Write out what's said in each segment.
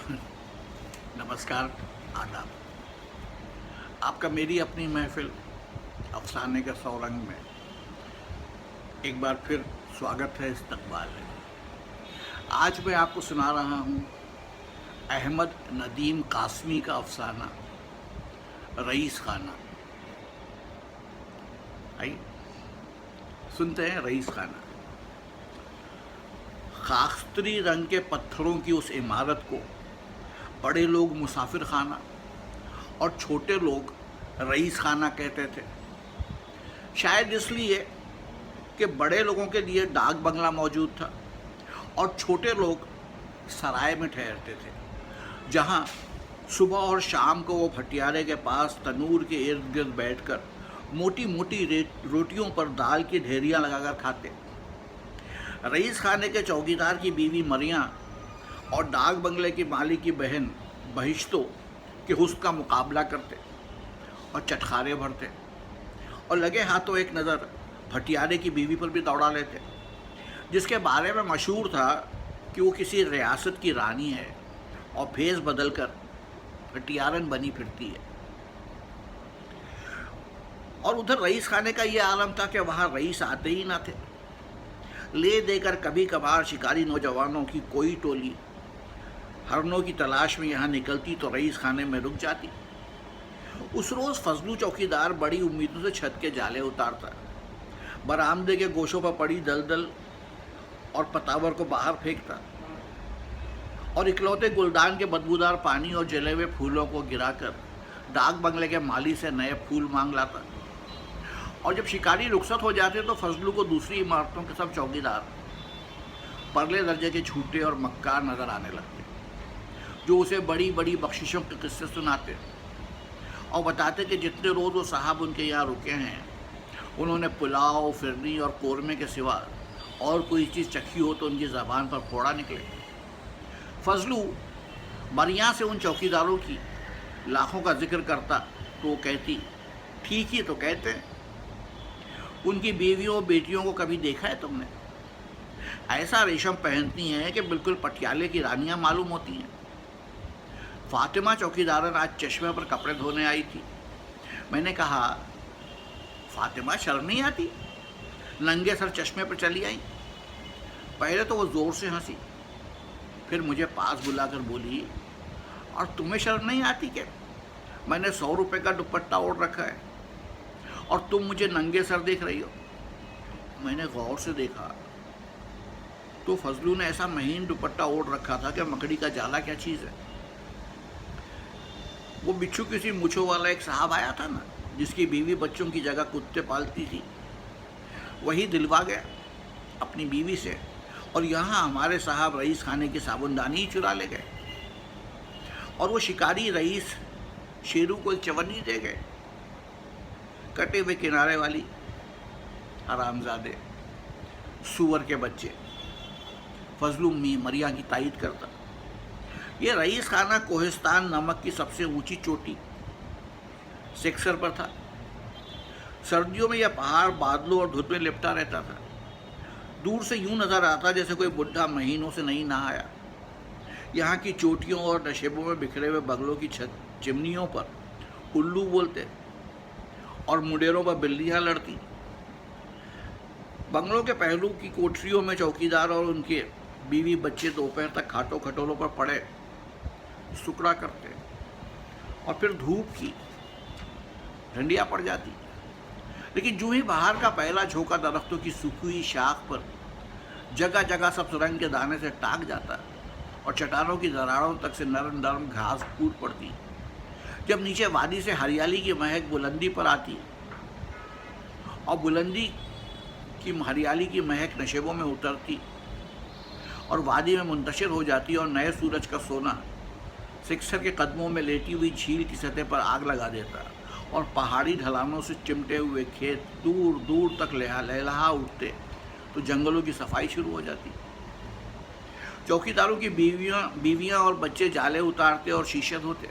नमस्कार, आदाब। आपका मेरी अपनी महफिल अफसाने के सौरंग में एक बार फिर स्वागत है, इस्तकबाल है। आज मैं आपको सुना रहा हूँ अहमद नदीम कासमी का अफसाना रईस खाना। आइए सुनते हैं रईस खाना। खाकस्तरी रंग के पत्थरों की उस इमारत को बड़े लोग मुसाफिर खाना और छोटे लोग रईस खाना कहते थे। शायद इसलिए कि बड़े लोगों के लिए डाक बंगला मौजूद था और छोटे लोग सराय में ठहरते थे, जहां सुबह और शाम को वो भटियारे के पास तनूर के इर्द गिर्द बैठकर मोटी मोटी रोटियों पर दाल की ढेरियां लगाकर खाते। रईस खाने के चौकीदार की बीवी मरियां और डाक बंगले की मालिक की बहन बहिश्तो के हुस्न का मुकाबला करते और चटखारे भरते और लगे हाथों एक नज़र भटियारे की बीवी पर भी दौड़ा लेते, जिसके बारे में मशहूर था कि वो किसी रियासत की रानी है और भेष बदलकर भटियारन बनी फिरती है। और उधर रईस खाने का ये आलम था कि वहाँ रईस आते ही ना थे। ले देकर कभी कभार शिकारी नौजवानों की कोई टोली हरनों की तलाश में यहाँ निकलती तो रईस खाने में रुक जाती। उस रोज़ फजलू चौकीदार बड़ी उम्मीदों से छत के जाले उतारता, बरामदे के गोशों पर पड़ी दलदल और पतावर को बाहर फेंकता और इकलौते गुलदान के बदबूदार पानी और जले हुए फूलों को गिराकर डाक बंगले के माली से नए फूल मांग लाता। और जब शिकारी रुखसत हो जाते तो फजलू को दूसरी इमारतों के सब चौकीदार परले दर्जे के झूठे और मक्कार नजर आने लगते, जो उसे बड़ी बड़ी बख्शिशों के किस्से सुनाते और बताते कि जितने रोज़ वो साहब उनके यहाँ रुके हैं उन्होंने पुलाव, फिरनी और कोरमे के सिवा और कोई चीज़ चखी हो तो उनकी ज़बान पर फोड़ा निकले। फजलू मरिया से उन चौकीदारों की लाखों का जिक्र करता तो वो कहती, ठीक ही तो कहते हैं, उनकी बीवियों बेटियों को कभी देखा है तुमने? ऐसा रेशम पहनती हैं कि बिल्कुल पटियाले की रानियां मालूम होती हैं। फातिमा चौकीदारन आज चश्मे पर कपड़े धोने आई थी। मैंने कहा, फातिमा शर्म नहीं आती, नंगे सर चश्मे पर चली आई। पहले तो वो ज़ोर से हंसी, फिर मुझे पास बुलाकर बोली, और तुम्हें शर्म नहीं आती क्या? मैंने 100 रुपये का दुपट्टा ओढ़ रखा है और तुम मुझे नंगे सर देख रही हो। मैंने गौर से देखा तो फजलू ने ऐसा महीन दुपट्टा ओढ़ रखा था कि मकड़ी का जाला क्या चीज़ है। वो बिच्छू किसी मूछों वाला एक साहब आया था ना, जिसकी बीवी बच्चों की जगह कुत्ते पालती थी, वही दिलवा गया अपनी बीवी से, और यहाँ हमारे साहब रईस खाने की साबुनदानी ही चुरा ले गए। और वो शिकारी रईस शेरू को एक चवन्नी दे गए, कटे हुए किनारे वाली हरामजादे, सुअर के बच्चे। फजलू मरिया की तायीद करता। ये रईस खाना कोहिस्तान नमक की सबसे ऊंची चोटी सेक्सर पर था। सर्दियों में यह पहाड़ बादलों और धुंध में लिपटा रहता था। दूर से यूं नजर आता जैसे कोई बुढ़ा महीनों से नहीं नहाया। यहाँ की चोटियों और नशेबों में बिखरे हुए बगलों की छत चिमनियों पर उल्लू बोलते और मुंडेरों पर बिल्लियाँ लड़ती। बंगलों के पहलू की कोठरियों में चौकीदार और उनके बीवी बच्चे दोपहर तक खाटों खटोलों पर पड़े सुकड़ा करते और फिर धूप की ठंडियाँ पड़ जाती। लेकिन जो ही बाहर का पहला झोंका दरख्तों की सूखी हुई शाख पर जगह जगह सब सुरंग के दाने से टाक जाता और चट्टानों की दरारों तक से नरम नरम घास कूद पड़ती, जब नीचे वादी से हरियाली की महक बुलंदी पर आती और बुलंदी की हरियाली की महक नशेबों में उतरती और वादी में मुंतशिर हो जाती और नए सूरज का सोना सिक्सर के कदमों में लेटी हुई झील की सतह पर आग लगा देता और पहाड़ी ढलानों से चिमटे हुए खेत दूर दूर तक लहलहा उठते तो जंगलों की सफाई शुरू हो जाती। चौकीदारों की बीवियां और बच्चे जाले उतारते और शीशे धोते।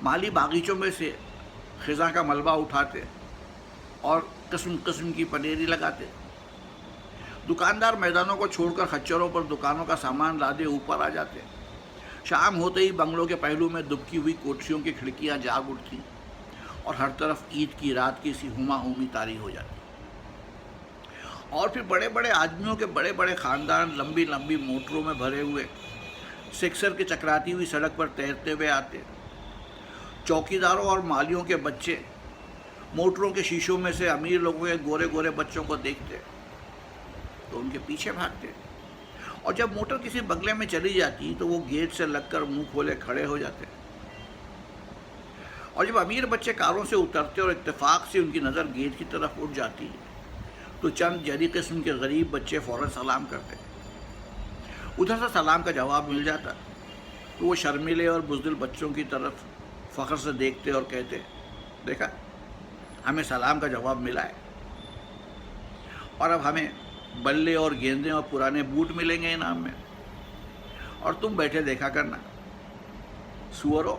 माली बागीचों में से खिज़ा का मलबा उठाते और किस्म किस्म की पनेरी लगाते। दुकानदार मैदानों को छोड़कर खच्चरों पर दुकानों का सामान लादे ऊपर आ जाते। शाम होते ही बंगलों के पहलू में दुबकी हुई कोठरियों की खिड़कियां जाग उठती और हर तरफ ईद की रात की सी हुमा हुमी तारी हो जाती। और फिर बड़े बड़े आदमियों के बड़े बड़े खानदान लंबी लंबी मोटरों में भरे हुए सिक्सर के चकराती हुई सड़क पर तैरते हुए आते। चौकीदारों और मालियों के बच्चे मोटरों के शीशों में से अमीर लोगों के गोरे गोरे बच्चों को देखते तो उनके पीछे भागते, और जब मोटर किसी बंगले में चली जाती तो वो गेट से लगकर मुंह खोले खड़े हो जाते। और जब अमीर बच्चे कारों से उतरते और इत्तेफाक से उनकी नज़र गेट की तरफ उठ जाती तो चंद जरी किस्म के गरीब बच्चे फौरन सलाम करते। उधर से सलाम का जवाब मिल जाता तो वो शर्मीले और बुज़दिल बच्चों की तरफ फ़ख्र से देखते और कहते, देखा, हमें सलाम का जवाब मिला है, और अब हमें बल्ले और गेंदे और पुराने बूट मिलेंगे इनाम में, और तुम बैठे देखा करना। सुअरों,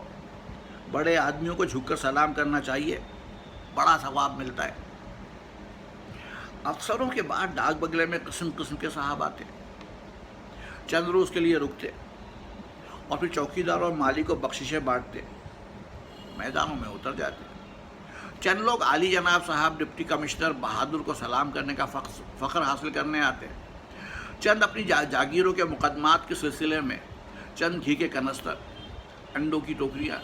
बड़े आदमियों को झुककर सलाम करना चाहिए, बड़ा सवाब मिलता है। अफसरों के बाद डाक बंगले में किस्म किस्म के साहब आते, चंद रोज के लिए रुकते और फिर चौकीदार और माली को बख्शिशें बांटते, मैदानों में उतर जाते। चंद लोग आली जनाब साहब डिप्टी कमिश्नर बहादुर को सलाम करने का फ़ख्र हासिल करने आते। चंद अपनी जागीरों के मुकदमात के सिलसिले में चंद घी के कनस्तर, अंडों की टोकरियाँ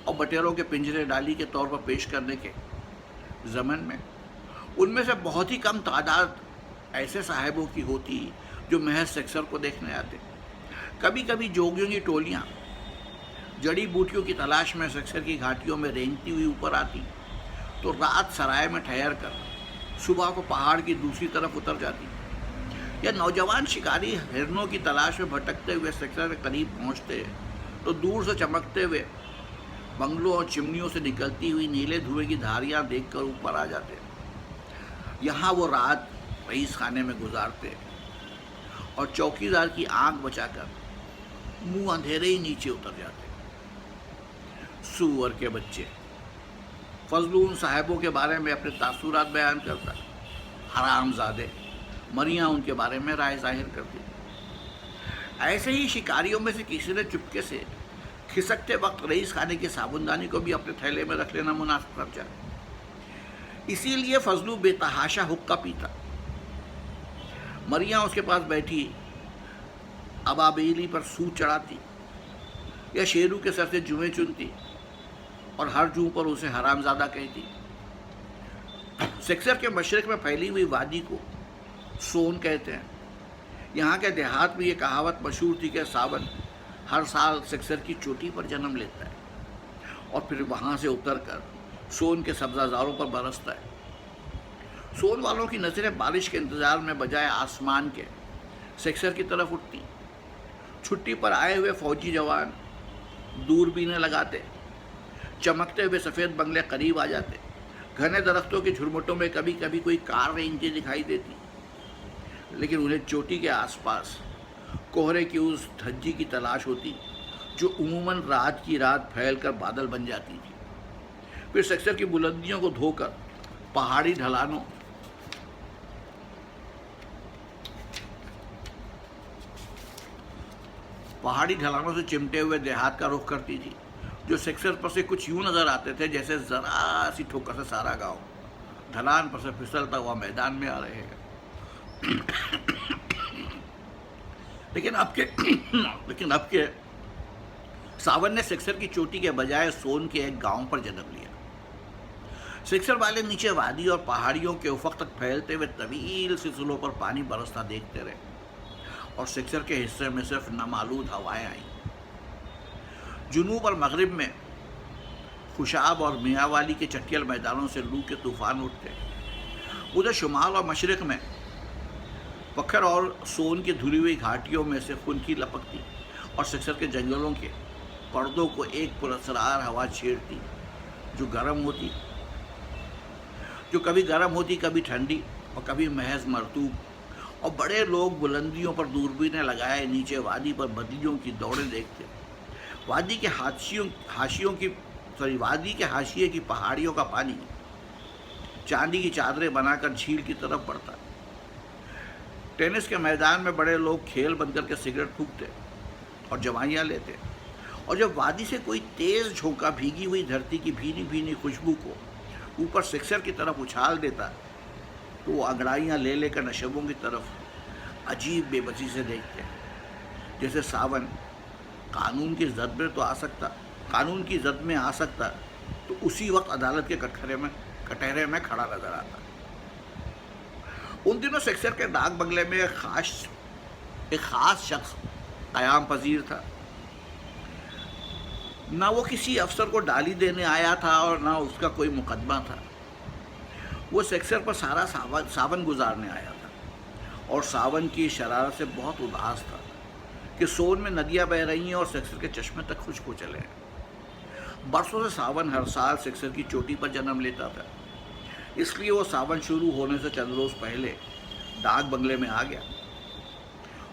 और बटेरों के पिंजरे डाली के तौर पर पेश करने के ज़मन में उनमें से बहुत ही कम तादाद ऐसे साहिबों की होती जो महज सेक्सर को देखने आते। कभी कभी जोगियों की टोलियाँ जड़ी बूटियों की तलाश में सेक्सर की घाटियों में रेंगती हुई ऊपर आती तो रात सराय में ठहर कर सुबह को पहाड़ की दूसरी तरफ उतर जाती। या नौजवान शिकारी हिरनों की तलाश में भटकते हुए सेक्सर के करीब पहुँचते तो दूर से चमकते हुए बंगलों और चिमनियों से निकलती हुई नीले धुएं की धारियाँ देखकर ऊपर आ जाते। यहाँ वो रात रईस खाने में गुजारते और चौकीदार की आंख बचाकर मुंह अंधेरे ही नीचे उतर जाते। सुअर के बच्चे। फजलू उन साहिबों के बारे में अपने तासुरात बयान करता, हरामजादे मरियाँ उनके बारे में राय जाहिर करती। ऐसे ही शिकारियों में से किसी ने चुपके से खिसकते वक्त रईस खाने की साबुनदानी को भी अपने थैले में रख लेना मुनासिब समझा। इसीलिए फजलू बेतहाशा हुक्का पीता। मरियाँ उसके पास बैठी अबाबेली पर सूत चढ़ाती या शेरू के सर से जुएं चुनती और हर जू पर उसे हरामजादा कहती। सेक्सर के मशरक में फैली हुई वादी को सोन कहते हैं। यहाँ के देहात में ये कहावत मशहूर थी कि सावन हर साल सेक्सर की चोटी पर जन्म लेता है और फिर वहाँ से उतरकर सोन के सब्जाजारों पर बरसता है। सोन वालों की नज़रें बारिश के इंतज़ार में बजाय आसमान के सेक्सर की तरफ उठती। छुट्टी पर आए हुए फौजी जवान दूरबीनें लगाते, चमकते हुए सफ़ेद बंगले करीब आ जाते। घने दरख्तों के झुरमुटों में कभी कभी कोई कार रेंगती दिखाई देती, लेकिन उन्हें चोटी के आसपास कोहरे की उस धज्जी की तलाश होती जो उमूमन रात की रात फैलकर बादल बन जाती थी। फिर सेक्सर की बुलंदियों को धोकर पहाड़ी ढलानों से चिमटे हुए देहात का रुख करती थी, जो सेक्सर पर से कुछ यूं नजर आते थे जैसे जरा सी ठोकर से सारा गांव ढलान पर से फिसलता हुआ मैदान में आ रहेगा। लेकिन अब के सावन ने सेक्सर की चोटी के बजाय सोन के एक गांव पर जन्म लिया। सेक्सर वाले नीचे वादी और पहाड़ियों के उफक तक फैलते हुए तवील सिलसिलों पर पानी बरसता देखते रहे और सेक्सर के हिस्से में सिर्फ नामालूद हवाएं आईं। जुनूब और मगरिब में खुशाब और मियाँवाली के चटियल मैदानों से लू के तूफान उठते। उधर शुमाल और मशरिक में पत्थर और सोन की धुली हुई घाटियों में से खुनकी लपकती और सेक्सर के जंगलों के पर्दों को एक पुरस्कार हवा छेड़ती जो कभी गर्म होती कभी ठंडी और कभी महज मरतूब। और बड़े लोग बुलंदियों पर दूरबीनें लगाए नीचे वादी पर बदलियों की दौड़ें देखते। वादी के हाशिए की पहाड़ियों का पानी चांदी की चादरें बनाकर झील की तरफ बढ़ता। टेनिस के मैदान में बड़े लोग खेल बंद करके सिगरेट फूंकते और दवाइयाँ लेते। और जब वादी से कोई तेज़ झोंका भीगी हुई धरती की भीनी भीनी खुशबू को ऊपर सिक्सर की तरफ उछाल देता, तो वो अंगड़ाइयाँ ले लेकर नशबों की तरफ अजीब बेबसी से देखते, जैसे सावन कानून की जद में तो आ सकता, कानून की जद में आ सकता तो उसी वक्त अदालत के कटहरे में खड़ा नजर आता। उन दिनों सिक्सर के डाक बंगले में एक खास शख्स क़याम पजीर था। ना वो किसी अफसर को डाली देने आया था और ना उसका कोई मुकदमा था। वो सिक्सर पर सारा सावन गुजारने आया था और सावन की शरारत से बहुत उदास था कि सोन में नदियां बह रही हैं और सिक्सर के चश्मे तक खुश्क हो चले हैं। बरसों से सावन हर साल सिक्सर की चोटी पर जन्म लेता था, इसलिए वो सावन शुरू होने से चंद रोज़ पहले डाक बंगले में आ गया।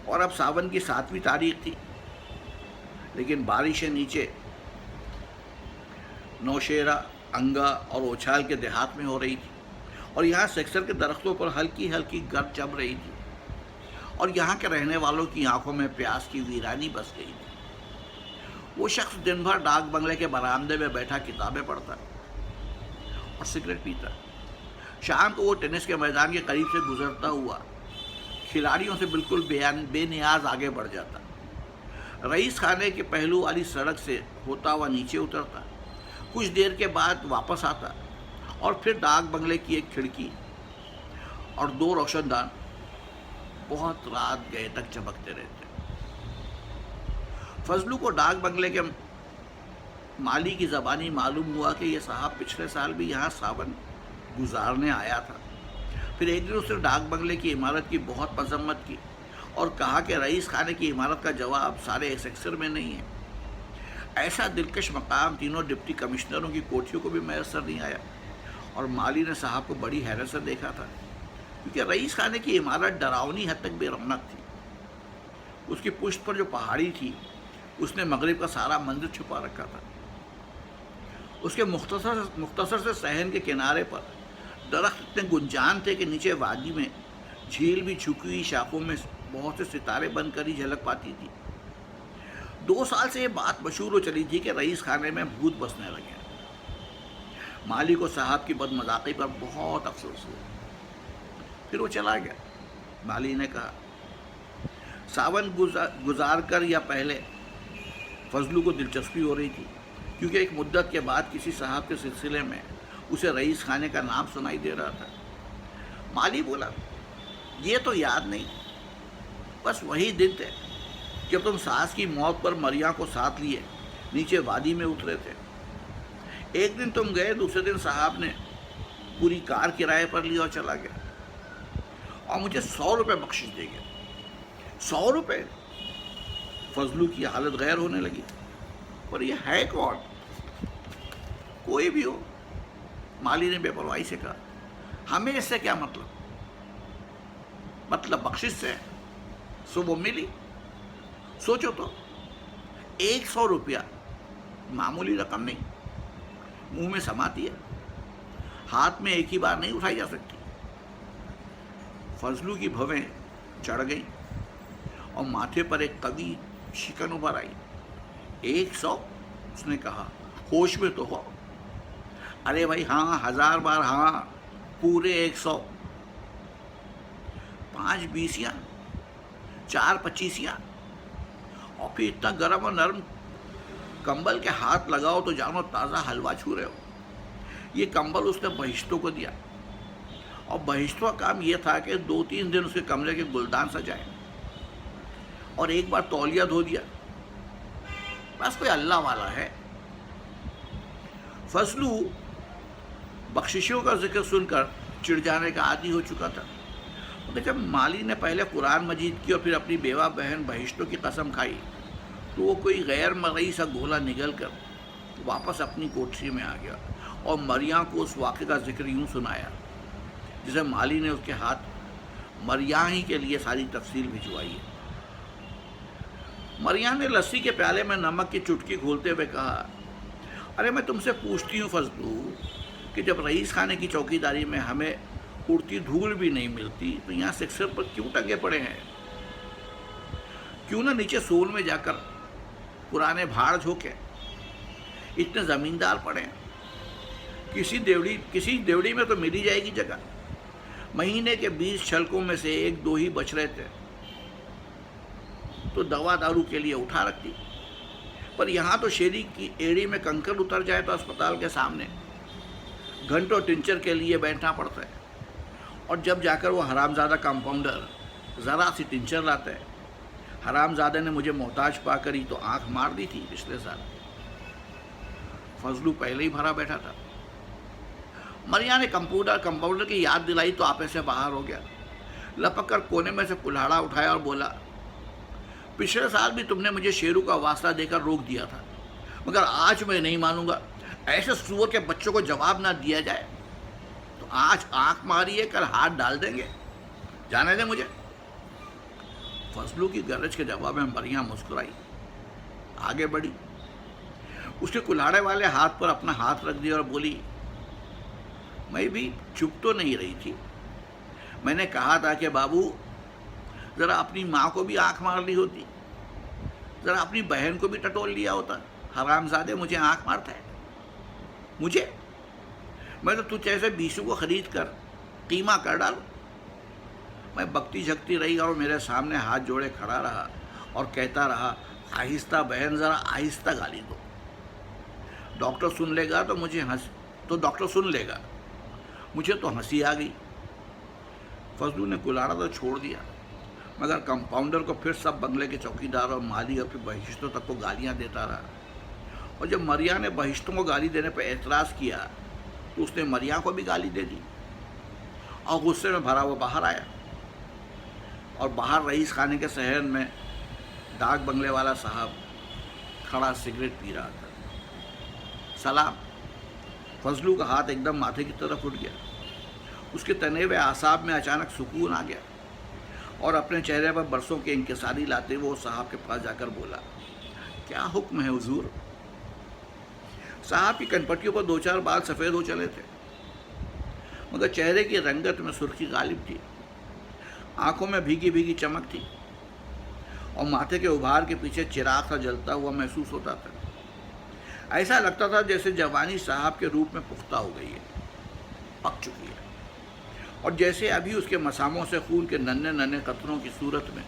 और अब सावन की 7वीं तारीख थी, लेकिन बारिशें नीचे नौशेरा, अंगा और ओछाल के देहात में हो रही थी और यहाँ सिक्सर के दरख्तों पर हल्की हल्की गर्द जम रही थी और यहाँ के रहने वालों की आंखों में प्यास की वीरानी बस गई थी। वो शख्स दिन भर डाक बंगले के बरामदे में बैठा किताबें पढ़ता और सिगरेट पीता। शाम को वो टेनिस के मैदान के करीब से गुजरता हुआ खिलाड़ियों से बिल्कुल बेनियाज आगे बढ़ जाता। रईस खाने के पहलू वाली सड़क से होता हुआ नीचे उतरता, कुछ देर के बाद वापस आता और फिर डाक बंगले की एक खिड़की और 2 रोशनदान बहुत रात गए तक चमकते रहते। फजलू को डाक बंगले के माली की ज़बानी मालूम हुआ कि यह साहब पिछले साल भी यहाँ सावन गुजारने आया था। फिर एक दिन उसने डाक बंगले की इमारत की बहुत मजम्मत की और कहा कि रईस खाने की इमारत का जवाब सारे सिक्सर में नहीं है। ऐसा दिलकश मकाम तीनों डिप्टी कमिश्नरों की कोठियों को भी मैसर नहीं आया और माली ने साहब को बड़ी हैरत से देखा था, क्योंकि रईस खाने की इमारत डरावनी हद तक बेरौनक थी। उसकी पुष्ट पर जो पहाड़ी थी उसने मगरिब का सारा मंदिर छुपा रखा था। उसके मुख्तसर से सहन के किनारे पर दरख्त इतने गुंजान थे कि नीचे वादी में झील भी झुकी हुई शाखों में बहुत से सितारे बनकर ही झलक पाती थी। 2 साल से ये बात मशहूर हो चली थी कि रईस खाने में भूत बसने लगे। माली को साहब की बदमज़ाकी पर बहुत अफसोस हुआ। फिर वो चला गया। माली ने कहा, सावन गुजार कर या पहले फजलू को दिलचस्पी हो रही थी, क्योंकि एक मुद्दत के बाद किसी साहब के सिलसिले में उसे रईस खाने का नाम सुनाई दे रहा था। माली बोला, ये तो याद नहीं, बस वही दिन थे जब तुम सास की मौत पर मरिया को साथ लिए नीचे वादी में उतरे थे। एक दिन तुम गए, दूसरे दिन साहब ने पूरी कार किराए पर ली और चला गया और मुझे 100 रुपये बख्शिश दे गया। 100 रुपये? फजलू की हालत गैर होने लगी। पर यह है कौन? कोई भी हो, माली ने बेपरवाही से कहा। हमें इससे क्या मतलब? मतलब बख्शिश से सुबह मिली। सोचो तो, 100 रुपया मामूली रकम नहीं, मुंह में समाती है, हाथ में एक ही बार नहीं उठाई जा सकती। फजलू की भवें चढ़ गई और माथे पर एक कवि शिकन उभर आई। 100? उसने कहा, होश में तो हो। अरे भाई हाँ, 1000 बार हाँ, पूरे 100। 5 20 4 25 और फिर इतना गर्म और नरम कंबल के हाथ लगाओ तो जानो ताज़ा हलवा छू रहे हो। ये कंबल उसने बहिश्तों को दिया और बहिश्तों का काम ये था कि 2-3 दिन उसके कमरे के गुलदान सजाए और एक बार तौलिया धो दिया। बस कोई अल्लाह वाला है। फजलू बख्शिशों का जिक्र सुनकर चिढ़ जाने का आदी हो चुका था। तो जब माली ने पहले कुरान मजीद की और फिर अपनी बेवा बहन बहिश्तों की कसम खाई, तो वो कोई गैर मरई सा गोला निगल कर वापस अपनी कोठरी में आ गया और मरिया को उस वाक़े का जिक्र यूँ सुनाया जिसे माली ने उसके हाथ मरिया ही के लिए सारी तफसील भिजवाई है। मरिया ने लस्सी के प्याले में नमक की चुटकी घोलते हुए कहा, अरे मैं तुमसे पूछती हूँ फजलू कि जब रईस खाने की चौकीदारी में हमें उड़ती धूल भी नहीं मिलती तो यहाँ सिक्सर पर क्यों टंगे पड़े हैं? क्यों ना नीचे सोल में जाकर पुराने भाड़ झोंके, इतने जमींदार पड़े हैं, किसी देवड़ी में तो मिल ही जाएगी जगह। महीने के 20 छलकों में से 1-2 ही बच रहे थे, तो दवा दारू के लिए उठा रखती। पर यहाँ तो शेरी की एड़ी में कंकर उतर जाए तो अस्पताल के सामने घंटों टिंचर के लिए बैठना पड़ता है। और जब जाकर वो हरामजादा कंपाउंडर ज़रा सी टिंचर लाता है, हरामजादे ने मुझे मोहताज पाकर ही तो आंख मार दी थी पिछले साल। फजलू पहले ही भरा बैठा था। मरिया ने कंपाउंडर की याद दिलाई तो आपे से बाहर हो गया। लपक कर कोने में से कुल्हाड़ा उठाया और बोला, पिछले साल भी तुमने मुझे शेरू का वास्ता देकर रोक दिया था, मगर आज मैं नहीं मानूंगा। ऐसे सुअर के बच्चों को जवाब ना दिया जाए तो आज आंख मारिए, कल हाथ डाल देंगे। जाने दे मुझे। फजलू की गरज के जवाब में मरिया मुस्कुराई, आगे बढ़ी, उसके कुल्हाड़े वाले हाथ पर अपना हाथ रख दिया और बोली, मैं भी चुप तो नहीं रही थी। मैंने कहा था कि बाबू ज़रा अपनी माँ को भी आंख मार ली होती, ज़रा अपनी बहन को भी टटोल लिया होता। हरामजादे मुझे आंख मारता है। मुझे? मैं तो तुझ जैसे बीसू को खरीद कर कीमा कर डालूं। मैं बकती झकती रही और मेरे सामने हाथ जोड़े खड़ा रहा और कहता रहा, आहिस्ता बहन, ज़रा आहिस्ता गाली दो। डॉक्टर सुन लेगा तो डॉक्टर सुन लेगा। मुझे तो हंसी आ गई। फजलू ने कुल्हाड़ा तो छोड़ दिया, मगर कंपाउंडर को फिर सब बंगले के चौकीदार और माली और फिर बहिश्तों तक को गालियां देता रहा। और जब मरिया ने बहिश्तों को गाली देने पर एतराज़ किया तो उसने मरिया को भी गाली दे दी और गुस्से में भरा हुआ बाहर आया। और बाहर रईस खाने के शहर में डाक बंगले वाला साहब खड़ा सिगरेट पी रहा था। सलाम। फजलू का हाथ एकदम माथे की तरफ उठ गया। उसके तने हुए आसाब में अचानक सुकून आ गया और अपने चेहरे पर बरसों के इंकिसारी लाते हुए वो साहब के पास जाकर बोला, क्या हुक्म है हुजूर? साहब की कनपट्टियों पर 2-4 बाल सफ़ेद हो चले थे, मगर चेहरे की रंगत में सुर्खी गालिब थी, आंखों में भीगी भीगी चमक थी और माथे के उभार के पीछे चिराग सा जलता हुआ महसूस होता था। ऐसा लगता था जैसे जवानी साहब के रूप में पुख्ता हो गई है, पक चुकी है, और जैसे अभी उसके मसामों से खून के नन्हे नन्हे कतरों की सूरत में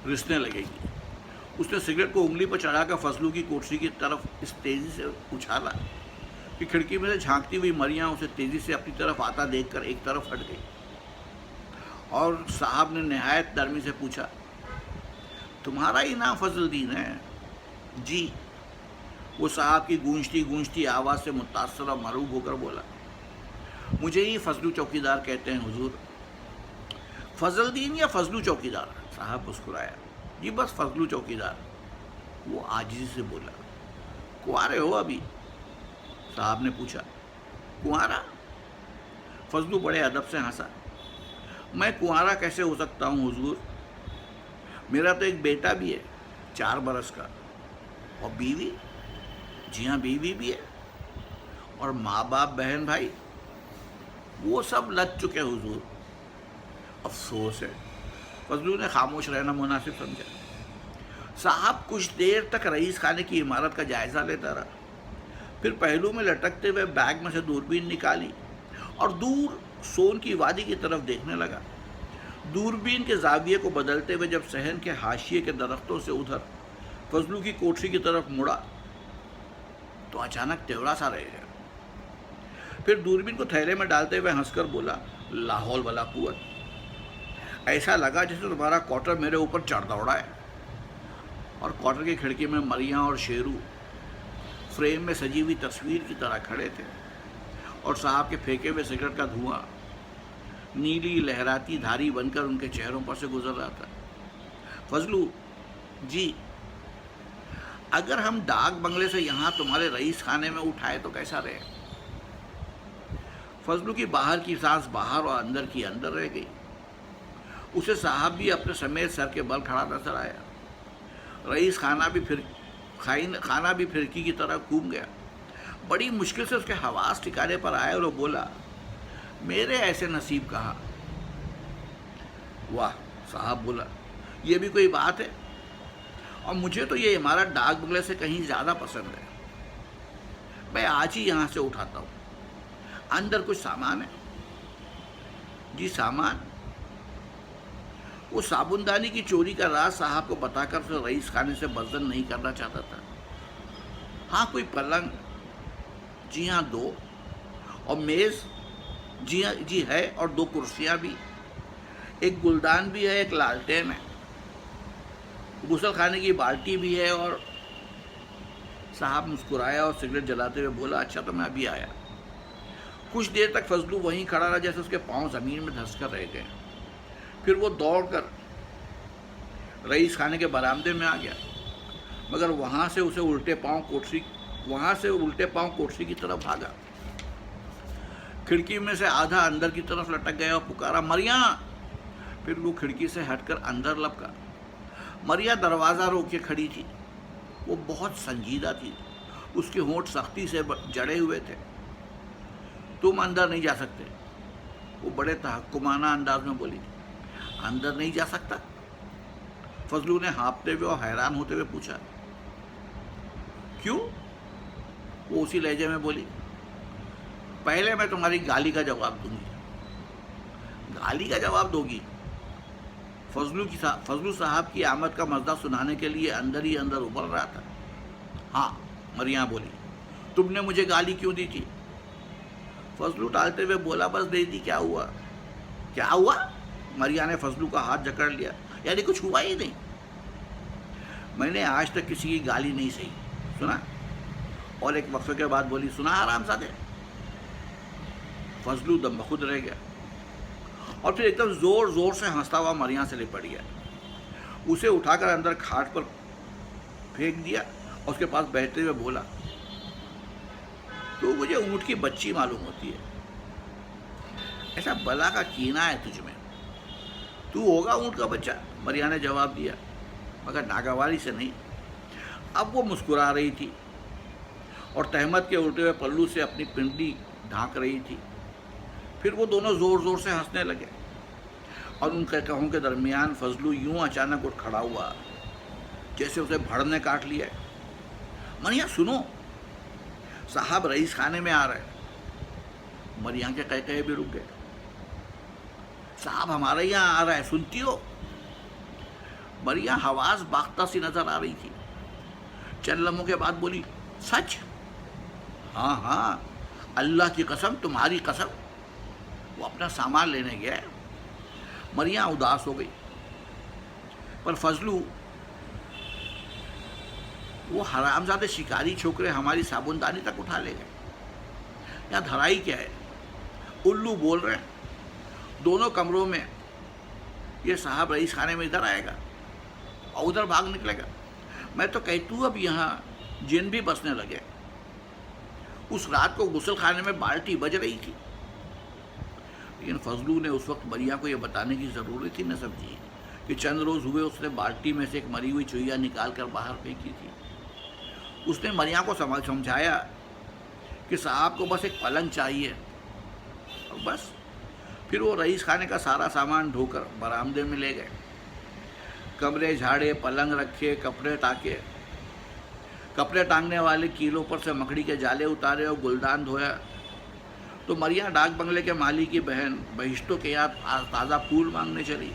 रिसने लगेगी। उसने सिगरेट को उंगली पर चढ़ाकर फजलू की कोठरी की तरफ इस तेजी से उछाला कि खिड़की में से झांकती हुई मरिया उसे तेजी से अपनी तरफ आता देखकर एक तरफ हट गई। और साहब ने निहायत नरमी से पूछा, तुम्हारा ही नाम फजलुद्दीन है? जी। वो साहब की गूंजती आवाज़ से मुतासर और मरूब होकर बोला, मुझे ही फजलू चौकीदार कहते हैं हुजूर। फजलुद्दीन या फजलू चौकीदार? साहब मुस्कुराया, जी बस फजलू चौकीदार। वो आजिज़ी से बोला, कुंवारे हो अभी? साहब ने पूछा। कुंवारा? फजलू बड़े अदब से हंसा, मैं कुंवारा कैसे हो सकता हूँ हुजूर? मेरा तो एक बेटा भी है 4 बरस का, और बीवी? जी हाँ, बीवी भी है, और माँ बाप बहन भाई वो सब लग चुके हुजूर। अफसोस है। फजलू ने खामोश रहना मुनासिब समझा। साहब कुछ देर तक रईस खाने की इमारत का जायज़ा लेता रहा, फिर पहलू में लटकते हुए बैग में से दूरबीन निकाली और दूर सोन की वादी की तरफ देखने लगा। दूरबीन के जाविये को बदलते हुए जब सहन के हाशिए के दरख्तों से उधर फजलू की कोठरी की तरफ मुड़ा तो अचानक तेवड़ा सा रह गया। फिर दूरबीन को थैले में डालते हुए हंसकर बोला, लाहौल वाला कुवत, ऐसा लगा जैसे तुम्हारा क्वार्टर मेरे ऊपर चढ़ दौड़ा है। और क्वार्टर की खिड़की में मरिया और शेरू फ्रेम में सजी हुई तस्वीर की तरह खड़े थे और साहब के फेंके हुए सिगरेट का धुआं नीली लहराती धारी बनकर उनके चेहरों पर से गुजर रहा था। फजलू जी, अगर हम डाक बंगले से यहाँ तुम्हारे रईस खाने में उठाए तो कैसा रहे? फजलू की बाहर की सांस बाहर और अंदर की अंदर रह गई। उसे साहब भी अपने समेत सर के बल खड़ा नजर आया। रईस खाना भी फिरकी की तरह घूम गया। बड़ी मुश्किल से उसके हवास ठिकाने पर आए और वो बोला, मेरे ऐसे नसीब कहाँ। वाह, साहब बोला, ये भी कोई बात है? और मुझे तो ये इमारत डाक बंगले से कहीं ज़्यादा पसंद है। मैं आज ही यहाँ से उठाता हूँ। अंदर कुछ सामान है? जी सामान? वो साबुनदानी की चोरी का राज साहब को बताकर उसे रईस खाने से बर्जन नहीं करना चाहता था। हाँ, कोई पलंग? जी हाँ, 2। और मेज़? जी हाँ, जी है, और 2 कुर्सियाँ भी। एक गुलदान भी है, एक लालटेन है, गुसल खाने की बाल्टी भी है। और साहब मुस्कुराया और सिगरेट जलाते हुए बोला, अच्छा तो मैं अभी आया। कुछ देर तक फजलू वहीं खड़ा रहा, जैसे उसके पांव ज़मीन में धंसकर रह गए। फिर वो दौड़कर रईस खाने के बरामदे में आ गया, मगर वहाँ से उल्टे पांव कोठरी की तरफ भागा। खिड़की में से आधा अंदर की तरफ लटक गया और पुकारा, मरिया। फिर वो खिड़की से हटकर अंदर लपका। मरिया दरवाज़ा रोक के खड़ी थी। वो बहुत संजीदा थी, उसके होंठ सख्ती से जड़े हुए थे। तुम अंदर नहीं जा सकते, वो बड़े तहक्कुमाना अंदाज में बोली। अंदर नहीं जा सकता? फजलू ने हाँफते हुए और हैरान होते हुए पूछा। क्यों? वो उसी लहजे में बोली, पहले मैं तुम्हारी गाली का जवाब दूंगी। गाली का जवाब दोगी? फजलू साहब की आमद का मज़दा सुनाने के लिए अंदर ही अंदर उबल रहा था। हाँ, मरिया बोली, तुमने मुझे गाली क्यों दी थी? फजलू टालते हुए बोला, बस दे दी, क्या हुआ? क्या हुआ? मरिया ने फजलू का हाथ जकड़ लिया, यानी कुछ हुआ ही नहीं। मैंने आज तक किसी की गाली नहीं सही, सुना? और एक वक्फे के बाद बोली, सुना हरामजादे? फजलू दमबखुद रह गया और फिर एकदम जोर जोर से हंसता हुआ मरिया से लिपट गया। उसे उठाकर अंदर खाट पर फेंक दिया और उसके पास बैठते हुए बोला, तो मुझे ऊँट की बच्ची मालूम होती है। ऐसा बला का कीना है तुझमें, तू होगा ऊँट का बच्चा। मरिया ने जवाब दिया, मगर नागवारी से नहीं। अब वो मुस्कुरा रही थी और तहमत के उल्टे हुए पल्लू से अपनी पिंडी ढांक रही थी। फिर वो दोनों जोर जोर से हंसने लगे और उन कहकहों के दरमियान फजलू यूं अचानक उठ खड़ा हुआ जैसे उसे भड़ ने काट लिया। मरिया सुनो, साहब रईस खाने में आ रहे। मरिया के कहकहे भी रुक गए। साहब हमारे यहाँ आ रहा है, सुनती हो? मरिया हवास बाख्ता सी नजर आ रही थी। चंद लम्हों के बाद बोली, सच? हाँ हाँ, अल्लाह की कसम, तुम्हारी कसम। वो अपना सामान लेने गया। मरिया उदास हो गई, पर फजलू, वो हरामजादे शिकारी छोकरे हमारी साबुनदानी तक उठा ले गए। यहाँ धराई क्या है? उल्लू बोल रहे हैं। दोनों कमरों में ये साहब रईस खाने में इधर आएगा और उधर भाग निकलेगा। मैं तो कहती हूँ अब यहाँ जिन भी बसने लगे। उस रात को गुसल खाने में बाल्टी बज रही थी। लेकिन फजलू ने उस वक्त मरिया को यह बताने की ज़रूरत ही न समझी कि चंद रोज़ हुए उसने बाल्टी में से एक मरी हुई चुहिया निकाल कर बाहर फेंकी थी। उसने मरिया को समझाया कि साहब को बस एक पलंग चाहिए और बस। फिर वो रईस खाने का सारा सामान ढोकर बरामदे में ले गए। कमरे झाड़े, पलंग रखे, कपड़े टांगने वाले कीलों पर से मकड़ी के जाले उतारे और गुलदान धोया। तो मरिया डाक बंगले के माली की बहन बहिश्तों के यहाँ ताज़ा फूल मांगने चली।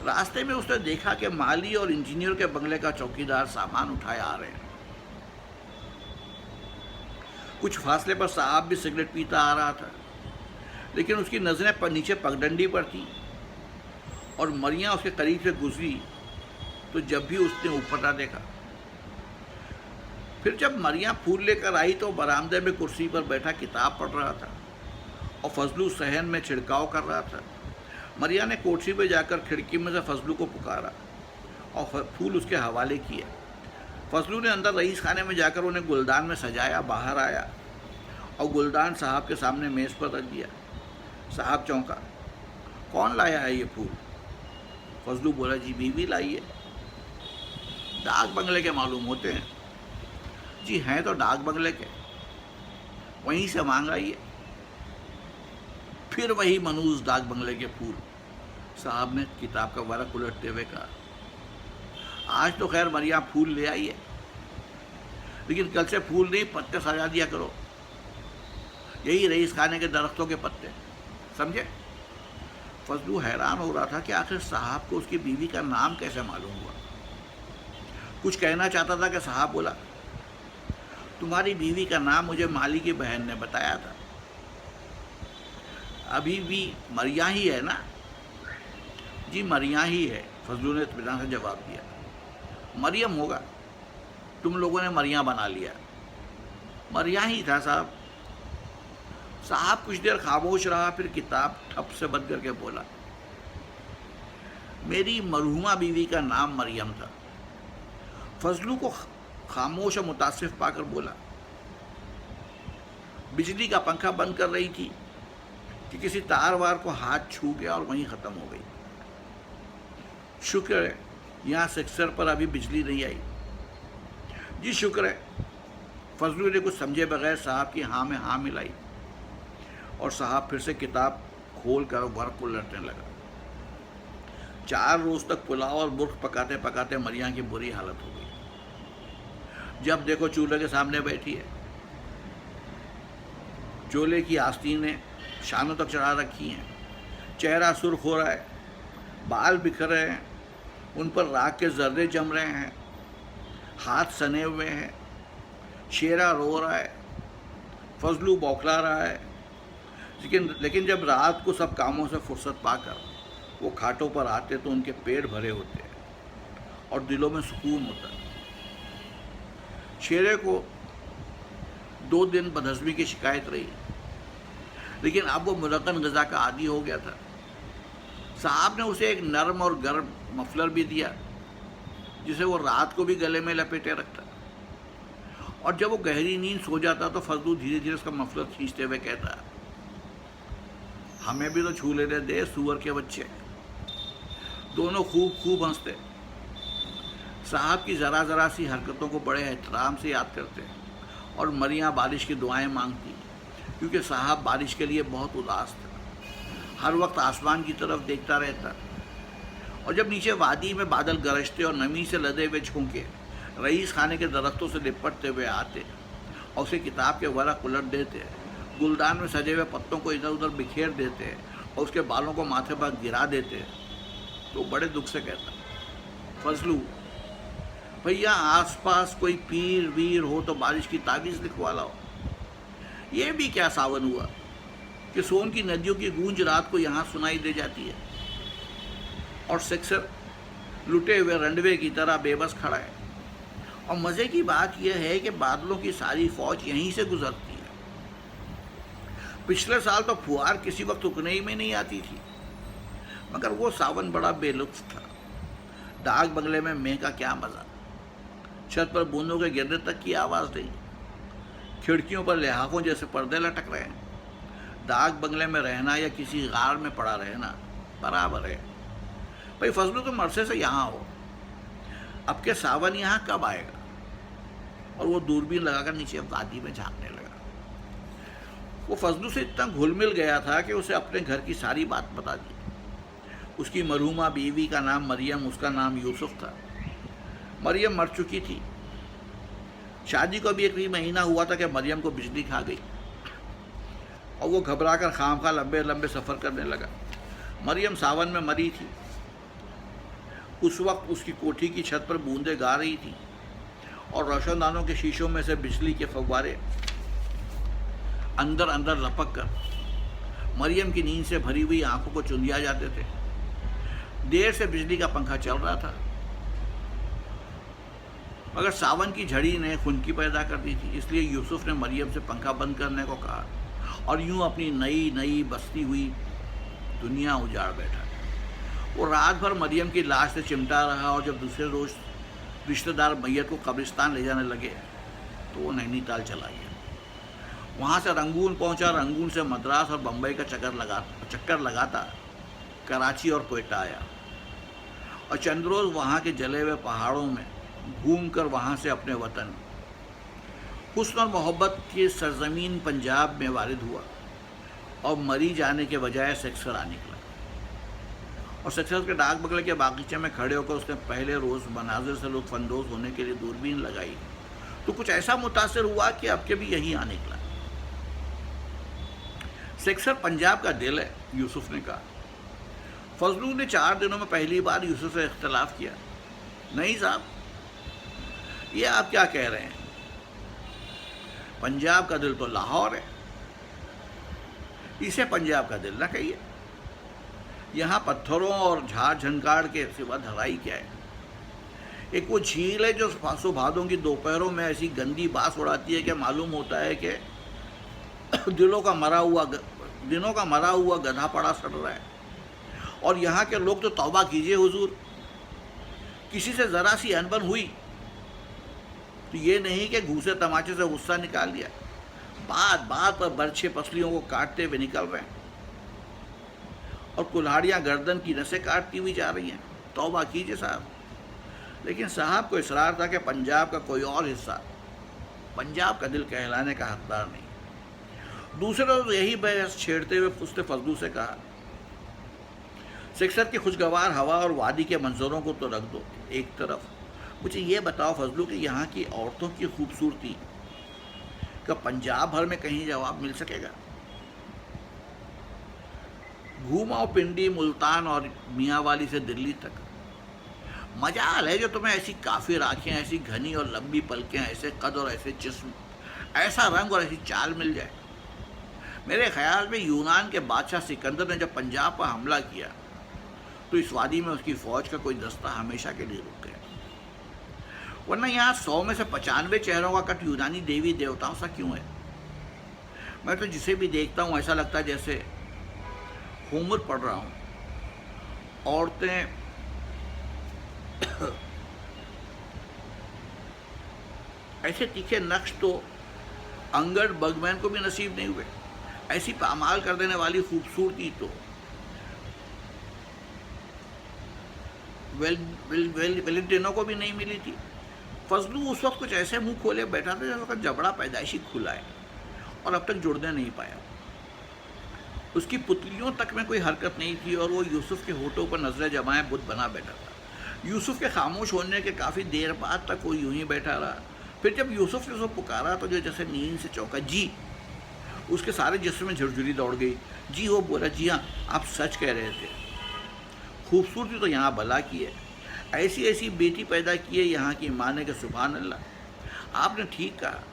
रास्ते में उसने देखा कि माली और इंजीनियर के बंगले का चौकीदार सामान उठाए आ रहे हैं। कुछ फासले पर साहब भी सिगरेट पीता आ रहा था, लेकिन उसकी नज़रें नीचे पगडंडी पर थी और मरिया उसके करीब से गुजरी तो जब भी उसने ऊपर देखा। फिर जब मरिया फूल लेकर आई तो बरामदे में कुर्सी पर बैठा किताब पढ़ रहा था और फजलू सहन में छिड़काव कर रहा था। मरिया ने कोठरी पे जाकर खिड़की में से फजलू को पुकारा और फूल उसके हवाले किए। फजलू ने अंदर रईस खाने में जाकर उन्हें गुलदान में सजाया, बाहर आया और गुलदान साहब के सामने मेज़ पर रख दिया। साहब चौंका, कौन लाया है ये फूल? फजलू बोला, जी बीवी लाई है। डाक बंगले के मालूम होते हैं। जी हैं तो डाक बंगले के, वहीं से मांग आई है। फिर वही मनूस डाक बंगले के फूल। साहब ने किताब का वर्क उलटते हुए कहा। आज तो खैर मरिया फूल ले आई है, लेकिन कल से फूल नहीं पत्ते सजा दिया करो, यही रईस खाने के दरख्तों के पत्ते, समझे? फजलू हैरान हो रहा था कि आखिर साहब को उसकी बीवी का नाम कैसे मालूम हुआ। कुछ कहना चाहता था कि साहब बोला, तुम्हारी बीवी का नाम मुझे माली की बहन ने बताया था। अभी भी मरिया ही है ना? जी मरिया ही है, फजलू ने इत्मीनान से जवाब दिया। मरियम होगा, तुम लोगों ने मरिया बना लिया। मरिया ही था साहब। साहब कुछ देर खामोश रहा, फिर किताब ठप से बंद करके बोला, मेरी मरहुमा बीवी का नाम मरियम था। फजलू को खामोश और मुतासिफ पाकर बोला, बिजली का पंखा बंद कर रही थी कि किसी तार वार को हाथ छू गया और वहीं ख़त्म हो गई। शुक्र है यहाँ सेक्टर पर अभी बिजली नहीं आई। जी शुक्र है। फजलू ने कुछ समझे बगैर साहब की हाँ में हाँ मिलाई और साहब फिर से किताब खोल कर वर्क को लड़ने लगा। 4 रोज तक पुलाव और बुर्क पकाते पकाते मरिया की बुरी हालत हो गई। जब देखो चूल्हे के सामने बैठी है, चोले की आस्तीनें शानों तक चढ़ा रखी हैं, चेहरा सुर्ख हो रहा है, बाल बिखर रहे हैं, उन पर राख के जर्रे जम रहे हैं, हाथ सने हुए हैं, शेरा रो रहा है, फजलू बौखला रहा है। लेकिन जब रात को सब कामों से फुर्सत पाकर वो खाटों पर आते तो उनके पेट भरे होते और दिलों में सुकून होता। शेरे को 2 दिन बदहज़मी की शिकायत रही, लेकिन अब वो मुरक्कन ग़िज़ा का आदी हो गया था। साहब ने उसे एक नरम और गर्म मफलर भी दिया, जिसे वो रात को भी गले में लपेटे रखता, और जब वो गहरी नींद सो जाता तो फजलू धीरे धीरे उसका मफलर खींचते हुए कहता, हमें भी तो छू लेने दे सुअर के बच्चे। दोनों खूब हंसते। साहब की ज़रा ज़रा सी हरकतों को बड़े एहतराम से याद करते और मरिया बारिश की दुआएं मांगती, क्योंकि साहब बारिश के लिए बहुत उदास था। हर वक्त आसमान की तरफ देखता रहता, और जब नीचे वादी में बादल गरजते और नमी से लदे हुए झोंके रईस खाने के दरख्तों से लिपटते हुए आते और उसे किताब के वर्क उलट देते, गुलदान में सजे हुए पत्तों को इधर उधर बिखेर देते और उसके बालों को माथे पर गिरा देते, तो बड़े दुख से कहता, फजलू भैया आसपास कोई पीर वीर हो तो बारिश की तावीज़ लिखवा लाओ। ये भी क्या सावन हुआ कि सोन की नदियों की गूंज रात को यहाँ सुनाई दे जाती है और सेक्टर लुटे हुए रंडवे की तरह बेबस खड़ा है। और मज़े की बात यह है कि बादलों की सारी फौज यहीं से गुजरती है। पिछले साल तो फुहार किसी वक्त रुकने ही में नहीं आती थी, मगर वो सावन बड़ा बेलुत्फ था। डाक बंगले में मेह का क्या मज़ा, छत पर बूंदों के गिरने तक की आवाज़ नहीं, खिड़कियों पर लिहाफों जैसे पर्दे लटक रहे हैं। डाक बंगले में रहना या किसी गार में पड़ा रहना बराबर है। भाई फजलू तुम अरसे से यहाँ हो, अब के सावन यहाँ कब आएगा? और वो दूरबीन लगाकर नीचे वादी में झांकने लगा। वो फजलू से इतना घुल मिल गया था कि उसे अपने घर की सारी बात बता दी। उसकी मरहूमा बीवी का नाम मरियम, उसका नाम यूसुफ था। मरियम मर चुकी थी। शादी को भी 1 महीना हुआ था कि मरियम को बिजली खा गई और वो घबराकर खामखा लंबे लंबे सफ़र करने लगा। मरियम सावन में मरी थी। उस वक्त उसकी कोठी की छत पर बूंदें गा रही थी और रोशनदानों के शीशों में से बिजली के फव्वारे अंदर अंदर लपक कर मरियम की नींद से भरी हुई आंखों को चुंधिया जाते थे। देर से बिजली का पंखा चल रहा था, मगर सावन की झड़ी ने खुनकी पैदा कर दी थी। इसलिए यूसुफ ने मरियम से पंखा बंद करने को कहा और यूं अपनी नई नई बसती हुई दुनिया उजाड़ बैठा। वो रात भर मरियम की लाश से चिमटा रहा और जब दूसरे रोज़ रिश्तेदार मैयत को कब्रिस्तान ले जाने लगे तो वो नैनीताल चला गया। वहाँ से रंगून पहुँचा, रंगून से मद्रास और बम्बई का चक्कर लगाता कराची और कोयटा आया और चंद रोज़ वहाँ के जले हुए पहाड़ों में घूमकर वहाँ से अपने वतन हुस्न और मोहब्बत की सरजमीन पंजाब में वारिद हुआ और मरी जाने के बजाय सेक्टर आ निकला। और सक्सेस के डाक बंगले के बागीचे में खड़े होकर उसने पहले रोज़ मनाजिर से लुत्फानंदोज़ होने के लिए दूरबीन लगाई तो कुछ ऐसा मुतासिर हुआ कि अब के भी यही आ निकला। सेक्टर पंजाब का दिल है, यूसुफ ने कहा। फजलू ने 4 दिनों में पहली बार यूसुफ से इख्तलाफ किया। नहीं साहब, ये आप क्या कह रहे हैं? पंजाब का दिल तो लाहौर है, इसे पंजाब का दिल ना कहिए। यहाँ पत्थरों और झाड़ झंकार के सिवा धराई क्या है? एक वो झील है जो फांसो भादों की दोपहरों में ऐसी गंदी बास उड़ाती है कि मालूम होता है कि दिनों का मरा हुआ गधा पड़ा सड़ रहा है। और यहाँ के लोग तो तौबा कीजिए हुजूर, किसी से ज़रा सी अनबन हुई तो ये नहीं कि घूसे तमाचे से गुस्सा निकाल लिया, बात बात पर बरछे पसलियों को काटते हुए निकल रहे हैं और कुल्हाड़ियाँ गर्दन की नसें काटती हुई जा रही हैं। तौबा कीजिए साहब। लेकिन साहब को इसरार था कि पंजाब का कोई और हिस्सा पंजाब का दिल कहलाने का हकदार नहीं। दूसरे रोज यही बहस छेड़ते हुए उसने फजलू से कहा, सेक्टर की खुशगवार हवा और वादी के मंजरों को तो रख दो एक तरफ, मुझे ये बताओ फजलू कि यहाँ की औरतों की खूबसूरती का पंजाब भर में कहीं जवाब मिल सकेगा? घूमाओ पिंडी, मुल्तान और मियांवाली से दिल्ली तक, मजाल है जो तुम्हें ऐसी काफिर आंखें, ऐसी घनी और लंबी पलकें, ऐसे कद और ऐसे जिस्म, ऐसा रंग और ऐसी चाल मिल जाए। मेरे ख्याल में यूनान के बादशाह सिकंदर ने जब पंजाब पर हमला किया तो इस वादी में उसकी फौज का कोई दस्ता हमेशा के लिए रुक गया, वरना यहाँ 100 में से 95 चेहरों का कट यूनानी देवी देवताओं सा क्यों है? मैं तो जिसे भी देखता हूँ ऐसा लगता है जैसे होमर पढ़ रहा हूँ। औरतें ऐसे तीखे नक्श तो अंगड़ बगमैन को भी नसीब नहीं हुए, ऐसी पामाल कर देने वाली खूबसूरती तो वेलिंटिनो को भी नहीं मिली थी। फजलू उस वक्त कुछ ऐसे मुंह खोले बैठा था जैसे उसका जबड़ा पैदाइशी खुला है और अब तक जुड़ने नहीं पाया। उसकी पुतलियों तक में कोई हरकत नहीं थी और वो यूसुफ के होठों पर नजरें जमाए बुत बना बैठा था। यूसुफ के खामोश होने के काफ़ी देर बाद तक वो यूं ही बैठा रहा। फिर जब यूसुफ ने उसको पुकारा तो जो जैसे नींद से चौंका, जी, उसके सारे जिस्म में झुरझुरी दौड़ गई। जी, वो बोला, जी हाँ, आप सच कह रहे थे, खूबसूरती तो यहाँ भला की है, ऐसी ऐसी बेटी पैदा की है यहाँ की माँ ने कि सुभान अल्लाह, आपने ठीक कहा।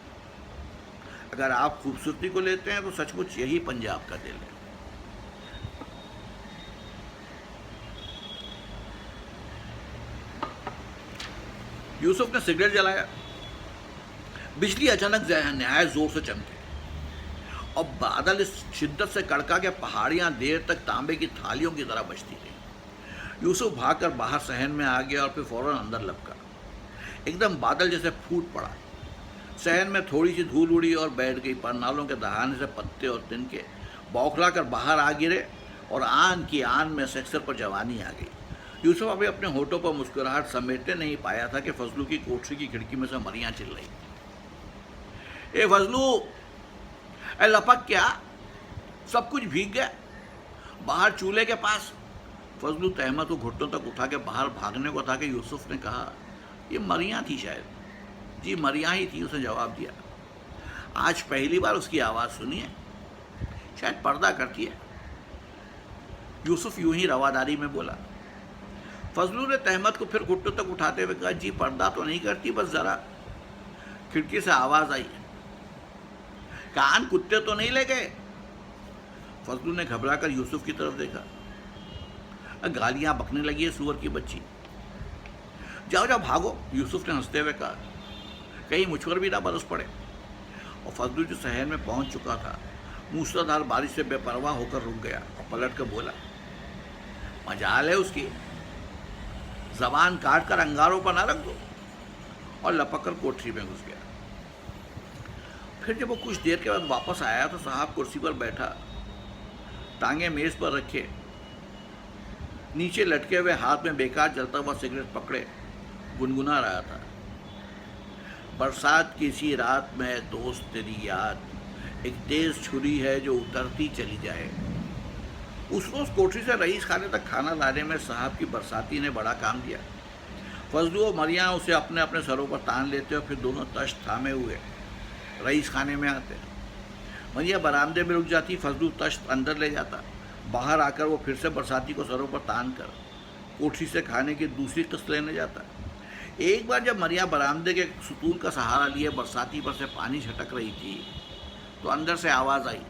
अगर आप खूबसूरती को लेते हैं तो सचमुच यही पंजाब का दिल है। यूसुफ ने सिगरेट जलाया। बिजली अचानक नहायत जोर से चमके और बादल इस शिद्दत से कड़का के पहाड़ियां देर तक तांबे की थालियों की तरह बजती रही। यूसुफ भागकर बाहर सहन में आ गया और फिर फौरन अंदर लपका। एकदम बादल जैसे फूट पड़ा। सहन में थोड़ी सी धूल उड़ी और बैठ गई। परनालों के दहाने से पत्ते और तिनके बौखला कर बाहर आ गिरे और आन की आन में सेक्टर पर जवानी आ गई। यूसुफ अभी अपने होठों पर मुस्कुराहट समेटने नहीं पाया था कि फजलू की कोठरी की खिड़की में से मरियां चिल रही। ए फजलू, ए लपक क्या, सब कुछ भीग गया। बाहर चूल्हे के पास। फजलू तहमत को घुटनों तक उठा के बाहर भागने को था कि यूसुफ ने कहा, ये मरियां थी शायद। जी, मरियां ही थी, उसने जवाब दिया। आज पहली बार उसकी आवाज़ सुनी है, शायद पर्दा करती है। यूसुफ यूं ही रवादारी में बोला। फजलू ने तहमत को फिर घुटनों तक उठाते हुए कहा, जी पर्दा तो नहीं करती, बस ज़रा खिड़की से आवाज़ आई। कान कुत्ते तो नहीं ले गए? फजलू ने घबराकर यूसुफ की तरफ देखा। गालियां बकने लगी है सुअर की बच्ची। जाओ जाओ भागो, यूसुफ ने हंसते हुए कहा, कहीं मुझ पर भी ना बरस पड़े। और फजलू जो शहर में पहुंच चुका था, मूसलाधार बारिश से बेपरवाह होकर रुक गया और पलट कर बोला, मजाल है उसकी, जबान काट कर अंगारों पर ना रख दो। और लपक कर कोठरी में घुस गया। फिर जब वो कुछ देर के बाद वापस आया तो साहब कुर्सी पर बैठा, टांगे मेज पर रखे, नीचे लटके हुए हाथ में बेकार जलता हुआ सिगरेट पकड़े गुनगुना रहा था। बरसात की सी रात में दोस्त तेरी याद एक तेज छुरी है जो उतरती चली जाए, उस रोज़ कोठरी से रईस खाने तक खाना लाने में साहब की बरसाती ने बड़ा काम दिया। फजलू और मरिया उसे अपने अपने सरों पर तान लेते और फिर दोनों तश्त थामे हुए रईस खाने में आते। मरिया बरामदे में रुक जाती, फजलू तश्त अंदर ले जाता। बाहर आकर वो फिर से बरसाती को सरों पर तान कर कोठरी से खाने की दूसरी किस्त लेने जाता। एक बार जब मरिया बरामदे के सुतून का सहारा लिए बरसाती पर से पानी छटक रही थी तो अंदर से आवाज़ आई,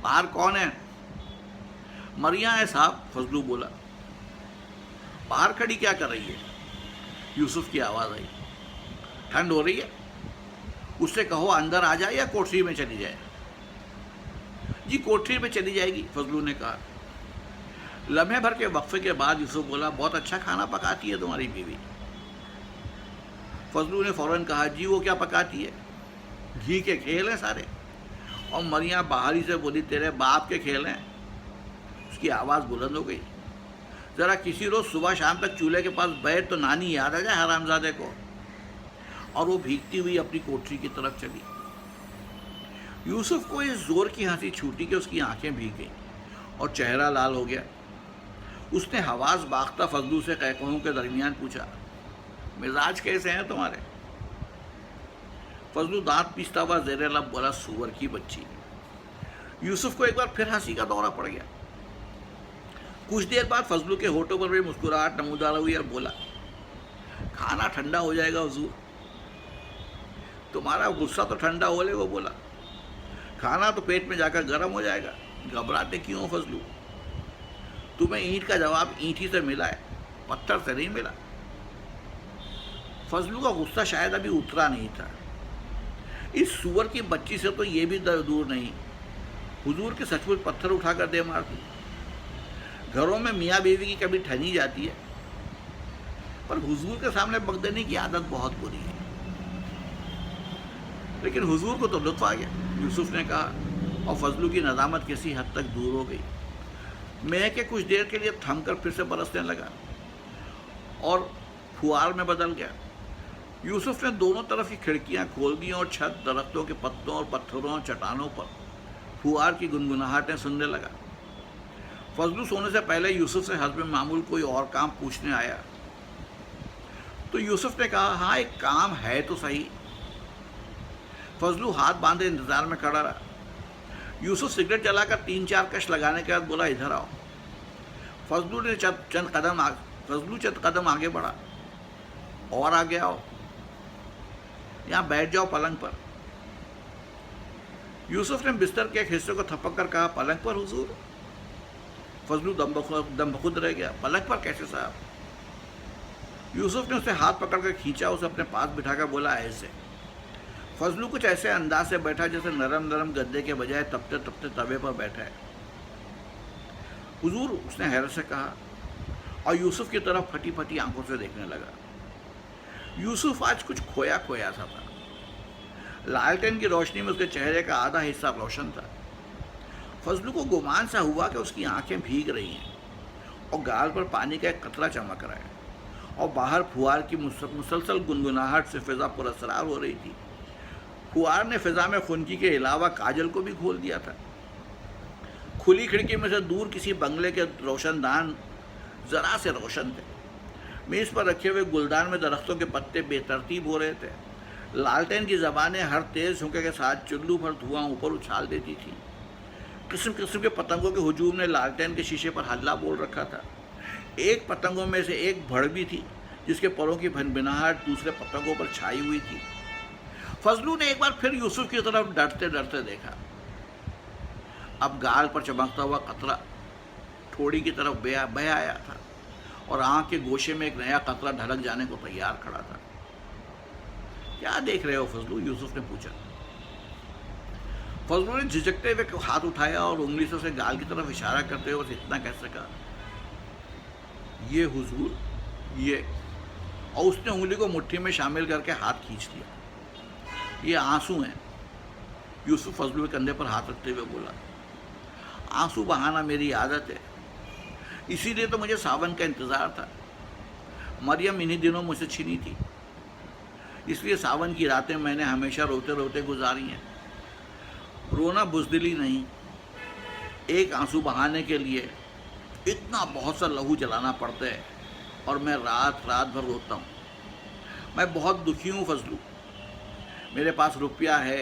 बाहर कौन है? मरिया है साहब, फजलू बोला। बाहर खड़ी क्या कर रही है? यूसुफ की आवाज़ आई। ठंड हो रही है, उससे कहो अंदर आ जाए या कोठरी में चली जाए। जी कोठरी में चली जाएगी, फजलू ने कहा। लम्हे भर के वक्फे के बाद यूसुफ बोला, बहुत अच्छा खाना पकाती है तुम्हारी बीवी। फजलू ने फौरन कहा, जी वो क्या पकाती है? घी के खेल हैं सारे। और मरिया बाहरी से बोली, तेरे बाप के खेल हैं। उसकी आवाज़ बुलंद हो गई। ज़रा किसी रोज़ सुबह शाम तक चूल्हे के पास बैठ तो नानी याद आ जाए हरामजादे को। और वो भीगती हुई अपनी कोठरी की तरफ चली। यूसुफ को इस जोर की हंसी छूटी कि उसकी आंखें भीग गईं और चेहरा लाल हो गया। उसने हवास बाख्ता फजलू से कहकहों के दरमियान पूछा, मिजाज कैसे हैं तुम्हारे? फजलू दांत पीसता हुआ ज़ेरे लब बोला, सुअर की बच्ची। यूसुफ को एक बार फिर हंसी का दौरा पड़ गया। कुछ देर बाद फजलू के होठों पर भी मुस्कुराहट नमूदार हुई और बोला, खाना ठंडा हो जाएगा हुजूर। तुम्हारा गुस्सा तो ठंडा हो ले, वो बोला। खाना तो पेट में जाकर गर्म हो जाएगा। घबराते क्यों हो फजलू? तुम्हें ईंट का जवाब ईंट ही से मिला है, पत्थर से नहीं मिला। फजलू का गुस्सा शायद अभी उतरा नहीं था। इस सुअर की बच्ची से तो ये भी दूर नहीं, हुजूर के सचमुच पत्थर उठाकर दे मारती। घरों में मियाँ बीवी की कभी ठनी जाती है, पर हुजूर के सामने बक देने की आदत बहुत बुरी है। लेकिन हुजूर को तो लुत्फ आ गया, यूसुफ ने कहा, और फजलू की नदामत किसी हद तक दूर हो गई। मैं के कुछ देर के लिए थमकर फिर से बरसने लगा और फुआर में बदल गया। यूसुफ ने दोनों तरफ की खिड़कियां खोल दी और छत दरख्तों के पत्तों और पत्थरों और चट्टानों पर फुआर की गुनगुनाहटें सुनने लगा। फजलू सोने से पहले यूसुफ से हस्ब मामूल कोई और काम पूछने आया तो यूसुफ ने कहा, हाँ एक काम है तो सही। फजलू हाथ बांधे इंतजार में खड़ा रहा। यूसुफ सिगरेट जलाकर 3-4 कश लगाने के बाद बोला, इधर आओ। फजलू चंद कदम आगे बढ़ा। और आगे आओ, यहाँ बैठ जाओ पलंग पर। यूसुफ ने बिस्तर के एक हिस्से को थपक कर कहा, पलंग पर हुजूर? फजलू दम बखुद रह गया, पलंग पर कैसे साहब? यूसुफ ने उसे हाथ पकड़कर खींचा, उसे अपने पास बिठाकर बोला, ऐसे। फजलू कुछ ऐसे अंदाज से बैठा जैसे नरम नरम गद्दे के बजाय तपते तपते तवे पर बैठा है। हुजूर, उसने हैरत से कहा और यूसुफ की तरफ फटी फटी आंखों से देखने लगा। यूसुफ आज कुछ खोया खोया सा था। लालटेन की रोशनी में उसके चेहरे का आधा हिस्सा रोशन था। फजलू को गुमान सा हुआ कि उसकी आंखें भीग रही हैं और गाल पर पानी का एक कतरा चमक रहा है और बाहर फुआर की मुसलसल गुनगुनाहट से फिजा पुरअसरार हो रही थी। फुआर ने फिजा में खुनकी के अलावा काजल को भी खोल दिया था। खुली खिड़की में से दूर किसी बंगले के रोशनदान जरा से रोशन थे। मेज़ पर रखे हुए गुलदान में दरख्तों के पत्ते बेतरतीब हो रहे थे। लालटेन की ज़बानें हर तेज़ झोंके के साथ चुल्लू भर धुआं ऊपर उछाल देती थी। किस्म किस्म के पतंगों के हुजूम ने लालटेन के शीशे पर हल्ला बोल रखा था। एक पतंगों में से एक भड़वी थी जिसके परों की भनभनाहट दूसरे पतंगों पर छाई हुई थी। फजलू ने एक बार फिर यूसुफ की तरफ डरते डरते देखा। अब गाल पर चमकता हुआ कतरा ठोड़ी की तरफ बह आया था और आँख के गोशे में एक नया कतरा ढलक जाने को तैयार खड़ा था। क्या देख रहे हो फजलू? यूसुफ ने पूछा। फजलू ने झिझकते हुए हाथ उठाया और उंगली से उसे गाल की तरफ इशारा करते हुए इतना कह सका, ये हुजूर, ये। और उसने उंगली को मुट्ठी में शामिल करके हाथ खींच लिया। ये आंसू हैं। यूसुफ फजलू के कंधे पर हाथ रखते हुए बोला, आंसू बहाना मेरी आदत है, इसीलिए तो मुझे सावन का इंतज़ार था। मरियम इन्हीं दिनों मुझसे छिनी थी, इसलिए सावन की रातें मैंने हमेशा रोते रोते गुजारी हैं। रोना बुज़दिली नहीं, एक आंसू बहाने के लिए इतना बहुत सा लहू जलाना पड़ता है और मैं रात रात भर रोता हूँ। मैं बहुत दुखी हूँ फजलू। मेरे पास रुपया है,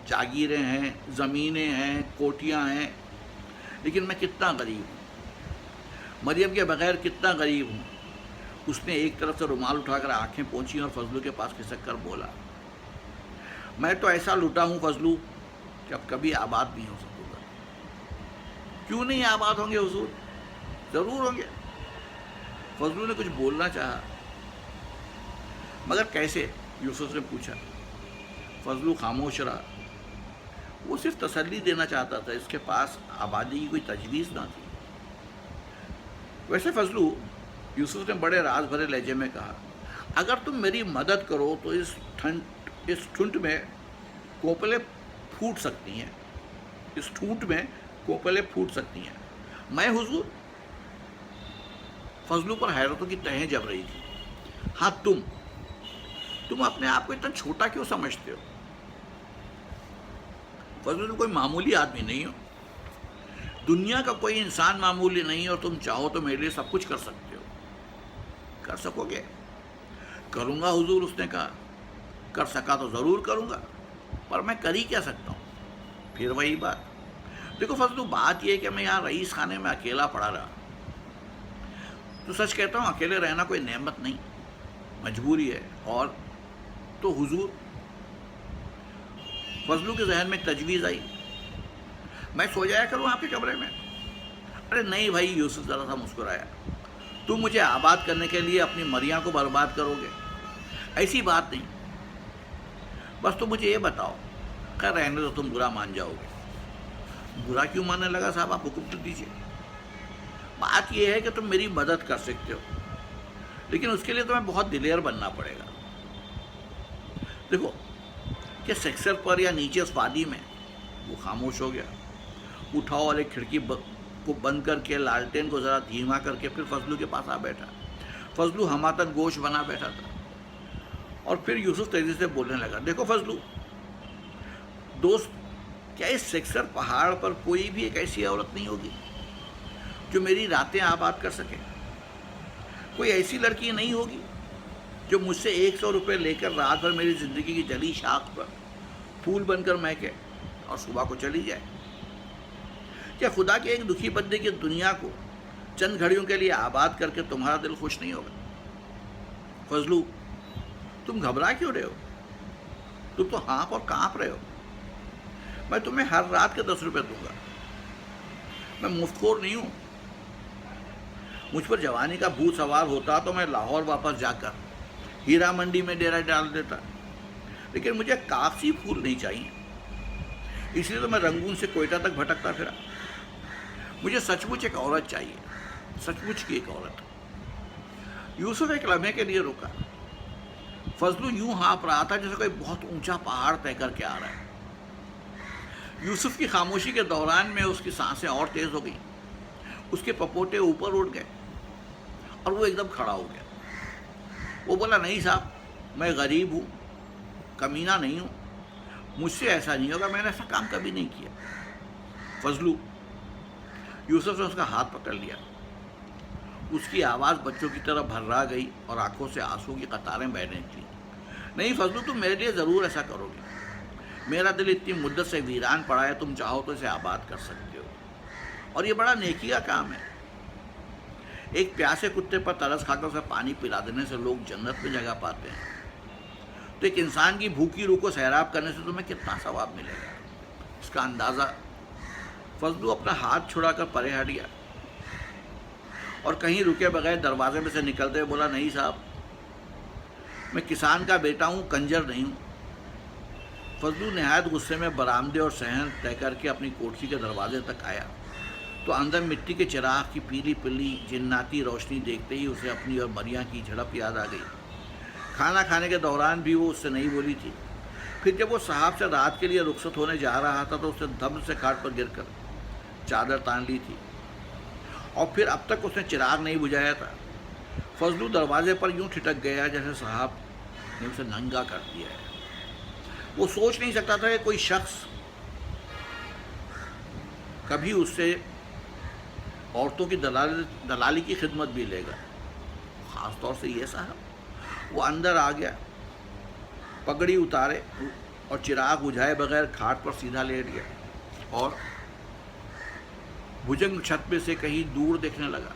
जागीरें हैं, ज़मीनें हैं, कोठियाँ हैं, लेकिन मैं कितना गरीब हूँ। मरियम के बगैर कितना गरीब हूँ। उसने एक तरफ से रुमाल उठाकर आंखें पोंछी और फजलू के पास खिसक कर बोला, मैं तो ऐसा लुटा हूँ फजलू कि अब कभी आबाद नहीं हो सकूँगा। क्यों नहीं आबाद होंगे हुजूर? ज़रूर होंगे। फजलू ने कुछ बोलना चाहा, मगर कैसे? यूसुफ ने पूछा। फजलू खामोश रहा। वो सिर्फ तसल्ली देना चाहता था, इसके पास आबादी की कोई तजवीज़ ना थी। वैसे फजलू, यूसुफ ने बड़े राज भरे लहजे में कहा, अगर तुम मेरी मदद करो तो इस ठुंड में कोपले फूट सकती हैं। इस ठूंठ में कोपले फूट सकती हैं। मैं हुजूर? फजलू पर हैरतों की तहें जम रही थी। हाँ, तुम अपने आप को इतना छोटा क्यों समझते हो? फजलू, कोई मामूली आदमी नहीं हो। दुनिया का कोई इंसान मामूली नहीं है और तुम चाहो तो मेरे लिए सब कुछ कर सकते हो। कर सकोगे? करूँगा हुजूर, उसने कहा। कर सका तो ज़रूर करूँगा, पर मैं कर ही क्या सकता हूँ? फिर वही बात। देखो फजलू, बात यह है कि मैं यहाँ रईस खाने में अकेला पड़ा रहा। तो सच कहता हूँ, अकेले रहना कोई नेमत नहीं, मजबूरी है। और तो हुजूर? फजलू के जहन में तजवीज़ आई, मैं सो जाया करूँ आपके कमरे में? अरे नहीं भाई, यूसुफ ज़रा सा मुस्कुराया। तुम मुझे आबाद करने के लिए अपनी मरिया को बर्बाद करोगे? ऐसी बात नहीं। बस तुम मुझे ये बताओ, खैर रहने तो तुम बुरा मान जाओगे। बुरा क्यों मानने लगा साहब? आप हुक्म तो दीजिए। बात यह है कि तुम मेरी मदद कर सकते हो, लेकिन उसके लिए तुम्हें बहुत दिलेर बनना पड़ेगा। देखो कि सेक्सर पर या नीचे उस वादी में। वो खामोश हो गया, उठा और एक खिड़की को बंद करके लालटेन को ज़रा धीमा करके फिर फजलू के पास आ बैठा। फजलू हमातन गोश बना बैठा था और फिर यूसुफ तेजी से बोलने लगा, देखो फजलू दोस्त, क्या इस सेक्सर पहाड़ पर कोई भी एक ऐसी औरत नहीं होगी जो मेरी रातें आबाद कर सके? कोई ऐसी लड़की नहीं होगी जो मुझसे 100 रुपये लेकर रात भर मेरी ज़िंदगी की जली शाख पर फूल बनकर महके और सुबह को चली जाए? क्या खुदा के एक दुखी बंदे की दुनिया को चंद घड़ियों के लिए आबाद करके तुम्हारा दिल खुश नहीं होगा? फजलू, तुम घबरा क्यों रहे हो? तुम तो हाँफ और काँप रहे हो। मैं तुम्हें हर रात के 10 रुपये दूंगा। मैं मुफ्तखोर नहीं हूँ। मुझ पर जवानी का भूत सवार होता तो मैं लाहौर वापस जाकर हीरा मंडी में डेरा डाल देता, लेकिन मुझे कागजी फूल नहीं चाहिए, इसलिए तो मैं रंगून से कोयटा तक भटकता फिरा। मुझे सचमुच एक औरत चाहिए, सचमुच की एक औरत। यूसुफ एक लम्हे के लिए रुका। फजलू यूं हाँप रहा था जैसे कोई बहुत ऊंचा पहाड़ तय करके आ रहा है। यूसुफ की खामोशी के दौरान में उसकी सांसें और तेज हो गई, उसके पपोटे ऊपर उठ गए और वो एकदम खड़ा हो गया। वो बोला, नहीं साहब, मैं गरीब हूँ, कमीना नहीं हूँ, मुझसे ऐसा नहीं होगा, मैंने ऐसा काम कभी नहीं किया। फजलू, यूसुफ ने उसका हाथ पकड़ लिया। उसकी आवाज़ बच्चों की तरह भर्रा गई और आंखों से आंसू की कतारें बहने निकली। नहीं फजलू, तुम मेरे लिए ज़रूर ऐसा करोगे। मेरा दिल इतनी मुद्दत से वीरान पड़ा है, तुम चाहो तो इसे आबाद कर सकते हो, और ये बड़ा नेकी का काम है। एक प्यासे कुत्ते पर तरस खाकर उसे पानी पिला देने से लोग जन्नत में जगह पाते हैं, तो एक इंसान की भूखी रूह को सैराब करने से तुम्हें कितना सवाब मिलेगा, इसका अंदाज़ा। फजलू अपना हाथ छुड़ाकर परे हट गया और कहीं रुके बगैर दरवाजे में से निकलते हुए बोला, नहीं साहब, मैं किसान का बेटा हूँ, कंजर नहीं हूँ। फजलू नहायत गुस्से में बरामदे और सहन तय करके अपनी कोठरी के दरवाजे तक आया तो अंदर मिट्टी के चिराग की पीली पीली जिन्नाती रोशनी देखते ही उसे अपनी और मरिया की झड़प याद आ गई। खाना खाने के दौरान भी वो उससे नहीं बोली थी। फिर जब वो साहब से रात के लिए रुखसत होने जा रहा था तो उसने दम से खाट पर गिरकर चादर तान ली थी, और फिर अब तक उसने चिराग नहीं बुझाया था। फजलू दरवाजे पर यूं ठिठक गया जैसे साहब ने उसे नंगा कर दिया है। वो सोच नहीं सकता था कि कोई शख्स कभी उससे औरतों की दलाली की खिदमत भी लेगा। ख़ास तौर से ये साहब, वो अंदर आ गया, पगड़ी उतारे और चिराग बुझाए बगैर खाट पर सीधा लेट गया और भुजंग छत पे से कहीं दूर देखने लगा।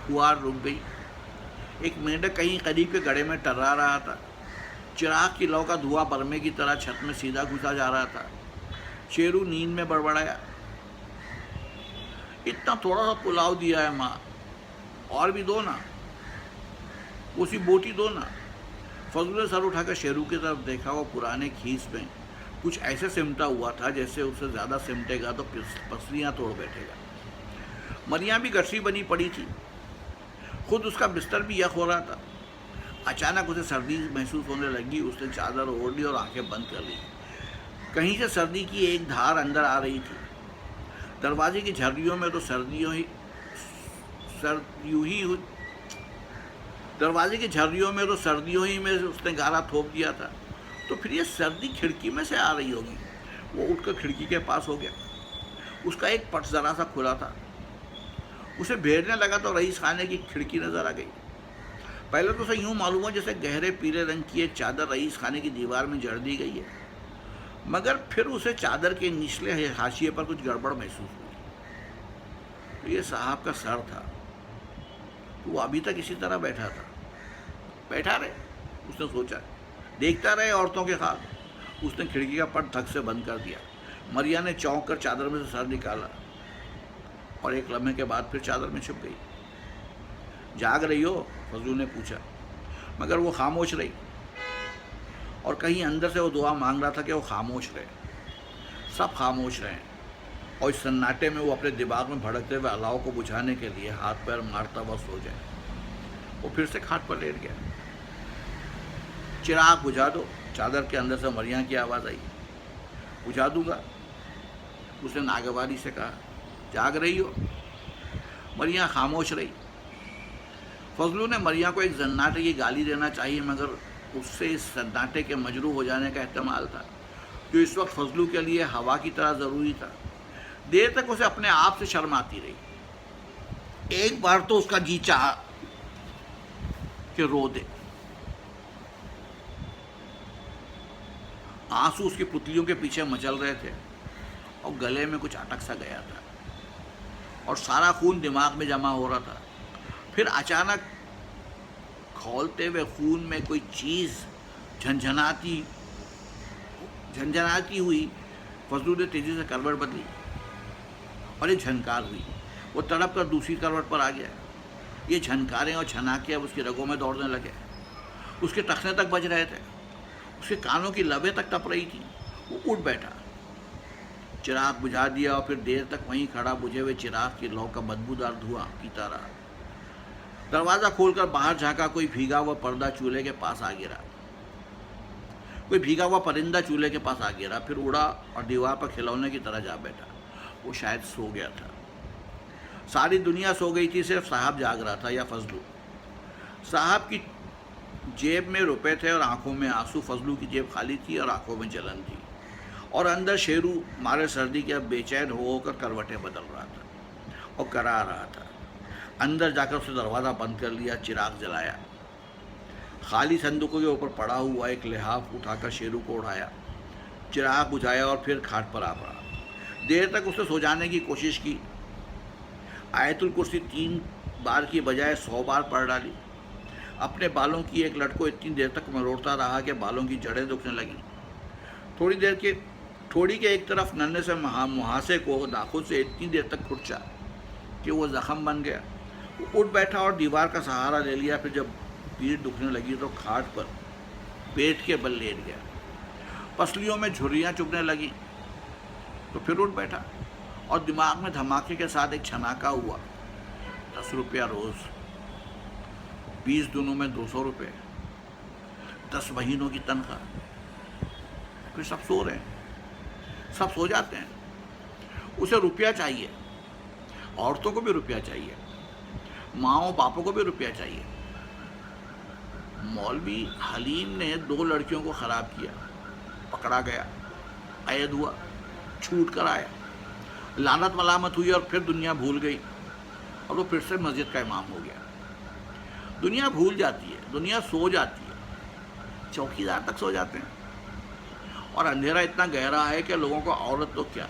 फुहार रुक गई। एक मेंढक कहीं करीब के गड्ढे में टर्रा रहा था। चिराग की लौ का धुआं बरमे की तरह छत में सीधा घुसा जा रहा था। शेरू नींद में बड़बड़ाया, इतना थोड़ा सा पुलाव दिया है माँ, और भी दो ना, उसी बोटी दो ना। फजल ने सर उठाकर शेरू की तरफ देखा। वो पुराने खीस में कुछ ऐसे सिमटा हुआ था जैसे उससे ज़्यादा सिमटेगा तो पसलियाँ तोड़ बैठेगा। मरियाँ भी गठरी बनी पड़ी थी। खुद उसका बिस्तर भी यख हो रहा था। अचानक उसे सर्दी महसूस होने लगी। उसने चादर ओढ़ ली और आंखें बंद कर ली। कहीं से सर्दी की एक धार अंदर आ रही थी। दरवाजे की झर्रियों में तो सर्दियों ही में उसने गारा थोप दिया था। तो फिर ये सर्दी खिड़की में से आ रही होगी। वो उठकर खिड़की के पास हो गया। उसका एक पट जरा सा खुला था। उसे भेड़ने लगा तो रईस खाने की खिड़की नजर आ गई। पहले तो उसे यूं मालूम हुआ जैसे गहरे पीले रंग की एक चादर रईस खाने की दीवार में जड़ दी गई है, मगर फिर उसे चादर के निचले हाशिए पर कुछ गड़बड़ महसूस हुई। तो ये साहब का सर था। तो वो अभी तक इसी तरह बैठा था। बैठा रहे, उसने सोचा, देखता रहे औरतों के ख्वाब। उसने खिड़की का पट धक से बंद कर दिया। मरिया ने चौंक कर चादर में से सर निकाला और एक लम्हे के बाद फिर चादर में छुप गई। जाग रही हो? फजलू ने पूछा, मगर वो खामोश रही और कहीं अंदर से वो दुआ मांग रहा था कि वो खामोश रहे। सब खामोश रहे और इस सन्नाटे में वो अपने दिमाग में भड़कते हुए अलाव को बुझाने के लिए हाथ पैर मारता हुआ सो जाए। वो फिर से खाट पर लेट गया। चिराग बुझा दो। चादर के अंदर से मरिया की आवाज़ आई। बुझा दूंगा, उसने नागवारी से कहा। जाग रही हो? मरिया खामोश रही। फजलू ने मरिया को एक जन्नाटे की गाली देना चाहिए, मगर उससे इस सन्नाटे के मजरू हो जाने का एहतमाल था, जो इस वक्त फजलू के लिए हवा की तरह ज़रूरी था। देर तक उसे अपने आप से शर्म आती रही। एक बार तो उसका जी चाहा कि रो दे। आंसू उसकी पुतलियों के पीछे मचल रहे थे और गले में कुछ अटक सा गया था और सारा खून दिमाग में जमा हो रहा था। फिर अचानक खौलते हुए खून में कोई चीज़ झंझनाती हुई। फजलू ने तेजी से करवट बदली और एक झनकार हुई। वो तड़प कर दूसरी करवट पर आ गया। ये झनकारें और झनाके अब उसकी रगों में दौड़ने लगे। उसके टखने तक बज रहे थे। उसके कानों की लबें तक तप रही थी। वो उठ बैठा, चिराग बुझा दिया और फिर देर तक वहीं खड़ा बुझे हुए चिराग की लौ का बदबूदार धुआं पीता रहा। दरवाज़ा खोलकर बाहर झांका। कोई भीगा हुआ पर्दा चूल्हे के पास आ गिरा। कोई भीगा हुआ परिंदा चूल्हे के पास आ गिरा, फिर उड़ा और दीवार पर खिलौने की तरह जा बैठा। वो शायद सो गया था। सारी दुनिया सो गई थी, सिर्फ साहब जाग रहा था, या फजलू। साहब की जेब में रुपए थे और आंखों में आंसू। फजलू की जेब खाली थी और आंखों में जलन थी और अंदर शेरू मारे सर्दी के अब बेचैन होकर करवटें बदल रहा था और करा रहा था। अंदर जाकर उसने दरवाज़ा बंद कर लिया, चिराग जलाया। खाली संदूकों के ऊपर पड़ा हुआ एक लिहाफ उठाकर शेरू को उठाया, चिराग बुझाया और फिर खाट पर आ पड़ा। देर तक उसने सो जाने की कोशिश की। आयतुल कुर्सी 3 बार की बजाय 100 बार पढ़ डाली। अपने बालों की एक लट को इतनी देर तक मरोड़ता रहा कि बालों की जड़ें दुखने लगीं। ठोड़ी के एक तरफ नन्हे से मुहासे को नाखून से इतनी देर तक खुरचा कि वो जख्म बन गया। वो उठ बैठा और दीवार का सहारा ले लिया। फिर जब पीठ दुखने लगी तो खाट पर पेट के बल लेट गया। पसलियों में झुर्रियाँ चुभने लगीं तो फिर उठ बैठा और दिमाग में धमाके के साथ एक छनाका हुआ। 10 रुपया रोज़, 20 दिनों में 200 रुपये, 10 महीनों की तनख्वाह। फिर सब सो रहे हैं, सब सो जाते हैं। उसे रुपया चाहिए, औरतों को भी रुपया चाहिए, माओ बापों को भी रुपया चाहिए। मौलवी हलीम ने 2 लड़कियों को ख़राब किया, पकड़ा गया, कैद हुआ, छूट कर आया लानत मलामत हुई और फिर दुनिया भूल गई और वो फिर से मस्जिद का इमाम हो गया। दुनिया भूल जाती है, दुनिया सो जाती है, चौकीदार तक सो जाते हैं। और अंधेरा इतना गहरा है कि लोगों को औरत तो क्या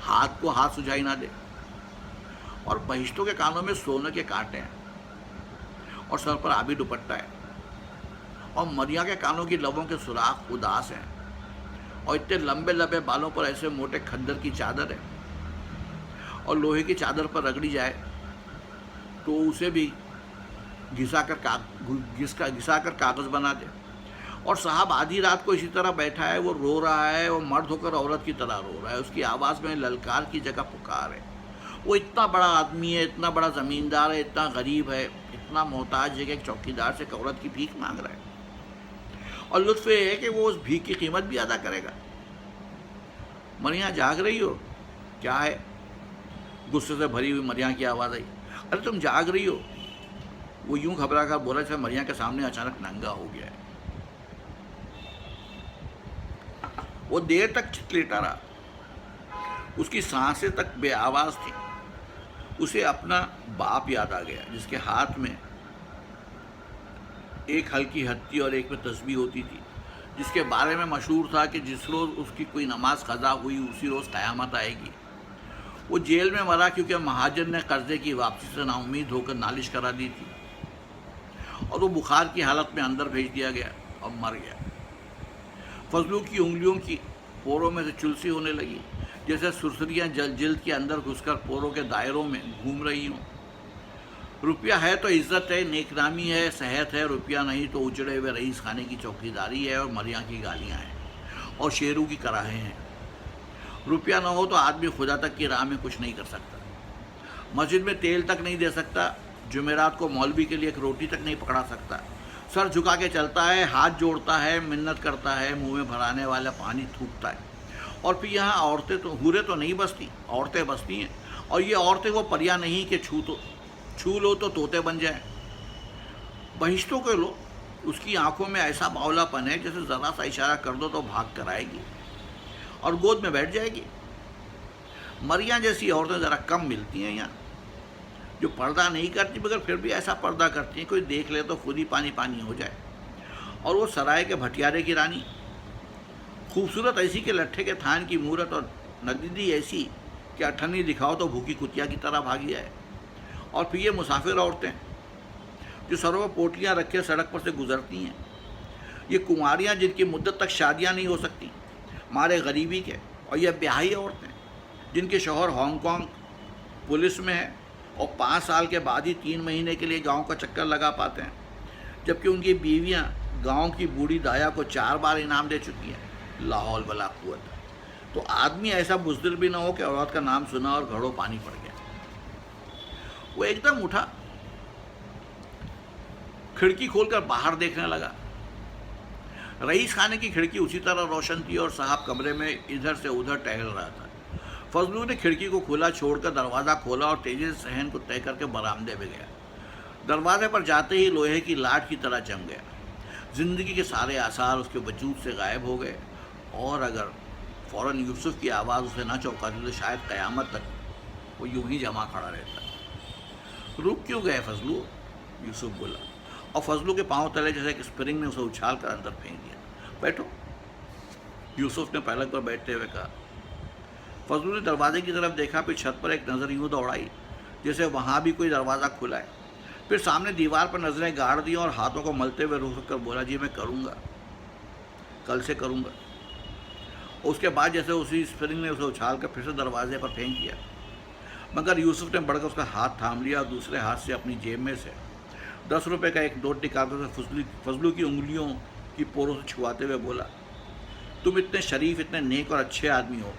हाथ को हाथ सुझाई ना दे। और बहिश्तों के कानों में सोने के कांटे हैं और सर पर आबी दुपट्टा है और मरिया के कानों की लबों के सुराख उदास हैं और इतने लंबे लंबे बालों पर ऐसे मोटे खद्दर की चादर है और लोहे की चादर पर रगड़ी जाए तो उसे भी घिसा कर कागज़ बना दे। और साहब आधी रात को इसी तरह बैठा है, वो रो रहा है, वो मर्द होकर औरत की तरह रो रहा है, उसकी आवाज़ में ललकार की जगह पुकार है। वो इतना बड़ा आदमी है, इतना बड़ा ज़मींदार है, इतना गरीब है, इतना मोहताज है कि एक चौकीदार से एक औरत की भीख मांग रहा है। और लुत्फ़ ये है कि वो उस भीख की कीमत भी अदा करेगा। मरिया जाग रही हो? क्या है? गुस्से से भरी हुई मरिया की आवाज़ आई, अरे तुम जाग रही हो? वो यूं घबरा कर बोला जैसे मरिया के सामने अचानक नंगा हो गया है। वो देर तक चितलेटा रहा, उसकी सांसें तक बेआवाज़ थी। उसे अपना बाप याद आ गया जिसके हाथ में एक हल्की हत्ती और एक में तस्बीह होती थी, जिसके बारे में मशहूर था कि जिस रोज़ उसकी कोई नमाज क़ज़ा हुई उसी रोज़ क़यामत आएगी। वो जेल में मरा क्योंकि महाजन ने कर्जे की वापसी से नाउम्मीद होकर नालिश करा दी थी और वो बुखार की हालत में अंदर भेज दिया गया और मर गया। फजलू की उंगलियों की पोरों में से चुलसी होने लगी, जैसे सुरसरियाँ जिल्द के अंदर घुसकर पोरों के दायरों में घूम रही हों। रुपया है तो इज्जत है, नेकनामी है, सेहत है, रुपया नहीं तो उजड़े हुए रईस खाने की चौकीदारी है और मरिया की गालियाँ हैं और शेरों की कराहें हैं। रुपया ना हो तो आदमी खुदा तक की राह में कुछ नहीं कर सकता, मस्जिद में तेल तक नहीं दे सकता, जुमेरात को मौलवी के लिए एक रोटी तक नहीं पकड़ा सकता, सर झुका के चलता है, हाथ जोड़ता है, मिन्नत करता है, मुंह में भराने वाला पानी थूकता है। और फिर यहाँ औरतें तो हूरें तो नहीं बसती, औरतें बसती हैं। और ये औरतें वो परियां नहीं कि छू लो तो तोते बन जाए। बहिश्तों के लो उसकी आंखों में ऐसा बावलापन है जैसे ज़रा सा इशारा कर दो तो भाग कर आएगी और गोद में बैठ जाएगी। मरिया जैसी औरतें ज़रा कम मिलती हैं यहाँ, जो पर्दा नहीं करती मगर फिर भी ऐसा पर्दा करती हैं कोई देख ले तो खुद ही पानी पानी हो जाए। और वो सराय के भटियारे की रानी, खूबसूरत ऐसी कि लट्ठे के थान की मूरत और नगदी ऐसी कि अठन्नी दिखाओ तो भूखी कुतिया की तरह भागी जाए। और फिर ये मुसाफिर औरतें जो सरों पर पोटलियाँ रखे सड़क पर से गुजरती हैं, ये कुंवारियाँ जिनकी मुद्दत तक शादियाँ नहीं हो सकती मारे गरीबी के, और ये ब्याही औरतें जिनके शौहर हांगकांग पुलिस में है और 5 साल के बाद ही 3 महीने के लिए गांव का चक्कर लगा पाते हैं, जबकि उनकी बीवियां गांव की बूढ़ी दाया को 4 बार इनाम दे चुकी हैं। लाहौल बला कुव्वत। तो आदमी ऐसा बुज़दिल भी ना हो कि औरत का नाम सुना और घड़ों पानी पड़ गया। वो एकदम उठा, खिड़की खोलकर बाहर देखने लगा। रईस खाने की खिड़की उसी तरह रोशन थी और साहब कमरे में इधर से उधर टहल रहा था। फजलू ने खिड़की को खुला छोड़कर दरवाज़ा खोला और तेजी से सहन को तय करके बरामदे में गया। दरवाजे पर जाते ही लोहे की लाट की तरह जम गया। ज़िंदगी के सारे आसार उसके वजूद से गायब हो गए और अगर फ़ौरन यूसुफ की आवाज़ उसे ना चौंकाती तो शायद क़यामत तक वो यूं ही जमा खड़ा रहता। रुक क्यों गए फजलू? यूसुफ बोला और फजलू के पाँव तले जैसे एक स्प्रिंग ने उसे उछाल कर अंदर फेंक दिया। बैठो, यूसुफ ने पलंग पर बैठते हुए कहा। फजलू ने दरवाजे की तरफ देखा, फिर छत पर एक नज़र यूँ दौड़ाई जैसे वहाँ भी कोई दरवाज़ा खुला है। फिर सामने दीवार पर नज़रें गाड़ दी और हाथों को मलते हुए रुक कर बोला, जी मैं करूँगा, कल से करूँगा। उसके बाद जैसे उसी स्प्रिंग ने उसे उछाल कर फिर से दरवाजे पर फेंक दिया, मगर यूसुफ ने बढ़कर उसका हाथ थाम लिया और दूसरे हाथ से अपनी जेब में से 10 रुपये का एक नोट निकालकर उसे फजलू की उंगलियों की पोरों से छुआते हुए बोला, तुम इतने शरीफ, इतने नेक और अच्छे आदमी हो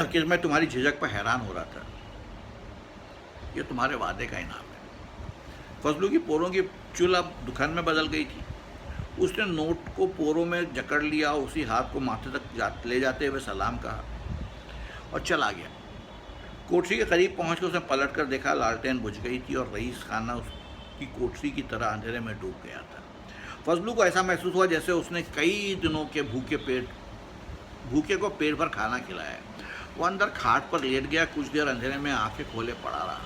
कि मैं तुम्हारी झिझक पर हैरान हो रहा था। ये तुम्हारे वादे का इनाम है। फजलू की पोरों की चुल अब दुखन में बदल गई थी। उसने नोट को पोरों में जकड़ लिया, उसी हाथ को माथे तक ले जाते हुए सलाम कहा और चला गया। कोठरी के करीब पहुंचकर उसने पलट कर देखा, लालटेन बुझ गई थी और रईस खाना उसकी कोठरी की तरह अंधेरे में डूब गया था। फजलू को ऐसा महसूस हुआ जैसे उसने कई दिनों के भूखे को पेट भर खाना खिलाया है। वो अंदर खाट पर लेट गया, कुछ देर अंधेरे में आंखें खोले पड़ा रहा,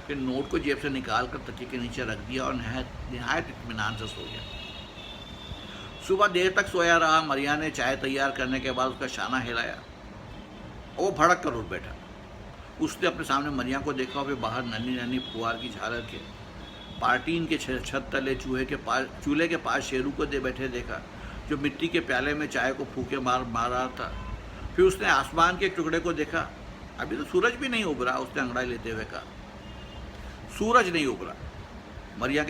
फिर नोट को जेब से निकाल कर तकिए के नीचे रख दिया और नहायत इत्मीनान से सो गया। सुबह देर तक सोया रहा। मरिया ने चाय तैयार करने के बाद उसका शाना हिलाया और वो भड़क कर उठ बैठा। उसने अपने सामने मरिया को देखा और फिर बाहर नन्ही नन्ही फुहार की झालर के पार्टीन के छत तले चूल्हे के पास शेरू को दे बैठे देखा, जो मिट्टी के प्याले में चाय को फूके मार रहा था। फिर उसने आसमान के एक टुकड़े को देखा, अभी तो सूरज भी नहीं उभरा। उसने अंगड़ाई लेते हुए कहा, सूरज नहीं उभरा। मरिया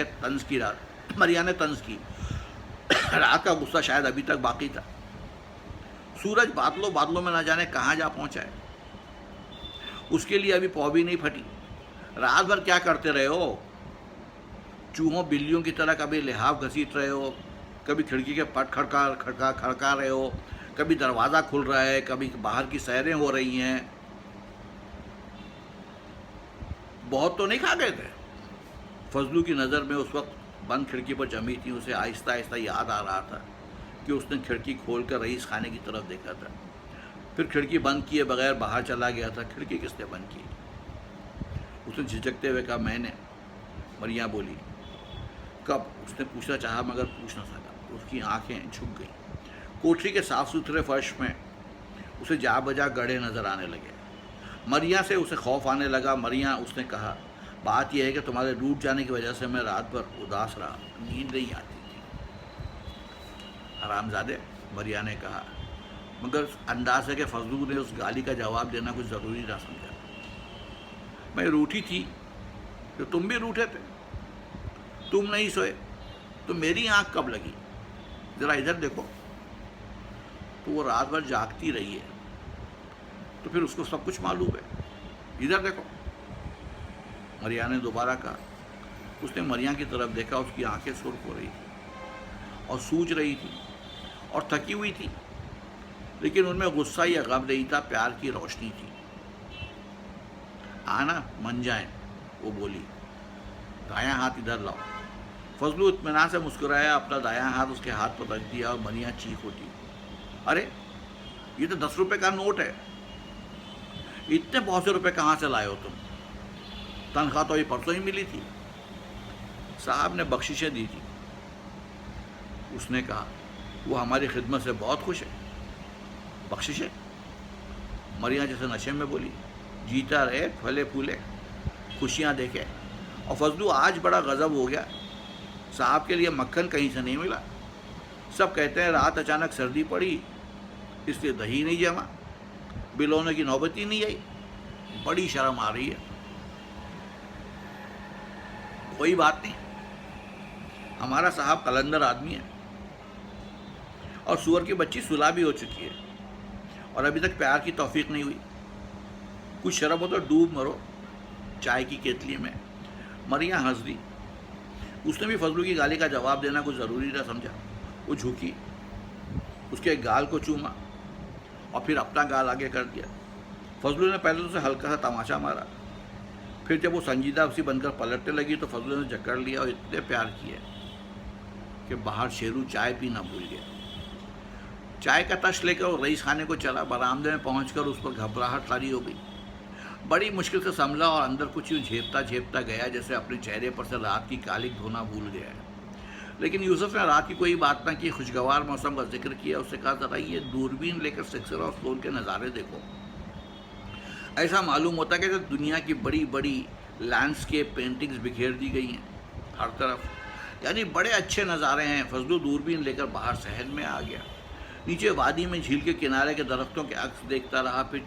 ने तंज की। रात का गुस्सा शायद अभी तक बाकी था। सूरज बादलों में न जाने कहाँ जा पहुंचा है। उसके लिए अभी पौ भी नहीं फटी। रात भर क्या करते रहे हो? चूहों बिल्लियों की तरह कभी लिहाफ घसीट रहे हो, कभी खिड़की के पट खड़का रहे हो, कभी दरवाज़ा खुल रहा है, कभी बाहर की सैरें हो रही हैं। बहुत तो नहीं खा गए थे? फजलू की नज़र में उस वक्त बंद खिड़की पर जमी थी। उसे आहिस्ता आहिस्ता याद आ रहा था कि उसने खिड़की खोलकर रईस खाने की तरफ देखा था, फिर खिड़की बंद किए बगैर बाहर चला गया था। खिड़की किसने बंद की? उसने झिझकते हुए कहा, मैंने। मरिया बोली, कब? उसने पूछना चाहा मगर पूछ न सका। उसकी आंखें झुक गईं। कोठरी के साफ सुथरे फर्श में उसे जा बजा गड्ढे नजर आने लगे। मरिया से उसे खौफ आने लगा। मरिया, उसने कहा, बात यह है कि तुम्हारे रूठ जाने की वजह से मैं रात भर उदास रहा, नींद नहीं आती थी। हरामजादे, मरिया ने कहा, मगर अंदाज है कि फजलू ने उस गाली का जवाब देना कुछ ज़रूरी ना समझा। मैं रूठी थी तो तुम भी रूठे थे। तुम नहीं सोए तो मेरी आंख कब लगी? ज़रा इधर देखो। तो वो रात भर जागती रही है, तो फिर उसको सब कुछ मालूम है। इधर देखो, मरिया ने दोबारा कहा। उसने मरिया की तरफ देखा। उसकी आंखें सुर्ख हो रही थी और सूज रही थी और थकी हुई थी, लेकिन उनमें गुस्सा या गम नहीं था, प्यार की रोशनी थी। आना मन जाए, वो बोली। दायां हाथ इधर लाओ। फजलू इत्मीनान से मुस्कुराया, अपना दायां हाथ उसके हाथ पर रख दिया और मरिया चीख उठी, अरे ये तो 10 रुपए का नोट है। इतने बहुत से रुपए कहाँ से लाए हो तुम? तनख्वाह तो ये परसों ही मिली थी। साहब ने बख्शिशें दी थी। उसने कहा, वो हमारी खिदमत से बहुत खुश है। बख्शिशें? मरिया जैसे नशे में बोली, जीता रहे, फले फूले, खुशियाँ देखे। और फजलू आज बड़ा गज़ब हो गया। साहब के लिए मक्खन कहीं से नहीं मिला। सब कहते हैं रात अचानक सर्दी पड़ी इसलिए दही नहीं जमा, बिलोने की नौबत ही नहीं आई। बड़ी शर्म आ रही है। कोई बात नहीं, हमारा साहब कलंदर आदमी है और सुअर की बच्ची सुलह भी हो चुकी है और अभी तक प्यार की तौफीक नहीं हुई। कुछ शर्म हो तो डूब मरो चाय की केतली में। मरिया हंस दी। उसने भी फजलू की गाली का जवाब देना कुछ ज़रूरी ना समझा। वो झुकी, उसके गाल को चूमा और फिर अपना गाल आगे कर दिया। फजलू ने पहले तो उसे हल्का सा तमाशा मारा, फिर जब वो संजीदा सी बनकर पलटने लगी तो फजलू ने जकड़ लिया और इतने प्यार किए कि बाहर शेरू चाय पीना भूल गया। चाय का तश लेकर वो रईस खाने को चला। बरामदे में पहुंचकर उस पर घबराहट तारी हो गई। बड़ी मुश्किल से संभला और अंदर कुछ यूँ झेपता गया जैसे अपने चेहरे पर से रात की कालिक धोना भूल गया है। लेकिन यूसुफ ने रात की कोई बात ना की, खुशगवार मौसम का जिक्र किया। उससे कहा, जरा ये दूरबीन लेकर सिक्सर और स्लोन के नज़ारे देखो। ऐसा मालूम होता है कि दुनिया की बड़ी बड़ी लैंडस्केप पेंटिंग्स बिखेर दी गई हैं हर तरफ, यानी बड़े अच्छे नज़ारे हैं। फजलू दूरबीन लेकर बाहर शहर में आ गया। नीचे वादी में झील के किनारे के दरख्तों के अक्स देखता रहा। फिर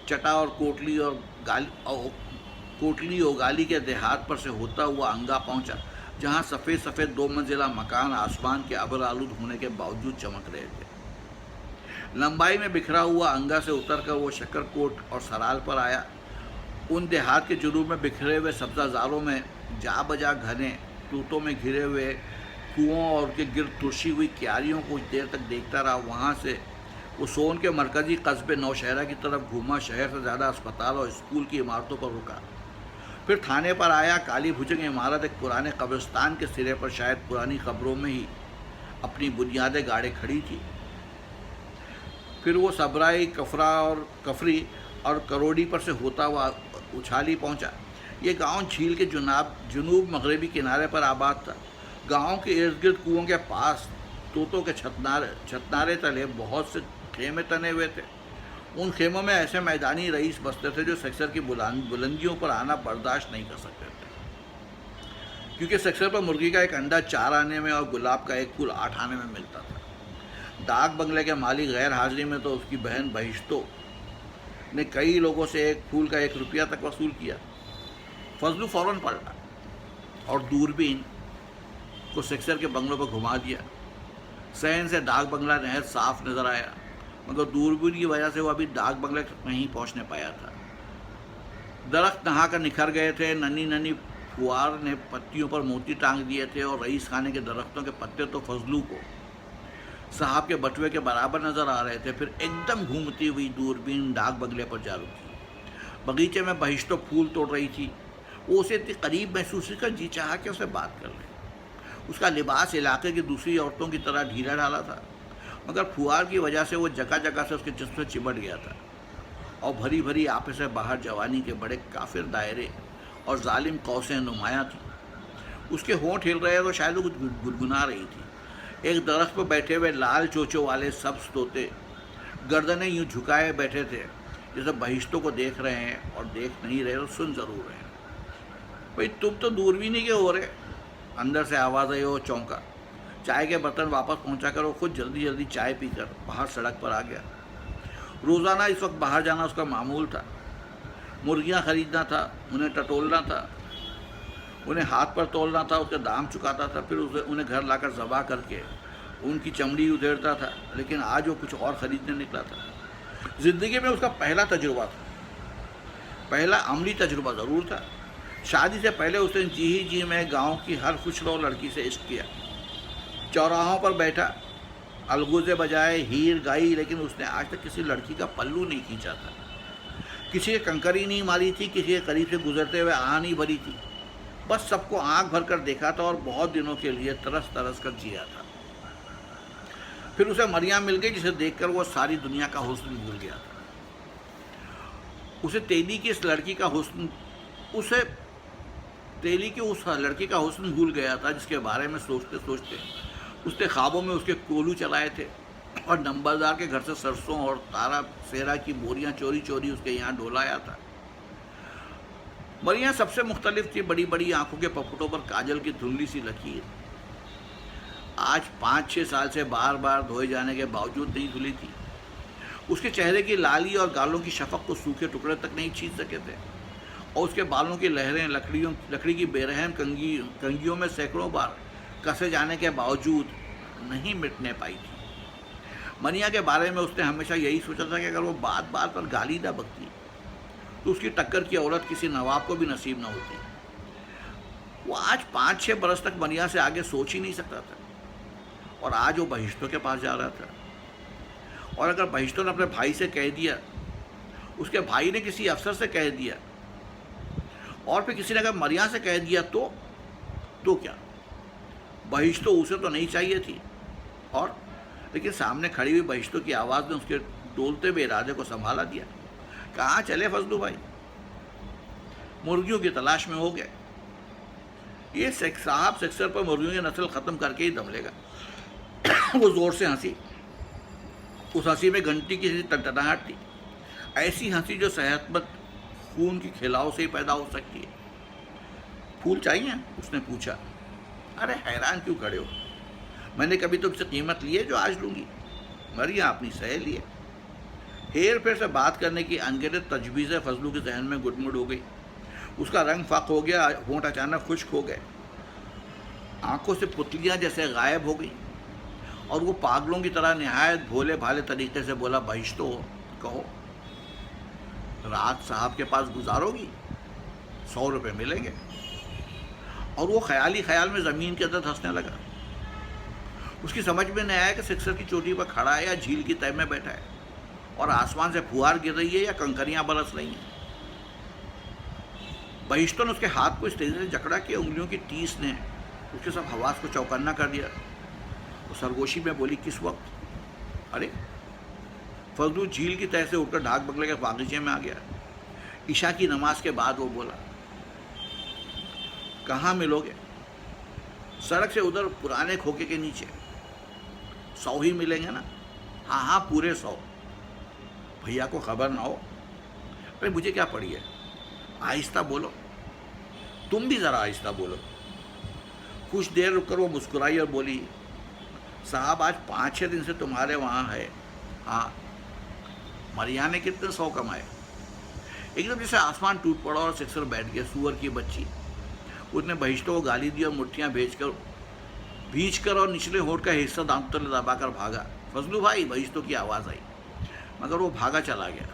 चटा और कोटली और गाली के देहात पर से होता हुआ अंगा पहुंचा, जहां सफ़ेद सफ़ेद 2 मंजिला मकान आसमान के अबर आलूद होने के बावजूद चमक रहे थे। लंबाई में बिखरा हुआ अंगा से उतरकर वो शक्करकोट और सराल पर आया। उन देहात के जुनूब में बिखरे हुए सब्जाजारों में जा बजा घने तूतों में घिरे हुए कुओं और उनके गिर्द तुरशी हुई क्यारियों को कुछ देर तक देखता रहा। वहाँ से वो सोन के मरकज़ी कस्बे नौशहरा की तरफ घूमा। शहर से ज़्यादा अस्पताल और स्कूल की इमारतों पर रुका। फिर थाने पर आया। काली भुजंग इमारत एक पुराने कब्रिस्तान के सिरे पर, शायद पुरानी कब्रों में ही अपनी बुनियादें गाड़े खड़ी थी। फिर वो सबराई, कफरी और करोड़ी पर से होता हुआ उछाली पहुंचा। ये गांव झील के जुनूब मगरबी किनारे पर आबाद था। गांव के इर्द गिर्द कुओं के पास तोतों के छतनारे तले बहुत से खेमे तने हुए थे। उन खेमों में ऐसे मैदानी रईस बसते थे जो सेक्टर की बुलंदियों पर आना बर्दाश्त नहीं कर सकते थे, क्योंकि सेक्टर पर मुर्गी का एक अंडा 4 आने में और गुलाब का एक फूल 8 आने में मिलता था। डाक बंगले के मालिक गैर हाजिरी में तो उसकी बहन बहिश्तो ने कई लोगों से एक फूल का 1 रुपया तक वसूल किया। फजलू फौरन पलटा और दूरबीन को सेक्टर के बंगलों पर घुमा दिया। सहन से डाक बंगला नहर साफ नजर आया, मगर दूरबीन की वजह से वो अभी डाक बंगले तक नहीं पहुंचने पाया था। दरख्त नहाकर निखर गए थे। नन्ही नन्ही फुआर ने पत्तियों पर मोती टांग दिए थे और रईस खाने के दरख्तों के पत्ते तो फजलू को साहब के बटुए के बराबर नजर आ रहे थे। फिर एकदम घूमती हुई दूरबीन डाक बंगले पर जा रुकी। बगीचे में बहिश्तो फूल तोड़ रही थी। वो उसे इतनी करीब महसूस कर जी चाहा कि उसे बात कर ले। उसका लिबास इलाके की दूसरी औरतों की तरह ढीला ढाला था, मगर फुआर की वजह से वो जगह जगह से उसके जिस्म से चिमट गया था और भरी भरी आपे से बाहर जवानी के बड़े काफिर दायरे और जालिम कौसें नुमायाँ थी। उसके होंठ हिल रहे तो शायद वो कुछ गुनगुना रही थी। एक दरख्त पर बैठे हुए लाल चोचों वाले सब्ज तोते गर्दनें यूं झुकाए बैठे थे, जैसे बहिश्तों को देख रहे हैं और देख नहीं रहे और सुन जरूर रहे हैं। भाई तुम तो दूरबीन ही के हो रहे। अंदर से आवाज़ आई। वो चौंका। चाय के बर्तन वापस पहुंचा कर वो खुद जल्दी जल्दी चाय पीकर बाहर सड़क पर आ गया। रोज़ाना इस वक्त बाहर जाना उसका मामूल था। मुर्गियां खरीदना था, उन्हें टटोलना था, उन्हें हाथ पर तोलना था, उसके दाम चुकाता था, फिर उन्हें घर लाकर ज़बा करके उनकी चमड़ी उधेड़ता था। लेकिन आज वो कुछ और ख़रीदने निकला था। ज़िंदगी में उसका पहला तजुर्बा था, पहला अमली तजुर्बा ज़रूर था। शादी से पहले उसने जी में गांव की हर खुशरो लड़की से इश्क किया। चौराहों पर बैठा, अलगुजे बजाए, हीर गाई, लेकिन उसने आज तक किसी लड़की का पल्लू नहीं खींचा था। किसी के कंकरी नहीं मारी थी, किसी के करीब से गुजरते हुए आह नहीं भरी थी। बस सबको आंख भर कर देखा था और बहुत दिनों के लिए तरस तरस कर जिया था। फिर उसे मरियम मिल गई, जिसे देखकर वो सारी दुनिया का हुस्न भूल गया था। उसे तेली की उस लड़की का हुस्न भूल गया था, जिसके बारे में सोचते सोचते उसने ख्वाबों में उसके कोलू चलाए थे और नंबरदार के घर से सरसों और तारा सेरा की बोरियां चोरी चोरी उसके यहाँ डोलाया था। मरियम सबसे मुख्तलिफ थी। बड़ी बड़ी आंखों के पपटों पर काजल की धुंधली सी लकीर आज 5-6 साल से बार बार धोए जाने के बावजूद नहीं धुली थी। उसके चेहरे की लाली और गालों की शफक को सूखे टुकड़े तक नहीं छीन सके थे और उसके बालों की लहरें लकड़ी की बेरहम कंगियों में सैकड़ों बार कसे जाने के बावजूद नहीं मिटने पाई थी। मनिया के बारे में उसने हमेशा यही सोचा था कि अगर वो बात बात पर गाली ना बकती तो उसकी टक्कर की औरत किसी नवाब को भी नसीब न होती। वो आज 5-6 बरस तक मनिया से आगे सोच ही नहीं सकता था और आज वो बहिश्तों के पास जा रहा था। और अगर बहिश्तों ने अपने भाई से कह दिया, उसके भाई ने किसी अफसर से कह दिया और फिर किसी ने अगर मरिया से कह दिया तो क्या? बहिश्तों उसे तो नहीं चाहिए थी। और लेकिन सामने खड़ी हुई बहिश्तों की आवाज़ ने उसके डोलते हुए इरादे को संभाला दिया। कहाँ चले फजलू भाई? मुर्गियों की तलाश में हो गए। ये साहब सेक्टर पर मुर्गियों की नस्ल ख़त्म करके ही दम लेगा। वो ज़ोर से हंसी। उस हंसी में घंटी की सी टनटनाहट थी, ऐसी हंसी जो सेहतमंद खून की खिलाव से ही पैदा हो सकती है। फूल चाहिए? उसने पूछा। अरे हैरान क्यों खड़े हो? मैंने कभी तुमसे कीमत ली है जो आज लूँगी? मरिया अपनी सहेली है। हेर फेर से बात करने की अनगिनत तजवीज़ें फजलू के जहन में गुडमुड हो गई। उसका रंग फाक हो गया, होंठ अचानक खुश्क हो गए, आंखों से पुतलियाँ जैसे गायब हो गई और वो पागलों की तरह निहायत भोले भाले तरीके से बोला, बहिश्तो कहो, रात साहब के पास गुजारोगी? 100 रुपये मिलेंगे। और वो ख्याल में ज़मीन के अंदर धंसने लगा। उसकी समझ में नहीं आया कि सिक्सर की चोटी पर खड़ा है या झील की तह में बैठा है और आसमान से फुहार गिर रही है या कंकरियां बरस रही हैं। बहिश्तों ने उसके हाथ को इस तेजी से जकड़ा कि उंगलियों की टीस ने उसके सब हवास को चौकन्ना कर दिया। वो सरगोशी में बोली, किस वक्त? अरे फजलू झील की तह से उठकर डाक बंगले के बागीचे में आ गया। ईशा की नमाज के बाद वो बोला, कहाँ मिलोगे? सड़क से उधर पुराने खोखे के नीचे। 100 ही मिलेंगे ना? हाँ हाँ, पूरे 100। भैया को खबर ना हो। अरे मुझे क्या पड़ी है, आहिस्ता बोलो। तुम भी ज़रा आहिस्ता बोलो। कुछ देर रुककर वो मुस्कुराई और बोली, साहब आज 5-6 दिन से तुम्हारे वहाँ है। हाँ। मरिया ने कितने 100 कमाए? एकदम जैसे आसमान टूट पड़ा और सिक्सर बैठ गया, सुअर की बच्ची। उसने बहिश्तों को गाली दी और मुट्ठियाँ भींच कर और निचले होठ का हिस्सा दांत तले दबाकर भागा। फजलू भाई, बहिश्तों की आवाज़ आई, मगर वो भागा चला गया।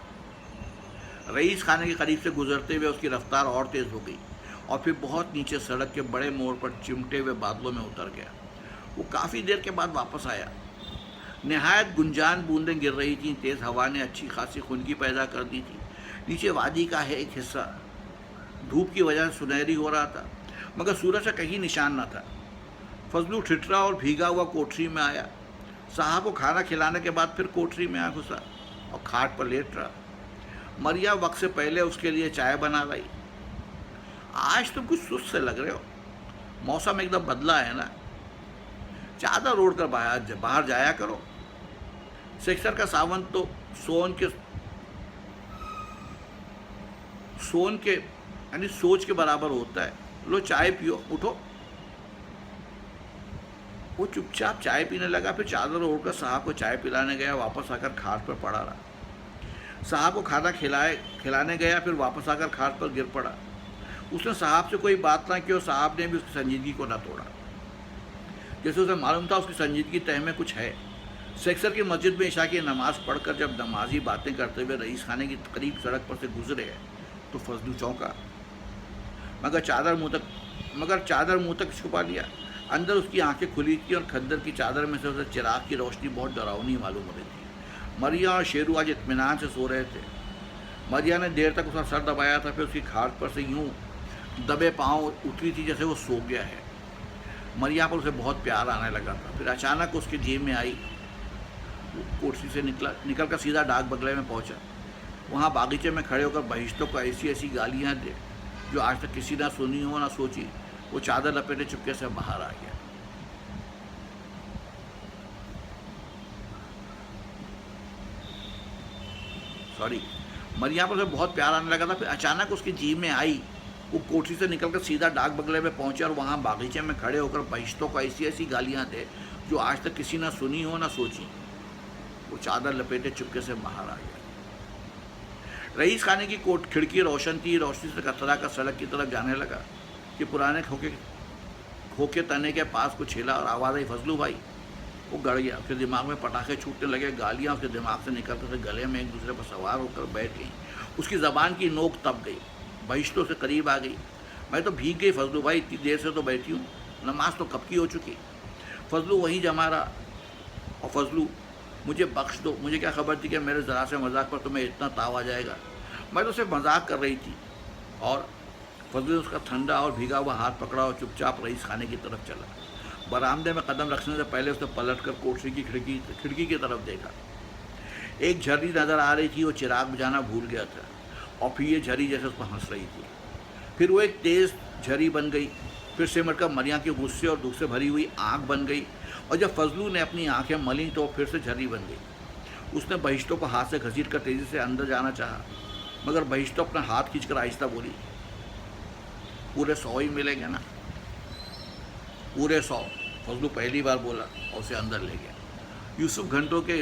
रईस खाने के करीब से गुजरते हुए उसकी रफ्तार और तेज़ हो गई और फिर बहुत नीचे सड़क के बड़े मोड़ पर चिमटे हुए बादलों में उतर गया। वो काफ़ी देर के बाद वापस आया। नहायत गुंजान बूंदें गिर रही थीं। तेज़ हवा ने अच्छी खासी खुनकी पैदा कर दी थी। नीचे वादी का है एक हिस्सा धूप की वजह से सुनहरी हो रहा था, मगर सूरज का कहीं निशान न था। फजलू ठिठरा और भीगा हुआ कोठरी में आया। साहब को खाना खिलाने के बाद फिर कोठरी में आ घुसा और खाट पर लेट रहा। मरिया वक्त से पहले उसके लिए चाय बना लाई। आज तुम कुछ सुस्त से लग रहे हो, मौसम एकदम बदला है ना। चादर ओढ़ कर बाहर जाया करो। सेक्टर का सावन तो सोन के यानी सोच के बराबर होता है। लो चाय पियो, उठो। वो चुपचाप चाय पीने लगा, फिर चादर ओढ़कर साहब को चाय पिलाने गया। वापस आकर खाट पर पड़ा रहा। साहब को खाना खिलाने गया, फिर वापस आकर खाट पर गिर पड़ा। उसने साहब से कोई बात ना की और साहब ने भी उसकी संजीदगी को न तोड़ा। जैसे उसे मालूम था उसकी संजीदगी तह में कुछ है। सेक्टर की मस्जिद में ईशा की नमाज पढ़कर जब नमाजी बातें करते हुए रईस खाने की करीब सड़क पर से गुजरे तो फजलू चौंका, मगर चादर मुंह तक छुपा लिया। अंदर उसकी आंखें खुली थी और खद्दर की चादर में से उसे चिराग की रोशनी बहुत डरावनी मालूम हो रही थी। मरिया और शेरू आज इत्मीनान से सो रहे थे। मरिया ने देर तक उसका सर दबाया था, फिर उसकी खाट पर से यूं दबे पाँव उतरी थी जैसे वो सो गया है। मरिया पर उसे बहुत प्यार आने लगा था। फिर अचानक उसके जेब में आई। कोठरी से निकल कर सीधा डाक बंगले में पहुंचा। वहाँ बागीचे में खड़े होकर बहिश्तों को ऐसी ऐसी गालियाँ दे जो आज तक किसी ना सुनी हो ना सोची। वो चादर लपेटे चुपके से बाहर आ गया। मरिया पर उसे बहुत प्यार आने लगा था। फिर अचानक उसकी जेब में आई। वो कोठरी से निकलकर सीधा डाक बंगले में पहुंचे और वहाँ बागीचे में खड़े होकर बहिश्तों को ऐसी ऐसी गालियाँ दे जो आज तक किसी ना सुनी हो ना सोची। वो चादर लपेटे चुपके से बाहर आ गया। रईस खाने की खिड़की रोशन थी। रोशनी से कतरा का सड़क की तरफ जाने लगा कि पुराने खोखे तने के पास कुछ हिला और आवाज़ आई, फजलू भाई। वो गड़ गया। उसके दिमाग में पटाखे छूटने लगे। गालियाँ उसके दिमाग से निकलते थे गले में एक दूसरे पर सवार होकर बैठ गई। उसकी ज़बान की नोक तप गई। बहिश्तों से करीब आ गई। मैं तो भीग गई फजलू भाई, इतनी देर से तो बैठी हूँ, नमाज तो कब की हो चुकी। फजलू वहीं जमा रहा। और फजलू, मुझे बख्श दो, मुझे क्या खबर थी कि मेरे ज़रा से मजाक पर तुम्हें इतना ताव आ जाएगा। मैं तो सिर्फ मजाक कर रही थी। और फजलू ने उसका ठंडा और भीगा हुआ हाथ पकड़ा और चुपचाप रईस खाने की तरफ चला। बरामदे में कदम रखने से पहले उसने पलट कर कोठरी की खिड़की की तरफ देखा। एक झर्री नज़र आ रही थी। वो चिराग बुझाना भूल गया था और फिर ये झरी जैसे उस पर हंस रही थी। फिर वो एक तेज़ झरी बन गई। फिर सिमट कर मरिया के गुस्से और दुख से भरी हुई आँख बन गई। और जब फजलू ने अपनी आंखें मली तो फिर से झरी बन गई। उसने बहिश्तों को हाथ से घसीट कर तेज़ी से अंदर जाना चाहा, मगर बहिश्तों अपना हाथ खींचकर आहिस्ता बोली, पूरे 100 ही मिलेंगे ना? पूरे 100। फजलू पहली बार बोला और उसे अंदर ले गया। यूसुफ घुटनों के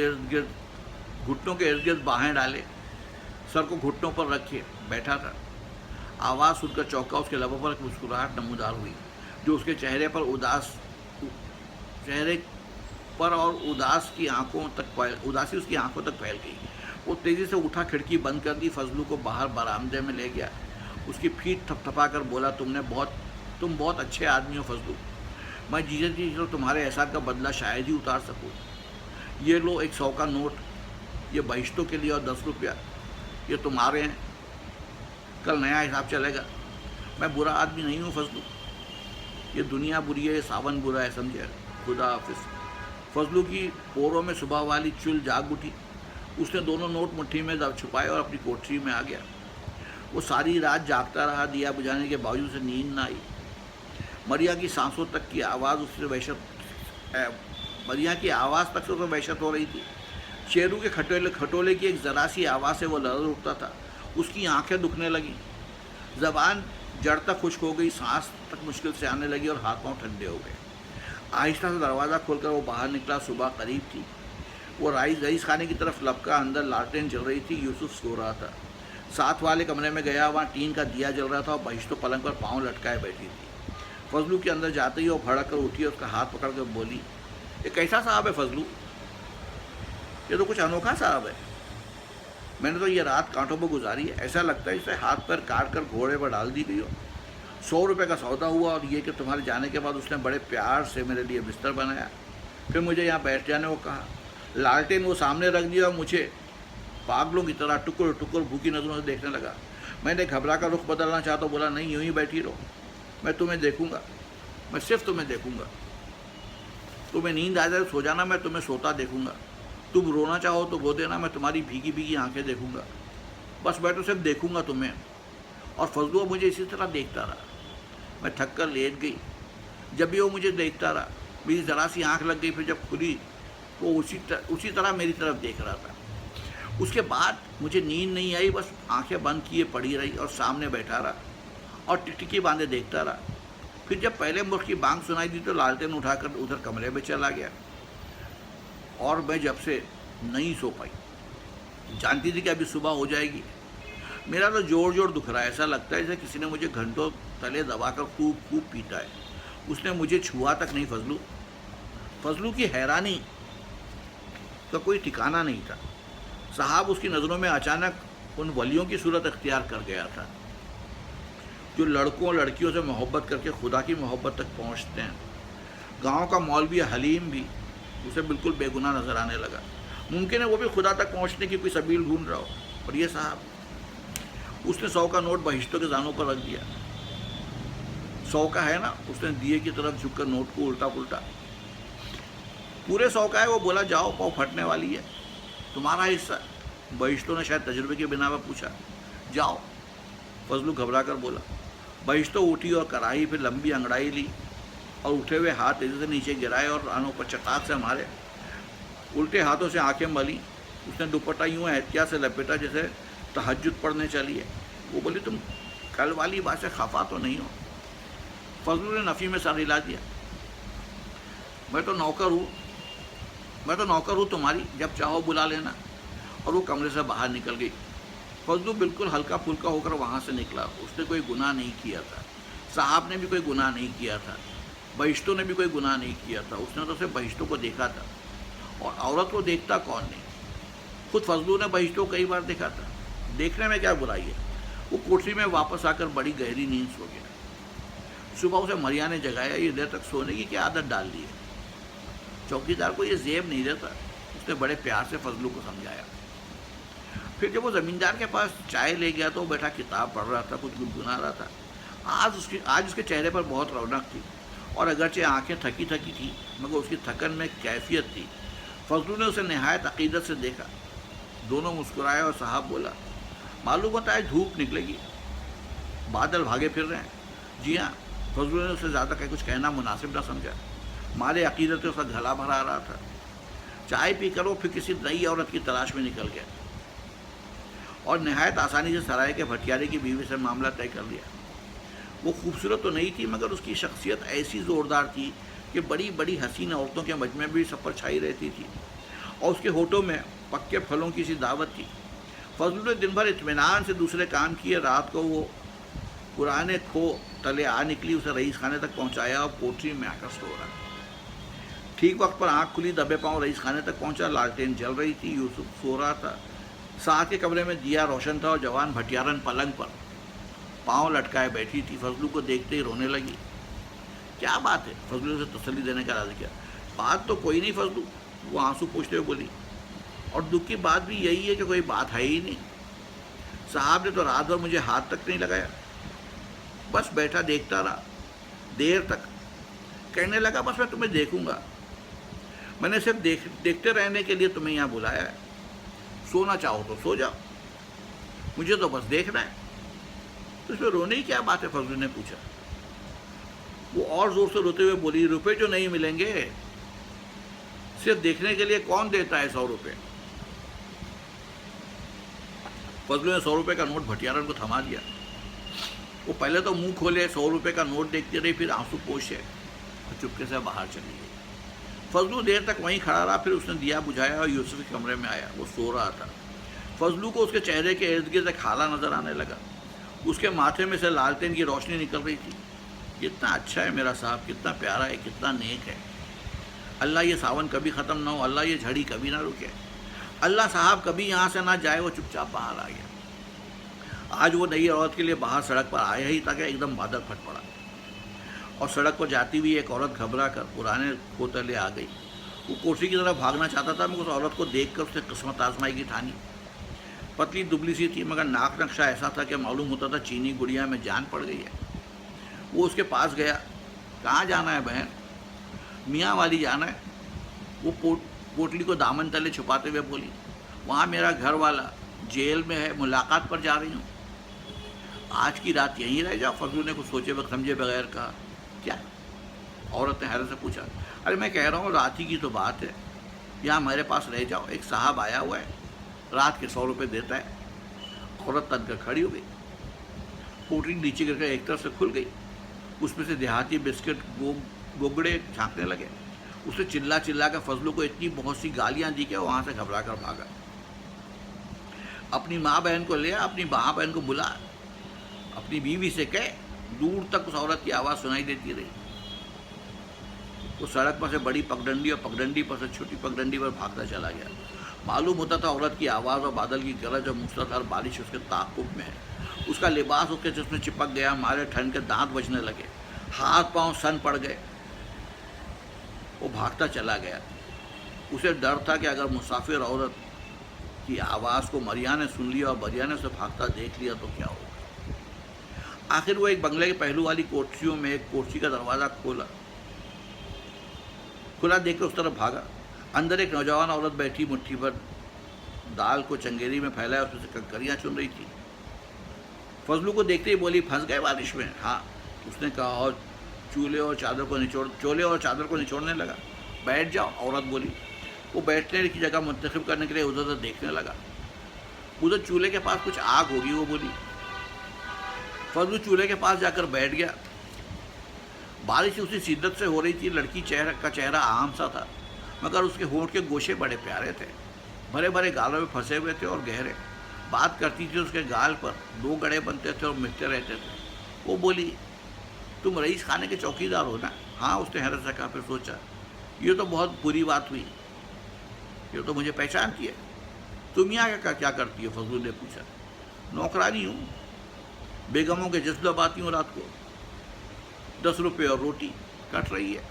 इर्द गिर्द बाहें डाले, सर को घुटनों पर रखे बैठा था। आवाज़ सुनकर चौंका। उसके लबों पर एक मुस्कुराहट नमूदार हुई जो उसके चेहरे पर और उदासी उसकी आंखों तक फैल गई। वो तेज़ी से उठा, खिड़की बंद कर दी, फजलू को बाहर बरामदे में ले गया। उसकी पीठ थपथपा कर बोला, तुम बहुत अच्छे आदमी हो फजलू। मैं जी तो तुम्हारे एहसान का बदला शायद ही उतार सकूँ। ये लो एक 100 का नोट, ये बहिश्तों के लिए, और 10 रुपया ये तुम्हारे हैं। कल नया हिसाब चलेगा। मैं बुरा आदमी नहीं हूँ फजलू। ये दुनिया बुरी है, ये सावन बुरा है, समझे? खुदा हाफिज़। फजलू की पोरों में सुबह वाली चुल जाग उठी। उसने दोनों नोट मुट्ठी में दब छुपाए और अपनी कोठरी में आ गया। वो सारी रात जागता रहा, दिया बुझाने के बावजूद उसे नींद ना आई। मरिया की सांसों तक की आवाज़ उससे मरिया की आवाज़ तक से उसे वहशत हो रही थी। शेरू के खटोले की एक ज़रा सी आवाज़ से वो लर्ज़ उठता था। उसकी आंखें दुखने लगीं, ज़बान जड़ तक खुश्क हो गई, सांस तक मुश्किल से आने लगी और हाथ पांव ठंडे हो गए। आहिस्ता से दरवाज़ा खोलकर वो बाहर निकला। सुबह करीब थी। वो रईस खाने की तरफ लपका। अंदर लालटेन जल रही थी। यूसुफ सो रहा था। साथ वाले कमरे में गया, वहाँ टीन का दिया जल रहा था और बहिश्तो पलंग पर पाँव लटकाए बैठी थी। फजलू के अंदर जाते ही वो भड़क कर उठी और उसका हाथ पकड़ कर बोली, ये कैसा साहब है फजलू? ये तो कुछ अनोखा साहब है। मैंने तो ये रात कांटों पर गुजारी है। ऐसा लगता है इसे हाथ पर काट कर घोड़े पर डाल दी गई हो। 100 रुपये का सौदा हुआ और ये कि तुम्हारे जाने के बाद उसने बड़े प्यार से मेरे लिए बिस्तर बनाया, फिर मुझे यहाँ बैठ जाने को कहा। लालटेन वो सामने रख दिया और मुझे पागलों की तरह टुकुर टुकुर भूखी नज़रों से देखने लगा। मैंने घबरा कर रुख बदलना चाहा तो बोला, नहीं, यूँ ही बैठी रहो, मैं तुम्हें देखूंगा, मैं सिर्फ तुम्हें देखूंगा। तुम्हें नींद आ जाए सो जाना, मैं तुम्हें सोता देखूंगा। तुम रोना चाहो तो रो देना, मैं तुम्हारी भीगी भीगी आंखें देखूंगा। बस मैं तो सिर्फ देखूंगा तुम्हें। और फजलू मुझे इसी तरह देखता रहा। मैं थक कर लेट गई। जब भी वो मुझे देखता रहा, मेरी ज़रा सी आँख लग गई। फिर जब खुली वो उसी तरह मेरी तरफ देख रहा था। उसके बाद मुझे नींद नहीं आई, बस आंखें बंद किए पड़ी रही और सामने बैठा रहा और टिकटिकी बांधे देखता रहा। फिर जब पहले मुल्क की बांग सुनाई दी तो लालटेन उठाकर उधर कमरे में चला गया और मैं जब से नहीं सो पाई। जानती थी कि अभी सुबह हो जाएगी। मेरा तो जोर जोर दुख रहा है। ऐसा लगता है जैसे किसी ने मुझे घंटों तले दबाकर खूब खूब पीटा है। उसने मुझे छुआ तक नहीं। फजलू की हैरानी का कोई ठिकाना नहीं था। साहब उसकी नज़रों में अचानक उन वलियों की सूरत अख्तियार कर गया था जो लड़कों लड़कियों से मोहब्बत करके खुदा की मोहब्बत तक पहुंचते हैं। गांव का मौलवी हलीम भी उसे बिल्कुल बेगुनाह नज़र आने लगा। मुमकिन है वो भी खुदा तक पहुंचने की कोई सबील ढूंढ रहा हो। और ये साहब, उसने 100 का नोट बहिश्तों के जानों पर रख दिया। 100 का है ना। उसने दिए की तरफ झुककर नोट को उल्टा पुल्टा। पूरे 100 का है। वो बोला, जाओ, पाँव फटने वाली है, तुम्हारा हिस्सा। बहिश्तों ने शायद तजुर्बे के बिना पर पूछा, जाओ। फजलू घबरा कर बोला। बहिश्तो उठी और कराही, फिर लंबी अंगड़ाई ली और उठे हुए हाथ तेजी से नीचे गिराए और रानों पर चटाक से मारे। उल्टे हाथों से आंखें मली। उसने दुपट्टा यूँ एहतियात से लपेटा जैसे तहज्जुद पढ़ने चली है। वो बोली, तुम कल वाली बात से खफा तो नहीं हो? फजलू ने नफ़ी में सर हिला दिया। मैं तो नौकर हूँ तुम्हारी, जब चाहो बुला लेना। और वो कमरे से बाहर निकल गई। फजलू बिल्कुल हल्का फुल्का होकर वहाँ से निकला। उसने कोई गुनाह नहीं किया था। साहब ने भी कोई गुनाह नहीं किया था। बहिश्तों ने भी कोई गुनाह नहीं किया था। उसने तो सिर्फ बहिश्तों को देखा था। और औरत को देखता कौन नहीं? खुद फजलू ने बहिश्तों को कई बार देखा था। देखने में क्या बुराई है? वो कोठरी में वापस आकर बड़ी गहरी नींद सो गया। सुबह उसे मरिया ने जगाया। ये देर तक सोने की क्या आदत डाल दी है? चौकीदार को ये जेब नहीं देता। उसने बड़े प्यार से फजलू को समझाया। फिर जब वो ज़मींदार के पास चाय ले गया तो वो बैठा किताब पढ़ रहा था, कुछ गुनगुना रहा था। आज उसके चेहरे पर बहुत रौनक थी और अगरचे आंखें थकी थकी थी, मगर उसकी थकन में कैफियत थी। फजलू ने उसे नहायत अकीदत से देखा। दोनों मुस्कुराए और साहब बोला, मालूम होता है धूप निकलेगी, बादल भागे फिर रहे हैं। जी हाँ। फजलू ने उसे ज़्यादा कुछ कहना मुनासिब न समझा। मारे अकीदत से उसका गला भरा रहा था। चाय पी कर वो फिर किसी नई औरत की तलाश में निकल गया और नहायत आसानी से सराय के भटियारे की बीवी से मामला तय कर लिया। वो खूबसूरत तो नहीं थी, मगर उसकी शख्सियत ऐसी ज़ोरदार थी कि बड़ी बड़ी हसीन औरतों के मजमे में भी सब पर छाई रहती थी और उसके होठों में पक्के फलों की सी दावत थी। फजलू ने दिन भर इत्मीनान से दूसरे काम किए। रात को वो पुराने खो तले आ निकली, उसे रईस खाने तक पहुँचाया और कोठरी में आकर सो रहा। ठीक वक्त पर आँख खुली, दबे पाँव रईस खाने तक पहुँचा। लालटेन जल रही थी। यूसुफ सो रहा था। साथ के कमरे में दिया रोशन था और जवान भटियारन पलंग पर पाँव लटकाए बैठी थी। फजलू को देखते ही रोने लगी। क्या बात है? फजलू ने उसे तसल्ली देने का इरादा किया। बात तो कोई नहीं फजलू, वो आंसू पोंछते हुए बोली। और दुख की बात भी यही है कि कोई बात है ही नहीं। साहब ने तो रात भर मुझे हाथ तक नहीं लगाया, बस बैठा देखता रहा देर तक। कहने लगा, बस मैं तुम्हें देखूंगा। मैंने सिर्फ देखते रहने के लिए तुम्हें यहाँ बुलाया है। सोना चाहो तो सो जाओ, मुझे तो बस देखना है। तो इसमें रोने की क्या बात है, फजलू ने पूछा। वो और जोर से रोते हुए बोली, रुपए जो नहीं मिलेंगे, सिर्फ देखने के लिए कौन देता है 100 रुपए। फजलू ने 100 रुपए का नोट भटियारन को थमा दिया। वो पहले तो मुंह खोले, 100 रुपए का नोट देखती रही, फिर आंसू पोछे और चुपके से बाहर चली गई। फजलू देर तक वहीं खड़ा रहा, फिर उसने दिया बुझाया और यूसुफ के कमरे में आया। वो सो रहा था। फजलू को उसके चेहरे के इर्द गिर्द एक हाला नजर आने लगा। उसके माथे में से लालटेन की रोशनी निकल रही थी। कितना अच्छा है मेरा साहब, कितना प्यारा है, कितना नेक है। अल्लाह ये सावन कभी ख़त्म ना हो, अल्लाह ये झड़ी कभी ना रुके, अल्लाह साहब कभी यहाँ से ना जाए। वो चुपचाप बाहर आ गया। आज वो नई औरत के लिए बाहर सड़क पर आया ही था कि एकदम बादल फट पड़ा और सड़क पर जाती हुई एक औरत घबरा कर पुराने खोतले आ गई। वो कुर्सी की तरफ भागना चाहता था, मगर उस औरत को देखकर उसने किस्मत आजमाई की ठानी। पतली दुबली सी थी, मगर नाक नक्शा ऐसा था कि मालूम होता था चीनी गुड़िया में जान पड़ गई है। वो उसके पास गया। कहाँ जाना है बहन? मियाँ वाली जाना है। वो पोटली को दामन तले छुपाते हुए बोली, वहाँ मेरा घर वाला जेल में है, मुलाकात पर जा रही हूँ। आज की रात यहीं रह जाओ। फजलू ने कुछ सोचे वक्त समझे बगैर कहा। क्या? औरत ने हैरत से पूछा। अरे मैं कह रहा हूँ रात ही की तो बात है, यहाँ हमारे पास रह जाओ, एक साहब आया हुआ है, रात के 100 रुपये देता है। औरत तन कर खड़ी हो गई। पोटली नीचे गिरकर एक तरफ से खुल गई। उसमें से देहाती बिस्किट गोगड़े झांकने लगे। उसने चिल्ला चिल्ला कर फजलू को इतनी बहुत सी गालियां दी कि वहाँ से घबरा कर भागा। अपनी माँ बहन को ले आ, अपनी माँ बहन को बुला, अपनी बीवी से कह। दूर तक उस औरत की आवाज़ सुनाई देती रही। वो सड़क पर से बड़ी पगडंडी और पगडंडी पर से छोटी पगडंडी पर भागता चला गया। मालूम होता था औरत की आवाज़ और बादल की गरज और मूसलाधार बारिश उसके ताक़ुब में है। उसका लिबास उसके जिस्म चिपक गया, मारे ठंड के दांत बजने लगे, हाथ पांव सन पड़ गए। वो भागता चला गया। उसे डर था कि अगर मुसाफिर औरत की आवाज़ को मरिया ने सुन लिया और मरिया ने उसे भागता देख लिया तो क्या होगा। आखिर वो एक बंगले के पहलू वाली कोठरियों में एक कोठरी का दरवाज़ा खुला देखकर उस तरफ भागा। अंदर एक नौजवान औरत बैठी मुट्ठी भर दाल को चंगेरी में फैलाया उसमें से कंकरियाँ चुन रही थी। फजलू को देखते ही बोली, फंस गए बारिश में? हाँ, उसने कहा और चोले और चादर को निचोड़ने लगा। बैठ जाओ, औरत बोली। वो बैठने की जगह मुंतखब करने के लिए उधर उधर देखने लगा। उधर चूल्हे के पास कुछ आग होगी, वो बोली। फजलू चूल्हे के पास जाकर बैठ गया। बारिश उसी शिद्दत से हो रही थी। लड़की का चेहरा आम सा था, मगर उसके होंठ के गोशे बड़े प्यारे थे, भरे भरे गालों में फंसे हुए थे और गहरे। बात करती थी, उसके गाल पर 2 गड़े बनते थे और मिटते रहते थे। वो बोली, तुम रईस खाने के चौकीदार हो ना? हाँ, उसने हैरत से कहा। फिर सोचा, ये तो बहुत बुरी बात हुई, ये तो मुझे पहचानती है। तुम यहाँ क्या करती हो? फजलू ने पूछा। नौकरानी हूँ, बेगमों के जज्बा बाती हूँ। रात को 10 रुपये और रोटी कट रही है।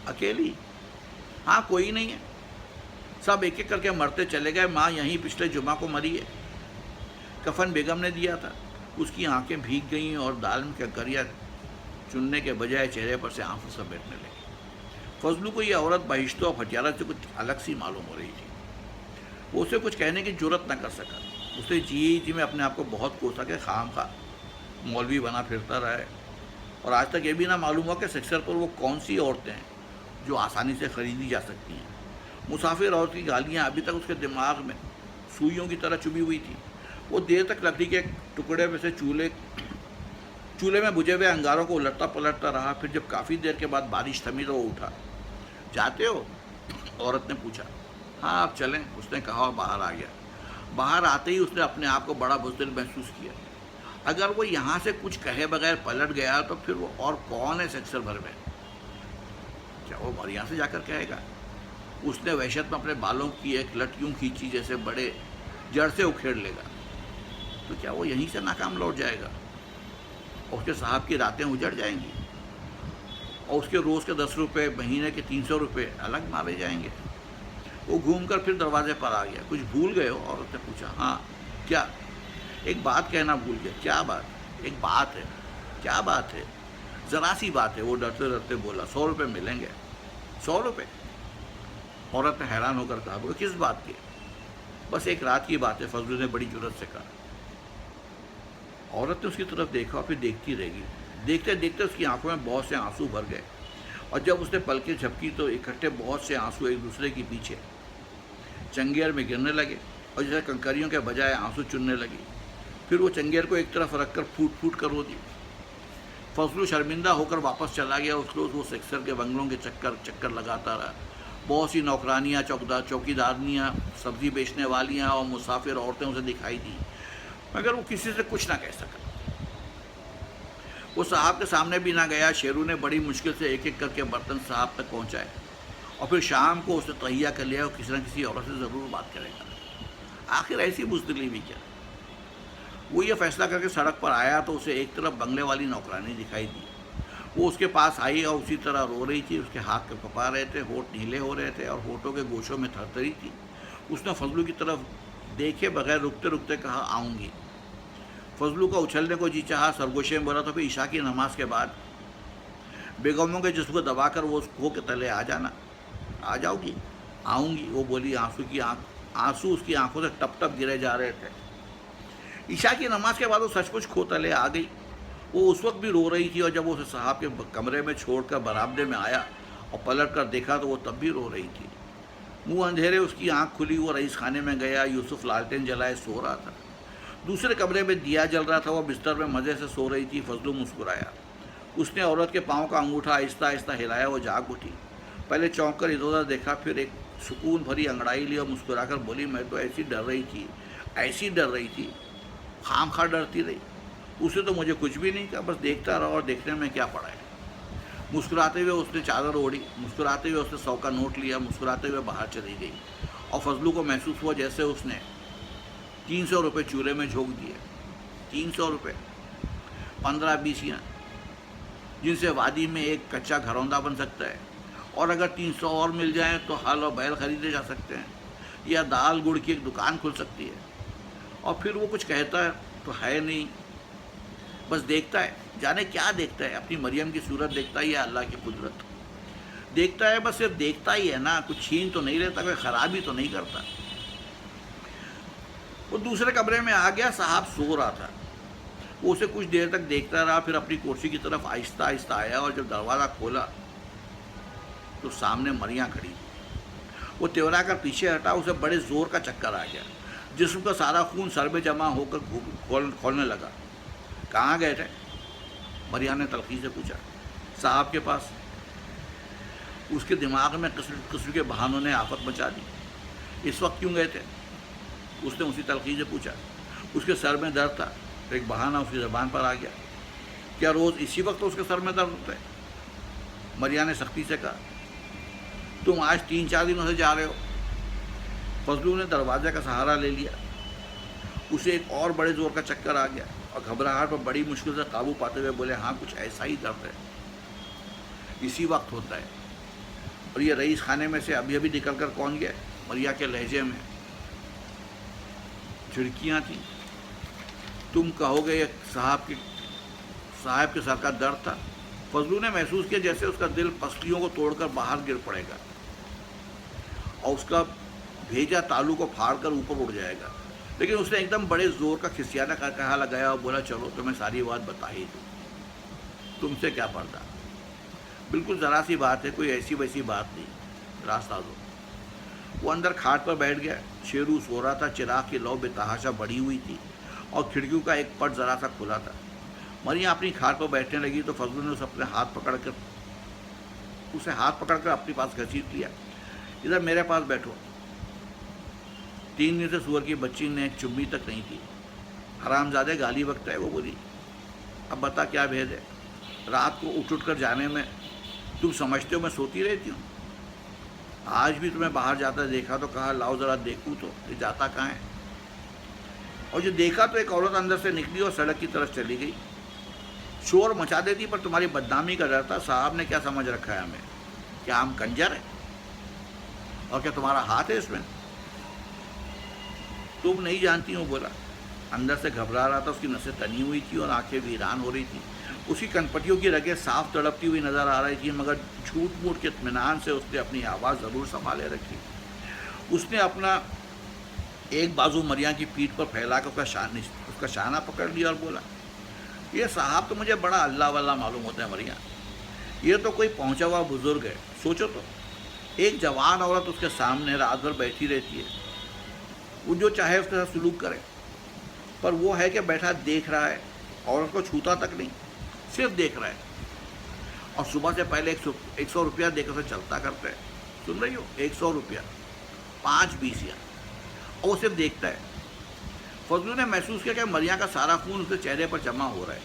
अकेली? हाँ, कोई नहीं है, सब एक एक करके मरते चले गए। माँ यहीं पिछले जुमा को मरी है, कफन बेगम ने दिया था। उसकी आंखें भीग गईं और दाल में कंकरियाँ चुनने के बजाय चेहरे पर से आंसू सब बैठने लगे। फजलू को यह औरत बहिश्तों और हथियारा से कुछ अलग सी मालूम हो रही थी। वो उसे कुछ कहने की जुर्रत न कर सका। उसने जी में अपने आप को बहुत कोसा कि खामखा मौलवी बना फिरता रहा है, और आज तक ये भी ना मालूम हुआ कि सेक्टर पर वो कौन सी औरतें हैं जो आसानी से खरीदी जा सकती हैं। मुसाफिर औरत की गालियाँ अभी तक उसके दिमाग में सुइयों की तरह चुभी हुई थी। वो देर तक लकड़ी के टुकड़े में से चूल्हे में बुझे हुए अंगारों को उलटता पलटता रहा। फिर जब काफ़ी देर के बाद बारिश थमी तो वो उठा। जाते हो? औरत ने पूछा। हाँ, अब चलें, उसने कहा और बाहर आ गया। बाहर आते ही उसने अपने आप को बड़ा बुज़दिल महसूस किया। अगर वो यहाँ से कुछ कहे बगैर पलट गया तो फिर वो और कौन है सेक्टर भर में? क्या वो मरिया से जाकर कहेगा? उसने वहशत में अपने बालों की एक लट यूं खींची जैसे बड़े जड़ से उखेड़ लेगा। तो क्या वो यहीं से नाकाम लौट जाएगा और उसके साहब की रातें उजड़ जाएंगी और उसके रोज़ के 10 रुपये, महीने के 300 रुपये अलग मारे जाएंगे? वो घूमकर फिर दरवाजे पर आ गया। कुछ भूल गए हो? औरत ने पूछा। हाँ। क्या? एक बात कहना भूल गया। क्या बात? एक बात है। क्या बात है? ज़रा सी बात है। वो डरते डरते बोला। 100 रुपये मिलेंगे। 100 रुपये? औरत ने हैरान होकर कहा। वो किस बात की? बस एक रात की बात है, फजलू ने बड़ी जुर्रत से कहा। औरत ने उसकी तरफ देखा और फिर देखती रहेगी। देखते देखते उसकी आंखों में बहुत से आंसू भर गए, और जब उसने पलकें झपकी तो इकट्ठे बहुत से आंसू एक दूसरे के पीछे चंगेर में गिरने लगे, और जैसे कंकरियों के बजाय आंसू चुनने लगी। फिर वो चंगेर को एक तरफ रखकर फूट फूट कर रो दी। फजलू शर्मिंदा होकर वापस चला गया। उस रोज़ वो सेक्टर के बंगलों के चक्कर चक्कर लगाता रहा। बहुत सी नौकरानियाँ, चौकीदारनियाँ, सब्जी बेचने वालियाँ और मुसाफिर औरतें उसे दिखाई दी, मगर वो किसी से कुछ ना कह सका। वो साहब के सामने भी ना गया। शेरू ने बड़ी मुश्किल से एक एक करके बर्तन साहब तक पहुँचाए, और फिर शाम को उसने तहिया कर लिया और किसी न किसी औरत से ज़रूर बात करेगा। आखिर ऐसी बुज़दिली भी क्या। वो ये फैसला करके सड़क पर आया तो उसे एक तरफ बंगले वाली नौकरानी दिखाई दी। वो उसके पास आई और उसी तरह रो रही थी। उसके हाथ कँपा रहे थे, होठ नीले हो रहे थे और होठों के गोशों में थरथरी थी। उसने फजलू की तरफ देखे बगैर रुकते रुकते कहा, आऊँगी। फजलू का उछलने को जी चाहा, सरगोशे में बोला, तो फिर ईशा की नमाज के बाद बेगमों के जिस्म को दबाकर वो उस खो के तले आ जाना। आ जाओगी? आऊँगी, वो बोली। आंसू उसकी आंखों से टप टप गिरे जा रहे थे। ईशा की नमाज के बाद वो सचमुच खो तले आ गई। वो उस वक्त भी रो रही थी, और जब वो उसे साहब के कमरे में छोड़कर बरामदे में आया और पलट कर देखा तो वो तब भी रो रही थी। मुंह अंधेरे उसकी आंख खुली। वो रईस खाने में गया। यूसुफ लालटेन जलाए सो रहा था। दूसरे कमरे में दिया जल रहा था। वो बिस्तर में मज़े से सो रही थी। फजलू मुस्कुराया। उसने औरत के पाँव का अंगूठा आहिस्ता आहिस्ता हिलाया। वो जाग उठी। पहले चौंक कर इधर उधर देखा, फिर एक सुकून भरी अंगड़ाई ली और मुस्कुराकर बोली, मैं तो ऐसी डर रही थी, खामखा डरती रही। उसे तो मुझे कुछ भी नहीं कहा, बस देखता रहा, और देखने में क्या पड़ा है। मुस्कुराते हुए उसने चादर ओढ़ी। मुस्कुराते हुए उसने 100 का नोट लिया। मुस्कुराते हुए बाहर चली गई, और फजलू को महसूस हुआ जैसे उसने 300 रुपये चूल्हे में झोंक दिए। 300 रुपये, 15-20, जिनसे वादी में एक कच्चा घरौंदा बन सकता है, और अगर 300 और मिल जाएं तो हल और बैल खरीदे जा सकते हैं, या दाल गुड़ की एक दुकान खुल सकती है। और फिर वो कुछ कहता है तो है नहीं, बस देखता है। जाने क्या देखता है, अपनी मरियम की सूरत देखता है या अल्लाह की कुदरत देखता है। बस सिर्फ देखता ही है ना, कुछ छीन तो नहीं लेता, कोई ख़राबी तो नहीं करता। वो दूसरे कमरे में आ गया। साहब सो रहा था। वो उसे कुछ देर तक देखता रहा, फिर अपनी कुर्सी की तरफ आहिस्ता आहिस्ता आया, और जब दरवाज़ा खोला तो सामने मरियाँ खड़ी। वो तेवरा कर पीछे हटा। उसे बड़े ज़ोर का चक्कर आ गया। जिस्म का सारा खून सर में जमा होकर खोलने लगा। कहाँ गए थे? मरिया ने तलखी से पूछा। साहब के पास। उसके दिमाग में किस्म के बहानों ने आफत मचा दी। इस वक्त क्यों गए थे? उसने उसी तलखी से पूछा। उसके सर में दर्द था। एक बहाना उसकी ज़बान पर आ गया। क्या रोज़ इसी वक्त उसके सर में दर्द होता है? मरिया ने सख्ती से कहा। तुम आज 3-4 दिनों से जा रहे हो। फजलू ने दरवाजे का सहारा ले लिया। उसे एक और बड़े ज़ोर का चक्कर आ गया, और घबराहट पर बड़ी मुश्किल से काबू पाते हुए बोले, हाँ, कुछ ऐसा ही दर्द है, इसी वक्त होता है। और ये रईस खाने में से अभी अभी निकल कर कौन गया? मरिया के लहजे में झिड़कियाँ थी। तुम कहोगे ये साहब के सर का दर्द था। फजलू ने महसूस किया जैसे उसका दिल पसलियों को तोड़कर बाहर गिर पड़ेगा, और उसका भेजा तालू को फाड़ कर ऊपर उड़ जाएगा। लेकिन उसने एकदम बड़े ज़ोर का खिसियाना का कहा लगाया और बोला, चलो तुम्हें सारी बात बता ही दूँ, तुमसे क्या पर्दा, बिल्कुल ज़रा सी बात है, कोई ऐसी वैसी बात नहीं, रास्ता दो। वो अंदर खाट पर बैठ गया। शेरू सो रहा था। चिराग की लौ बेतहाशा बढ़ी हुई थी, और खिड़कियों का एक पट ज़रा सा खुला था। मरिया अपनी खाट पर बैठने लगी तो फजलू ने उसे हाथ पकड़कर अपने पास घसीट लिया। इधर मेरे पास बैठो। 3 दिन से सुअर की बच्ची ने एक चुम्मी तक नहीं की। हरामजादे गाली बकता है। वो बोली, अब बता क्या भेद है? रात को उठ कर जाने में तुम समझते हो मैं सोती रहती हूँ? आज भी तुम्हें बाहर जाता देखा तो कहा लाओ ज़रा देखूँ तो ये जाता कहाँ है। और जो देखा तो एक औरत अंदर से निकली और सड़क की तरफ चली गई। शोर मचा देती पर तुम्हारी बदनामी का डर था। साहब ने क्या समझ रखा है हमें? क्या हम कंजर हैं? और क्या तुम्हारा हाथ है इसमें? तुम नहीं जानती हो, बोला। अंदर से घबरा रहा था। उसकी नसें तनी हुई थी और आंखें वीरान हो रही थी। उसकी कनपटियों की रगें साफ तड़पती हुई नजर आ रही थी, मगर झूठ मूठ के इत्मीनान से उसने अपनी आवाज़ ज़रूर संभाले रखी। उसने अपना एक बाजू मरिया की पीठ पर फैला कर उसका शाना पकड़ लिया और बोला, ये साहब तो मुझे बड़ा अल्लाह वाला मालूम होता है मरिया, ये तो कोई पहुंचा हुआ बुजुर्ग है। सोचो तो, एक जवान औरत उसके सामने रात भर बैठी रहती है, वो जो चाहे उसके साथ सलूक करे, पर वो है कि बैठा देख रहा है, औरत को छूता तक नहीं, सिर्फ देख रहा है। और सुबह से पहले 100 रुपया देकर उसे चलता करता है। सुन रही हो, 100 रुपया, 5 बीसियाँ, और वो सिर्फ देखता है। फजलू ने महसूस किया कि मरिया का सारा खून उसके चेहरे पर जमा हो रहा है।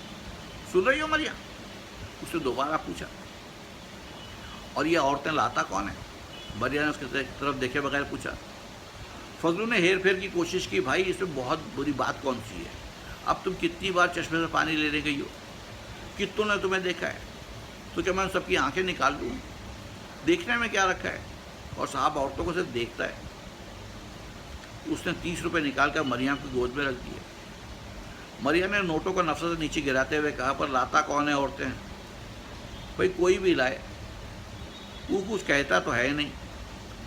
सुन रही हो मरिया? उसने दोबारा पूछा। और ये औरतें लाता कौन है? मरिया ने उसके तरफ देखे बगैर पूछा। फजलू ने हेर फेर की कोशिश की, भाई इसमें बहुत बुरी बात कौन सी है? अब तुम कितनी बार चश्मे से पानी लेने गई हो, कितनों ने तुम्हें देखा है, तो क्या मैं सबकी आंखें निकाल दूँ? देखने में क्या रखा है? और साहब औरतों को सिर्फ देखता है। उसने 30 रुपये निकाल कर मरिया की गोद में रख दिए। मरिया ने नोटों को नफरत से नीचे गिराते हुए कहा, पर लाता कौन है औरतें? भाई कोई भी लाए, वो कुछ कहता तो है नहीं,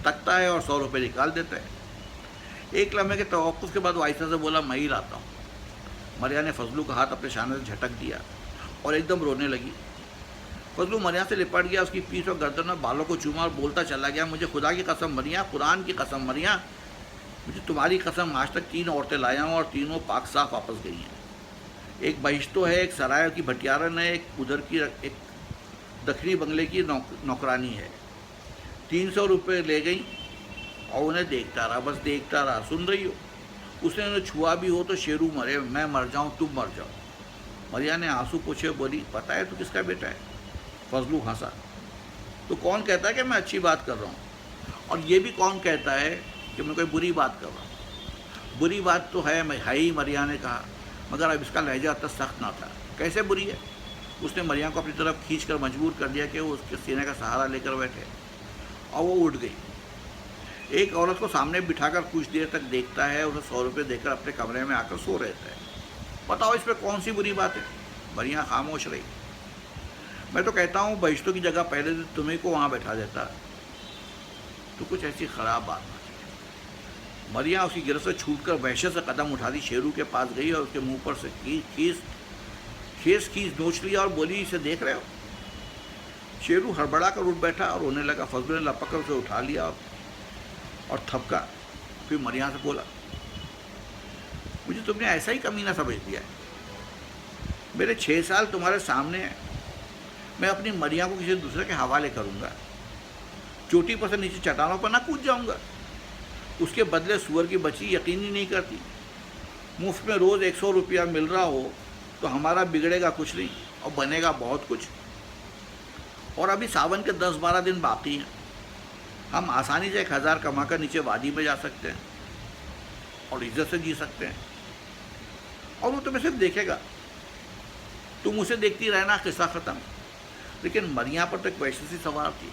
तकता है और 100 रुपये निकाल देता है। एक लम्हे के तवक्कुफ के बाद वो आहिस्ता से बोला, मैं ही लाता हूँ। मरिया ने फजलू का हाथ अपने शाने से झटक दिया और एकदम रोने लगी। फजलू मरिया से लिपट गया, उसकी पीठ और गर्दन में बालों को चूमा और बोलता चला गया, मुझे खुदा की कसम मरिया, कुरान की कसम मरिया, मुझे तुम्हारी कसम, आज तक 3 औरतें लाया हूँ और तीनों पाक साफ वापस गई हैं। एक बहिश्तो है, एक सराय की भटियारन है, एक उधर की एक दक्षिणी बंगले की नौकरानी है। 300 रुपये ले गई और उन्हें देखता रहा, बस देखता रहा। सुन रही हो? उसने उन्हें छुआ भी हो तो शेरू मरे, मैं मर जाऊँ तुम मर जाओ। मरिया ने आंसू पोछे बोली, पता है तू किसका बेटा है? फजलू हंसा। तो कौन कहता है कि मैं अच्छी बात कर रहा हूँ? और ये भी कौन कहता है कि मैं कोई बुरी बात कर रहा हूँ? बुरी बात तो है ही, मरिया ने कहा, मगर अब इसका लहजा इतना सख्त ना था। कैसे बुरी है? उसने मरिया को अपनी तरफ खींचकर मजबूर कर दिया कि वो उसके सीने का सहारा लेकर बैठे, और वो उठ गई। एक औरत को सामने बिठाकर कुछ देर तक देखता है, उसे 100 रुपये देकर अपने कमरे में आकर सो रहता है। बताओ इस पर कौन सी बुरी बात है? मरिया खामोश रही। मैं तो कहता हूँ बहिश्तों की जगह पहले दिन तुम्हें को वहाँ बैठा देता तो कुछ ऐसी ख़राब बात ना थी। मरिया उसकी गिरफ्त से छूटकर वहशत से कदम उठाती शेरू के पास गई और उसके मुंह पर से खीस नोच लिया और बोली, इसे देख रहे हो? शेरू हड़बड़ा कर उठ बैठा और रोने लगा। फजलू ने लपक कर उसे उठा लिया और थपका। फिर मरिया से बोला, मुझे तुमने ऐसा ही कमीना समझ लिया है। मेरे 6 साल तुम्हारे सामने हैं, मैं अपनी मरिया को किसी दूसरे के हवाले करूँगा? चोटी पर से नीचे चट्टानों पर ना कूद जाऊँगा? उसके बदले सुअर की बच्ची यकीन ही नहीं करती। मुफ्त में रोज़ 100 रुपया मिल रहा हो तो हमारा बिगड़ेगा कुछ नहीं और बनेगा बहुत कुछ। और अभी सावन के 10-12 दिन बाकी हैं। हम आसानी से 1000 कमाकर नीचे वादी में जा सकते हैं और इज्जत से जी सकते हैं। और वो तुम्हें सिर्फ देखेगा, तुम उसे देखती रहना, किस्सा ख़त्म। लेकिन मरिया पर तो एक वैसी सी सवार थी।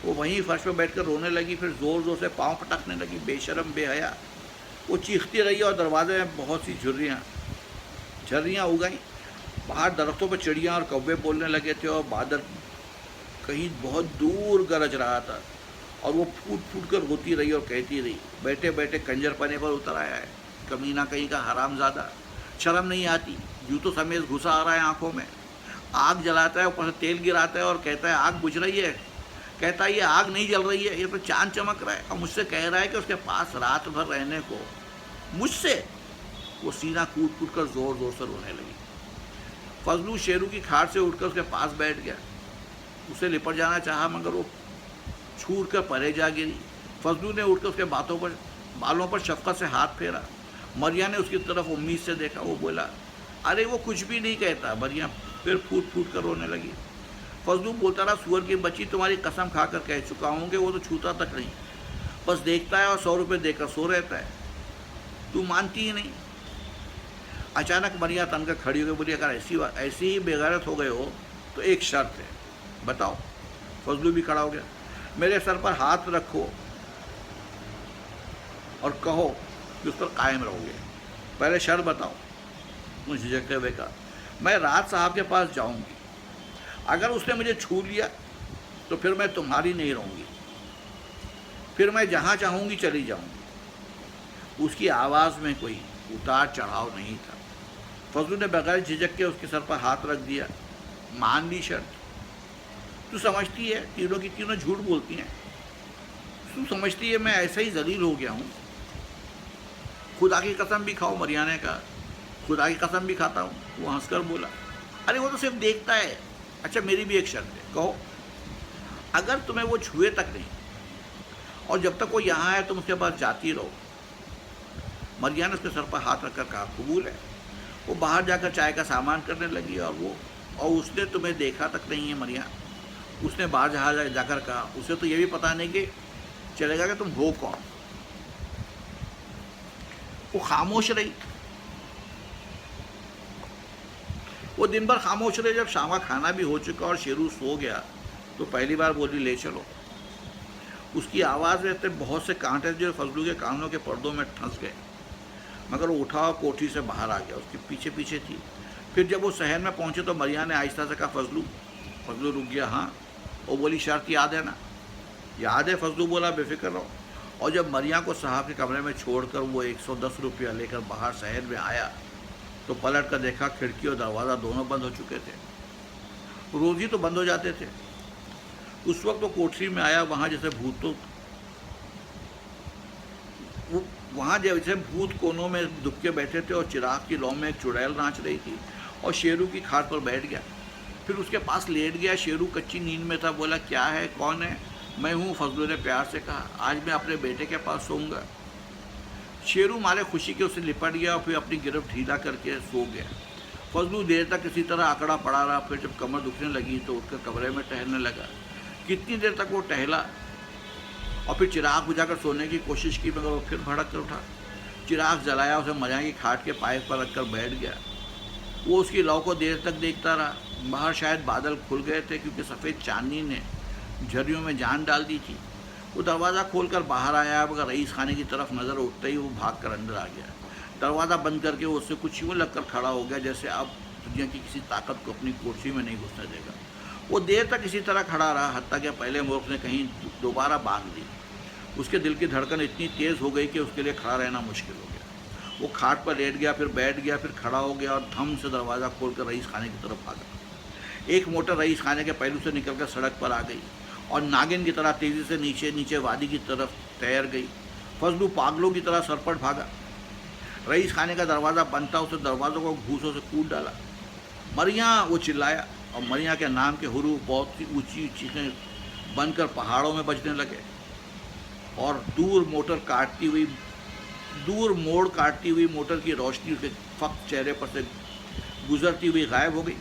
वो वहीं फर्श पर बैठकर रोने लगी, फिर ज़ोर ज़ोर से पाँव पटकने लगी, बेशरम बेहया। वो चीखती रही और दरवाजे में बहुत सी झर्रियाँ उगाई। बाहर दरख्तों पर चिड़ियाँ और कौवे बोलने लगे थे और बादल कहीं बहुत दूर गरज रहा था। और वो फूट फूट कर रोती रही और कहती रही, बैठे बैठे कंजर पने पर उतर आया है, कमीना कहीं का हरामज़ादा, शर्म नहीं आती, जूतों समेत घुसा आ रहा है आँखों में, आग जलाता है, ऊपर से तेल गिराता है और कहता है आग बुझ रही है। कहता है ये आग नहीं जल रही है, ये तो चांद चमक रहा है। और मुझसे कह रहा है कि उसके पास रात भर रहने को। मुझसे? वो सीना कूट कूट कर ज़ोर ज़ोर से रोने लगी। फजलू शेरू की खाट से उठकर उसके पास बैठ गया। उसे लिपट जाना चाहा, मगर वो छूट कर परे जा गिरी। फजलू ने उठकर उसके बालों पर शफकत से हाथ फेरा। मरिया ने उसकी तरफ उम्मीद से देखा। वो बोला, अरे वो कुछ भी नहीं कहता। मरिया फिर फूट फूट कर रोने लगी। फजलू बोलता रहा, सुअर की बच्ची, तुम्हारी कसम खाकर कह चुका हूँ कि वो तो छूता तक नहीं, बस देखता है और 100 रुपये देकर सो रहता है। तू मानती ही नहीं। अचानक मरिया तनकर खड़ी हो गई, बोली, अगर ऐसी ही बेगैरत हो गए हो तो एक शर्त है। बताओ। फजलू भी खड़ा हो गया। मेरे सर पर हाथ रखो और कहो कि उस पर कायम रहोगे। पहले शर्त बताओ। मुझे झिझकते हुए कहा, मैं रात साहब के पास जाऊंगी, अगर उसने मुझे छू लिया तो फिर मैं तुम्हारी नहीं रहूँगी, फिर मैं जहाँ चाहूँगी चली जाऊँगी। उसकी आवाज़ में कोई उतार चढ़ाव नहीं था। फजलू ने बगैर झिझक के उसके सर पर हाथ रख दिया। मान ली शर्त। तू समझती है तीनों की तीनों झूठ बोलती हैं। तू समझती है मैं ऐसा ही जलील हो गया हूँ। खुदा की कसम भी खाओ, मरिया ने कहा। खुदा की कसम भी खाता हूँ, वो हंसकर बोला। अरे वो तो सिर्फ देखता है। अच्छा मेरी भी एक शर्त है, कहो। अगर तुम्हें वो छुए तक नहीं और जब तक वो यहाँ है तुम उसके पास जाती रहो। मरिया ने उसके सर पर हाथ रखकर कहा, कबूल है। वो बाहर जाकर चाय का सामान करने लगी और उसने तुम्हें देखा तक नहीं है मरिया। उसने बाहर जहाँ जाकर कहा, उसे तो ये भी पता नहीं कि चलेगा कि तुम हो कौन। वो खामोश रही। वो दिन भर खामोश रही। जब शाम का खाना भी हो चुका और शेरू सो गया तो पहली बार बोली, ले चलो। उसकी आवाज़ में इतने बहुत से कांटे जो फजलू के कानों के पर्दों में ठंस गए, मगर वो उठा और कोठी से बाहर आ गया। उसके पीछे पीछे थी। फिर जब वो शहर में पहुंचे तो मरिया ने आहिस्ता से कहा, फजलू। फजलू रुक गया। हाँ। वो बोली, शर्त याद है ना? याद है, फजलू बोला, बेफिक्र रहो। और जब मरिया को साहब के कमरे में छोड़कर वो 110 रुपया लेकर बाहर शहर में आया तो पलट कर देखा खिड़की और दरवाज़ा दोनों बंद हो चुके थे। रोज़ ही तो बंद हो जाते थे। उस वक्त वो कोठरी में आया, वहाँ जैसे भूत कोनों में दुबके बैठे थे और चिराग की लौ में एक चुड़ैल नाच रही थी, और शेरू की खाट पर बैठ गया। फिर उसके पास लेट गया। शेरू कच्ची नींद में था। बोला, क्या है, कौन है? मैं हूँ, फजलू ने प्यार से कहा। आज मैं अपने बेटे के पास सोऊंगा। शेरू मारे खुशी के उससे लिपट गया और फिर अपनी गिरफ्त ढीला करके सो गया। फजलू देर तक किसी तरह आंकड़ा पड़ा रहा। फिर जब कमर दुखने लगी तो उठकर कमरे में टहलने लगा। कितनी देर तक वो टहला और फिर चिराग बुझाकर सोने की कोशिश की, मगर वो फिर भड़क कर उठा। चिराग जलाया, उसे मरिया की खाट के पाए पर रखकर बैठ गया। वो उसकी लौ को देर तक देखता रहा। बाहर शायद बादल खुल गए थे क्योंकि सफ़ेद चांदनी ने झरियों में जान डाल दी थी। वो दरवाज़ा खोलकर बाहर आया, मगर रईस खाने की तरफ नज़र उठते ही वो भागकर अंदर आ गया। दरवाज़ा बंद करके वो उससे कुछ यूँ लगकर खड़ा हो गया जैसे अब दुनिया की किसी ताकत को अपनी कोठरी में नहीं घुसने देगा। वो देर तक इसी तरह खड़ा रहा, हत्ता कि पहले मूर्ख ने कहीं दोबारा बांध दी। उसके दिल की धड़कन इतनी तेज़ हो गई कि उसके लिए खड़ा रहना मुश्किल हो गया। वो खाट पर लेट गया, फिर बैठ गया, फिर खड़ा हो गया और धम से दरवाज़ा खोलकर रईस खाने की तरफ भागा। एक मोटर रईस खाने के पहलू से निकलकर सड़क पर आ गई और नागिन की तरह तेज़ी से नीचे नीचे वादी की तरफ तैर गई। फजलू पागलों की तरह सरपट भागा। रईस खाने का दरवाज़ा बंद था। उसने दरवाज़ों को घूसों से कूद डाला। मरिया, वो चिल्लाया, और मरिया के नाम के हुरूफ बहुत सी ऊंची चीखें बनकर पहाड़ों में बजने लगे और दूर मोड़ काटती हुई मोटर की रोशनी उसके फक्त चेहरे पर से गुजरती हुई गायब हो गई।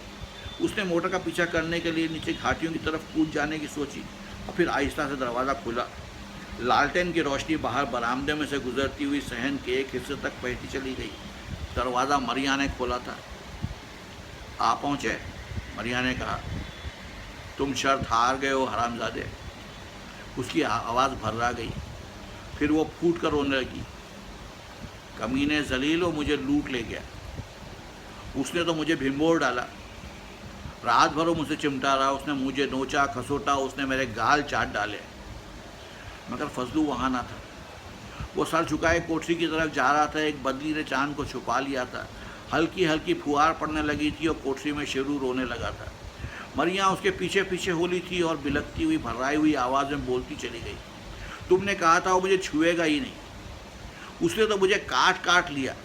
उसने मोटर का पीछा करने के लिए नीचे घाटियों की तरफ कूद जाने की सोची और फिर आहिस्ता से दरवाज़ा खुला। लालटेन की रोशनी बाहर बरामदे में से गुजरती हुई सहन के एक हिस्से तक बहती चली गई। दरवाज़ा मरिया ने खोला था। आ पहुँचे, मरिया ने कहा। तुम शर्त हार गए हो हरामजादे। उसकी आवाज़ भर्रा गई। फिर वो फूट कर रोने लगी। कमीने जलीलो, मुझे लूट ले गया। उसने तो मुझे भिंबोर डाला। रात भर वो मुझसे चिमटा रहा। उसने मुझे नोचा, खसोटा, उसने मेरे गाल चाट डाले। मगर फजलू वहाँ ना था। वो सर झुकाए कोठरी की तरफ जा रहा था। एक बदली ने चांद को छुपा लिया था। हल्की हल्की फुहार पड़ने लगी थी और कोठरी में शेरू रोने लगा था। मरिया उसके पीछे पीछे होली थी और बिलकती हुई भर्राई हुई आवाज़ में बोलती चली गई, तुमने कहा था वो मुझे छुएगा ही नहीं। उसने तो मुझे काट काट लिया।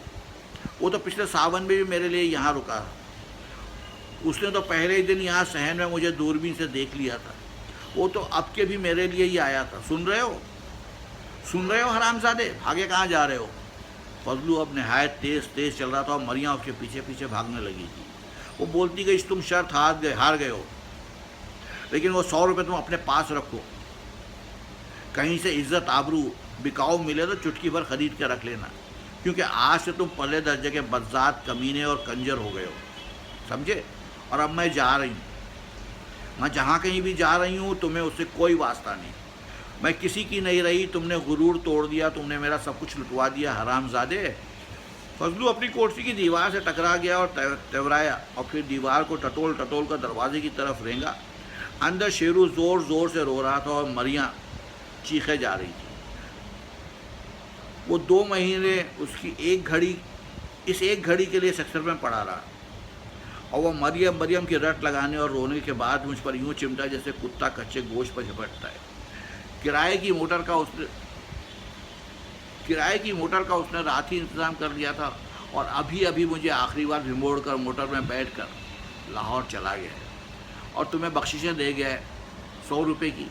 वो तो पिछले सावन में भी मेरे लिए यहाँ रुका। उसने तो पहले ही दिन यहाँ शहर में मुझे दूरबीन से देख लिया था। वो तो अब के भी मेरे लिए ही आया था। सुन रहे हो हरामजादे, भागे कहाँ जा रहे हो? फजलू अब नहायत तेज़ चल रहा था और मरिया उसके पीछे पीछे भागने लगी थी। वो बोलती गई, तुम शर्त हार गए हो, लेकिन वो 100 रुपये तुम अपने पास रखो। कहीं से इज्जत आबरू बिकाऊ मिले तो चुटकी भर खरीद के रख लेना, क्योंकि आज से तुम पहले दर्जे के बदजात, कमीने और कंजर हो गए हो, समझे? और अब मैं जा रही हूँ। मैं जहाँ कहीं भी जा रही हूँ तुम्हें उससे कोई वास्ता नहीं। मैं किसी की नहीं रही। तुमने गुरूर तोड़ दिया, तुमने मेरा सब कुछ लुटवा दिया हरामजादे। फजलू अपनी कोठरी की दीवार से टकरा गया और तेवराया और फिर दीवार को टटोल कर दरवाजे की तरफ रेंगा। अंदर शेरू ज़ोर ज़ोर से रो रहा था और मरिया चीखे जा रही थी। वो 2 महीने उसकी एक घड़ी, इस एक घड़ी के लिए सेक्टर में पड़ा रहा, और वो मरियम मरियम की रट लगाने और रोने के बाद मुझ पर यूं चिमटा जैसे कुत्ता कच्चे गोश्त पर झपटता है। किराए की मोटर का उसने रात ही इंतज़ाम कर लिया था, और अभी अभी मुझे आखिरी बार भिमोड़ कर मोटर में बैठकर लाहौर चला गया है, और तुम्हें बख्शिशें दे गया है 100 रुपये की,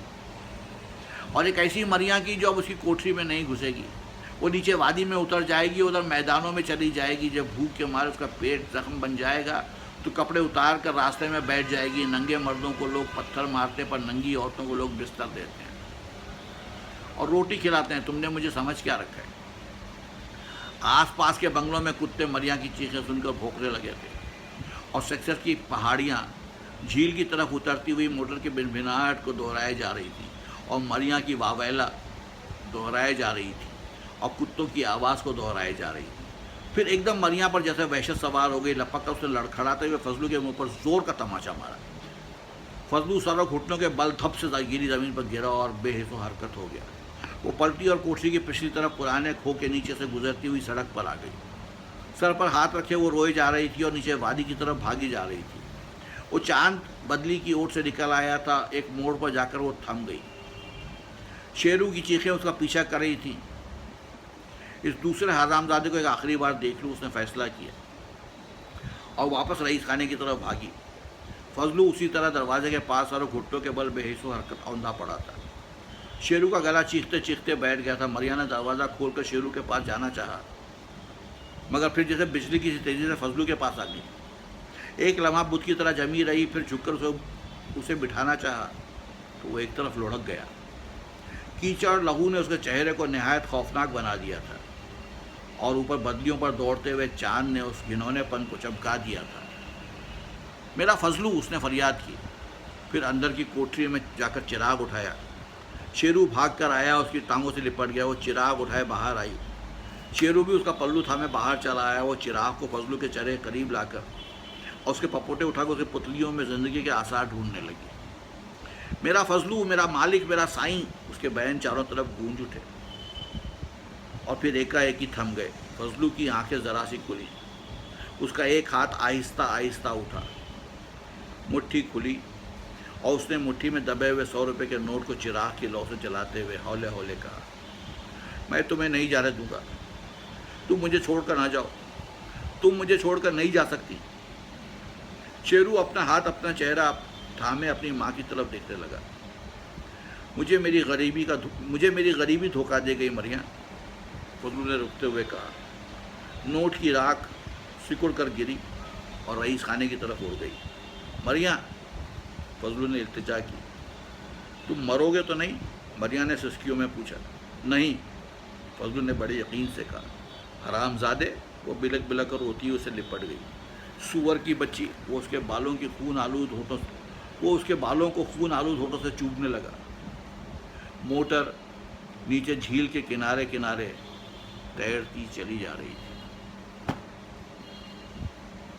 और एक ऐसी मरियाँ की जो अब उसकी कोठरी में नहीं घुसेगी। वो नीचे वादी में उतर जाएगी, उधर मैदानों में चली जाएगी। जब भूख के मारे उसका पेट जख्म बन जाएगा तो कपड़े उतार कर रास्ते में बैठ जाएगी। नंगे मर्दों को लोग पत्थर मारते, पर नंगी औरतों को लोग बिस्तर देते हैं और रोटी खिलाते हैं। तुमने मुझे समझ क्या रखा है? आसपास के बंगलों में कुत्ते मरियाँ की चीखें सुनकर भौंकने लगे थे, और सेक्टर की पहाड़ियाँ झील की तरफ उतरती हुई मोटर की भिनभिनाहट को दोहराई जा रही थी, और मरियाँ की वावैला दोहराई जा रही थी, और कुत्तों की आवाज़ को दोहराई जा रही थी। फिर एकदम मरियाँ पर जैसे वहशत सवार हो गई। लपक कर उसने लड़खड़ाते हुए फजलू के मुंह पर जोर का तमाचा मारा। फजलू सर घुटनों के बल धप से गिरी ज़मीन पर गिरा और बेहिसो हरकत हो गया। वो पलटी और कोठरी की पिछली तरफ पुराने खो के नीचे से गुजरती हुई सड़क पर आ गई। सर पर हाथ रखे वो रोए जा रही थी और नीचे वादी की तरफ भागी जा रही थी। वो चांद बदली की ओर से निकल आया था। एक मोड़ पर जाकर वो थम गई। शेरू की चीखें उसका पीछा कर रही थी। इस दूसरे हरामजादे को एक आखिरी बार देख लूँ, उसने फैसला किया, और वापस रईस खाने की तरफ भागी। फजलू उसी तरह दरवाजे के पास और घुट्टों के बल बेहिसो हरकत औंधा पड़ा था। शेरू का गला चीखते चीखते बैठ गया था। मरिया ने दरवाज़ा खोलकर शेरू के पास जाना चाहा, मगर फिर जैसे बिजली की तेज़ी से फजलू के पास आ गई। एक लम्हा बुत की तरह जमी रही, फिर झुककर उसे बिठाना चाहा तो वो एक तरफ लुढ़क गया। कीचड़ और लहू ने उसके चेहरे को निहायत खौफनाक बना दिया था, और ऊपर बदलियों पर दौड़ते हुए चांद ने उस घिनौनेपन को चमका दिया था। मेरा फजलू, उसने फरियाद की। फिर अंदर की कोठरी में जाकर चिराग उठाया। शेरू भाग कर आया, उसकी टांगों से लिपट गया। वो चिराग उठाए बाहर आई। शेरू भी उसका पल्लू थामे बाहर चला आया। वो चिराग को फजलू के चेहरे करीब लाकर और उसके पपोटे उठाकर उसकी पुतलियों में ज़िंदगी के आसार ढूंढने लगी। मेरा फजलू, मेरा मालिक, मेरा साईं, उसके बयान चारों तरफ गूंज उठे और फिर एकाएक ही थम गए। फजलू की आंखें ज़रा सी खुली। उसका एक हाथ आहिस्ता आहिस्ता उठा, मुट्ठी खुली, और उसने मुट्ठी में दबे हुए 100 रुपये के नोट को चिराग की लौ से जलाते हुए हौले हौले कहा, मैं तुम्हें नहीं जाने दूंगा। तुम मुझे छोड़कर ना जाओ। तुम मुझे छोड़कर नहीं जा सकती। शेरू अपना हाथ, अपना चेहरा थामे अपनी माँ की तरफ देखने लगा। मुझे मेरी गरीबी धोखा दे गई मरिया, फजलू ने रुकते हुए कहा। नोट की राख सिकुड़ कर गिरी और रईस खाने की तरफ उड़ गई। मरिया, फजलू ने इल्तिजा की। तुम मरोगे तो नहीं? मरिया ने सिसकियों में पूछा। नहीं, फजलू ने बड़े यकीन से कहा। हरामजादे, वो बिलक बिलक कर रोती हुई उसे लिपट गई। सुअर की बच्ची, वो उसके बालों को खून आलूद होठों से चूमने लगा। मोटर नीचे झील के किनारे किनारे तैरती चली जा रही थी।